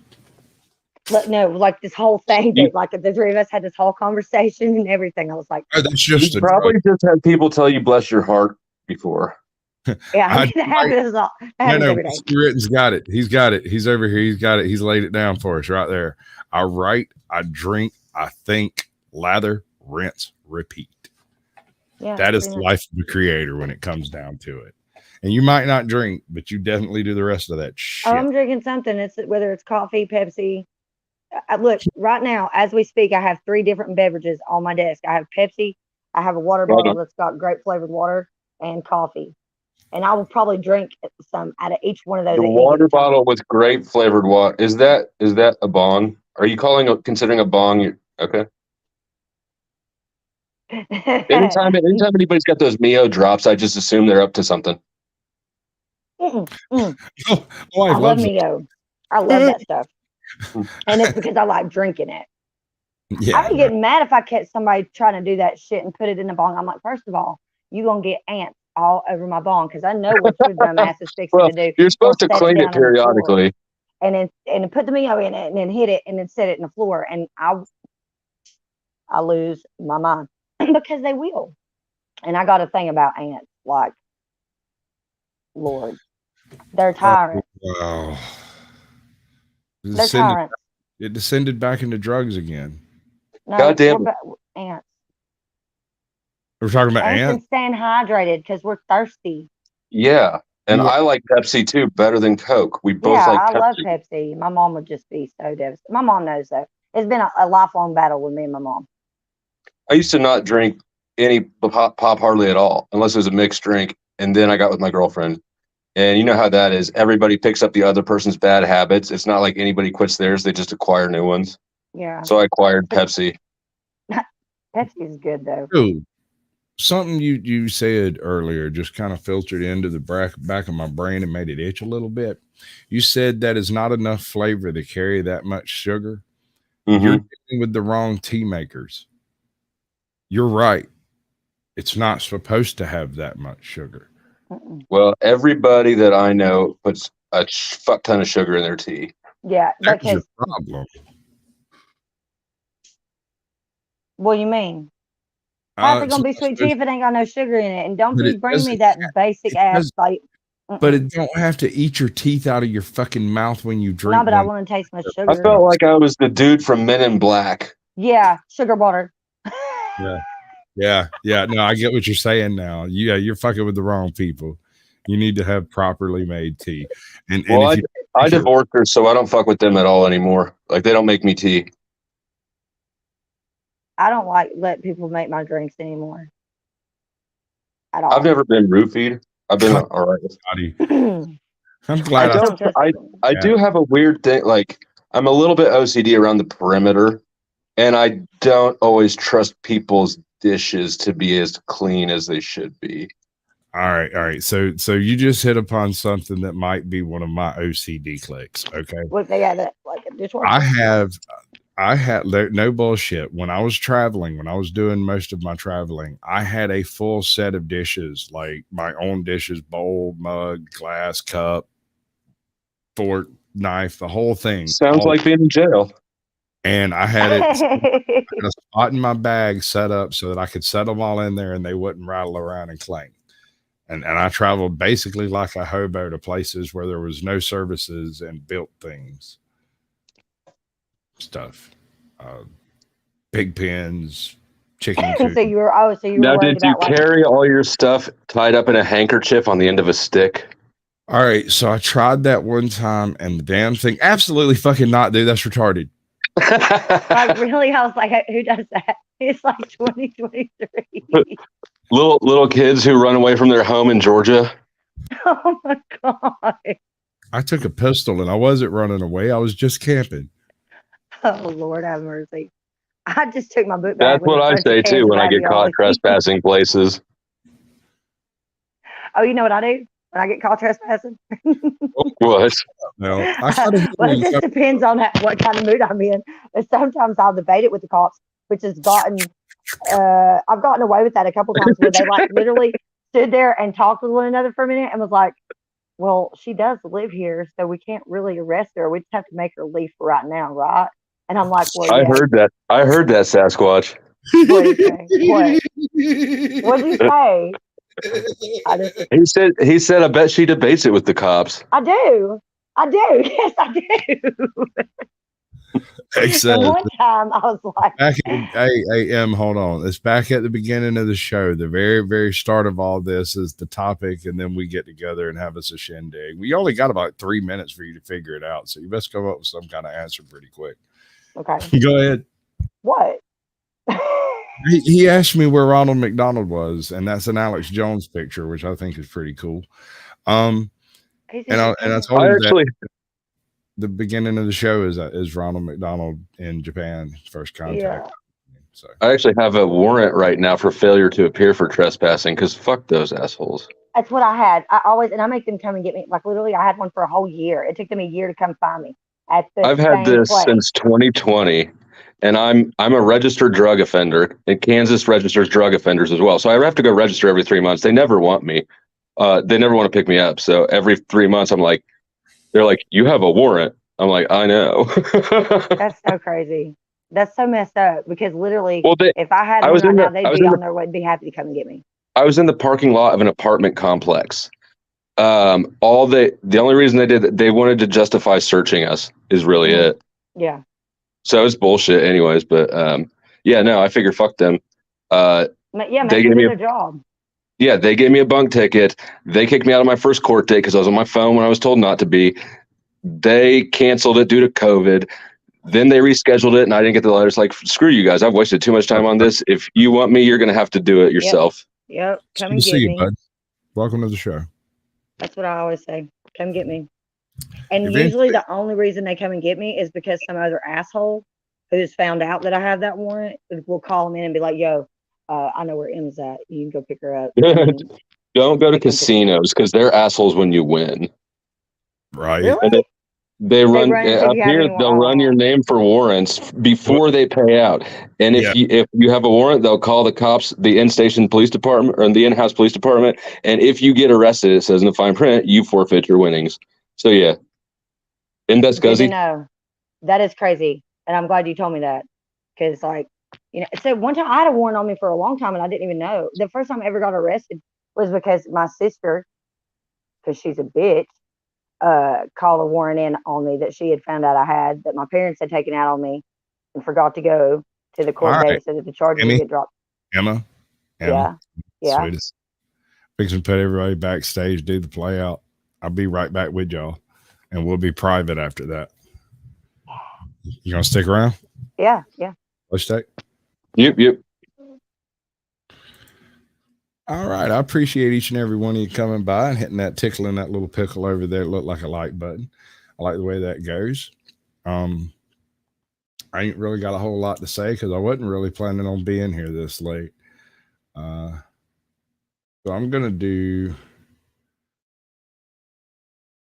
Speaker 8: But no, like this whole thing, like the 3 of us had this whole conversation and everything. I was like,
Speaker 1: oh, that's just
Speaker 10: you probably just had people tell you bless your heart before.
Speaker 8: Yeah, it happens every day.
Speaker 1: Ritten's got it. He's got it. He's over here. He's got it. He's laid it down for us right there. I write, I drink, I think, lather, rinse, repeat. Yeah, that is the life of the creator when it comes down to it. And you might not drink, but you definitely do the rest of that shit.
Speaker 8: Oh, I'm drinking something. It's whether it's coffee, Pepsi. Look, right now, as we speak, I have 3 different beverages on my desk. I have Pepsi, I have a water bottle that's got grape flavored water, and coffee. And I will probably drink some out of each one of those.
Speaker 10: The water bottle with grape flavored water. Is that a bong? Are you considering a bong? Okay. Anytime anybody's got those Mio drops, I just assume they're up to something.
Speaker 8: I love Mio. I love that stuff. And it's because I like drinking it. Yeah, I'd be getting mad if I catch somebody trying to do that shit and put it in a bong. I'm like, first of all, you're going to get ants all over my bong because I know what your dumb ass is fixing to do.
Speaker 10: You're supposed to clean it periodically.
Speaker 8: And then put the Mio in it and then hit it and then set it in the floor. And I lose my mind. Because they will. And I got a thing about ants. Like, Lord, they're tyrants.
Speaker 1: Wow.
Speaker 8: They're tyrants.
Speaker 1: It descended back into drugs again.
Speaker 8: No,
Speaker 10: Goddamn.
Speaker 8: ants.
Speaker 1: We're talking about
Speaker 8: Ants
Speaker 1: ants.
Speaker 8: and staying hydrated because we're thirsty.
Speaker 10: Yeah. And
Speaker 1: You are-
Speaker 10: I like Pepsi too, better than Coke. We both
Speaker 8: Yeah,
Speaker 10: like
Speaker 8: I
Speaker 10: Pepsi.
Speaker 8: love Pepsi. My mom would just be so devastated. My mom knows though. It's been a lifelong battle with me and my mom.
Speaker 10: I used to not drink any pop hardly at all, unless it was a mixed drink. And then I got with my girlfriend. And you know how that is. Everybody picks up the other person's bad habits. It's not like anybody quits theirs. They just acquire new ones.
Speaker 8: Yeah.
Speaker 10: So I acquired Pepsi.
Speaker 8: Pepsi is good though.
Speaker 1: Ooh, something you said earlier just kind of filtered into the back of my brain and made it itch a little bit. You said that is not enough flavor to carry that much sugar.
Speaker 10: Mm-hmm.
Speaker 1: You're dealing with the wrong tea makers. You're right. It's not supposed to have that much sugar.
Speaker 10: Well, everybody that I know puts a fuck ton of sugar in their tea.
Speaker 8: Yeah,
Speaker 1: That's your
Speaker 8: because
Speaker 1: problem.
Speaker 8: what do you mean? How's it gonna be sweet tea if it ain't got no sugar in it? And don't
Speaker 1: But
Speaker 8: you
Speaker 1: it
Speaker 8: bring me
Speaker 1: doesn't
Speaker 8: that
Speaker 1: have-
Speaker 8: basic
Speaker 1: it
Speaker 8: ass
Speaker 1: does-
Speaker 8: like.
Speaker 1: But it don't have to eat your teeth out of your fucking mouth when you drink.
Speaker 8: No, but I
Speaker 1: one.
Speaker 8: want to taste my
Speaker 10: I
Speaker 8: sugar.
Speaker 10: felt like I was the dude from Men in Black.
Speaker 8: Yeah, sugar water.
Speaker 1: Yeah. No, I get what you're saying now. Yeah, you're fucking with the wrong people. You need to have properly made tea. And
Speaker 10: Well,
Speaker 1: if you,
Speaker 10: I divorced her, so I don't fuck with them at all anymore. Like, they don't make me tea.
Speaker 8: I don't like let people make my drinks anymore. At all.
Speaker 10: I've never been roofied. I've been all right.
Speaker 1: Scotty, I'm glad
Speaker 10: I do have a weird thing. Like, I'm a little bit OCD around the perimeter, and I don't always trust people's dishes to be as clean as they should be.
Speaker 1: All right. So you just hit upon something that might be one of my OCD clicks. Okay.
Speaker 8: What they got like a dishwasher?
Speaker 1: I had no bullshit. When I was traveling, when I was doing most of my traveling, I had a full set of dishes, like my own dishes, bowl, mug, glass, cup, fork, knife, the whole thing.
Speaker 10: Sounds like being in jail.
Speaker 1: And I had it a spot in my bag set up so that I could set them all in there and they wouldn't rattle around and clank. And I traveled basically like a hobo to places where there was no services and built things. Stuff, pig pens, chicken coop.
Speaker 8: So you were
Speaker 10: Now,
Speaker 8: worried
Speaker 10: did you
Speaker 8: about
Speaker 10: carry all your stuff tied up in a handkerchief on the end of a stick?
Speaker 1: All right, so I tried that one time, and the damn thing, absolutely fucking not, dude. That's retarded.
Speaker 8: like really? I was like, who does that? It's like 2023.
Speaker 10: Little kids who run away from their home in Georgia.
Speaker 8: Oh my god!
Speaker 1: I took a pistol, and I wasn't running away. I was just camping.
Speaker 8: Oh Lord, have mercy! I just took my book bag.
Speaker 10: That's what I say too when I get caught trespassing places.
Speaker 8: Oh, you know what I do when I get caught trespassing?
Speaker 10: What?
Speaker 1: No,
Speaker 8: Well, it just depends on what kind of mood I'm in. And sometimes I'll debate it with the cops, which has gotten. I've gotten away with that a couple times where they like literally stood there and talked with one another for a minute and was like, "Well, she does live here, so we can't really arrest her. We just have to make her leave for right now, right?" And I'm like, "Well,
Speaker 10: I
Speaker 8: yeah."
Speaker 10: heard that. I heard that, Sasquatch.
Speaker 8: What did he say? What did he say?
Speaker 10: He said, I bet she debates it with the cops.
Speaker 8: I do. Yes, I do.
Speaker 1: Except
Speaker 8: And one time I was like,
Speaker 1: back at hold on. It's back at the beginning of the show. The very, very start of all this is the topic, and then we get together and have us a shindig. We only got about 3 minutes for you to figure it out, so you best come up with some kind of answer pretty quick.
Speaker 8: okay.
Speaker 1: Go ahead.
Speaker 8: What?
Speaker 1: He asked me where Ronald McDonald was, and that's an Alex Jones picture, which I think is pretty cool. And I told him that the beginning of the show is Ronald McDonald in Japan, first contact.
Speaker 8: Yeah.
Speaker 1: So
Speaker 10: I actually have a warrant right now for failure to appear for trespassing because fuck those assholes.
Speaker 8: That's what I had. I make them come and get me. Like literally, I had one for a whole year. It took them a year to come find me.
Speaker 10: I've had this since 2020, and I'm a registered drug offender, and Kansas registers drug offenders as well. So I have to go register every 3 months. They never want me. They never want to pick me up. So every 3 months, they're like, you have a warrant. I'm like, I know.
Speaker 8: That's so crazy. That's so messed up because literally,
Speaker 10: Well,
Speaker 8: if I had one right now, they'd be on their way. Be happy to come and get me.
Speaker 10: I was in the parking lot of an apartment complex. The only reason they did that, they wanted to justify searching us is really it.
Speaker 8: Yeah.
Speaker 10: So it's bullshit anyways. But yeah, no, I figure fuck them.
Speaker 8: Yeah,
Speaker 10: they
Speaker 8: make
Speaker 10: gave
Speaker 8: them
Speaker 10: me
Speaker 8: do
Speaker 10: a,
Speaker 8: their job.
Speaker 10: yeah, they gave me a bunk ticket. They kicked me out of my first court date because I was on my phone when I was told not to be. They canceled it due to COVID. Then they rescheduled it, and I didn't get the letters. Like, screw you guys. I've wasted too much time on this. If you want me, you're going to have to do it yourself.
Speaker 8: Yep. Come
Speaker 1: Good
Speaker 8: and
Speaker 1: to see
Speaker 8: get
Speaker 1: you,
Speaker 8: me.
Speaker 1: bud. Welcome to the show.
Speaker 8: That's what I always say. Come get me. And
Speaker 1: Eventually-
Speaker 8: usually the only reason they come and get me is because some other asshole who's found out that I have that warrant will call them in and be like, yo, I know where M's at. You can go pick her up.
Speaker 10: Don't go to casinos because they're assholes when you win.
Speaker 1: Right.
Speaker 8: Really?
Speaker 10: And they run
Speaker 8: run if
Speaker 10: up
Speaker 8: you have
Speaker 10: here.
Speaker 8: any-
Speaker 10: They'll run your name for warrants before they pay out. And if you have a warrant, they'll call the cops, the in-station police department or the in-house police department. And if you get arrested, it says in the fine print, you forfeit your winnings. So yeah, and that's
Speaker 8: Good to
Speaker 10: scuzzy.
Speaker 8: know. That is crazy, and I'm glad you told me that because, like, you know, so one time I had a warrant on me for a long time, and I didn't even know. The first time I ever got arrested was because my sister, because she's a bitch, called a warrant in on me that she had found out I had, that my parents had taken out on me and forgot to go to the court date so that the charges would get dropped.
Speaker 1: Emma.
Speaker 8: Yeah.
Speaker 1: Sweetest. Fixing to put everybody backstage, do the play out. I'll be right back with y'all, and we'll be private after that. You gonna stick around?
Speaker 8: Yeah.
Speaker 1: Let's take.
Speaker 10: Yep.
Speaker 1: All right. I appreciate each and every one of you coming by and hitting that tickling that little pickle over there. It looked like a like button. I like the way that goes. I ain't really got a whole lot to say because I wasn't really planning on being here this late. So I'm gonna do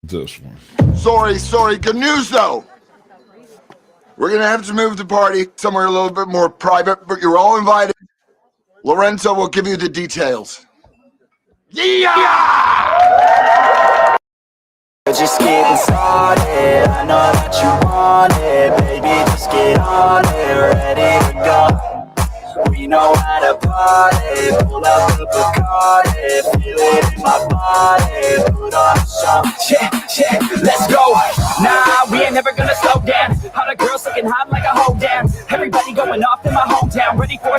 Speaker 1: this one.
Speaker 11: Sorry. Good news though. We're gonna have to move the party somewhere a little bit more private, but you're all invited. Lorenzo will give you the details. Yeah!
Speaker 2: Just getting started. I know that you want it, baby. Just get on it, ready to go. We know how to party. Pull up the Bacardi, feel it in my body. Put on a show. Yeah, let's go. Nah, we ain't never gonna slow down. All the girls looking hot like a hoe down. Everybody going off in my hometown, ready for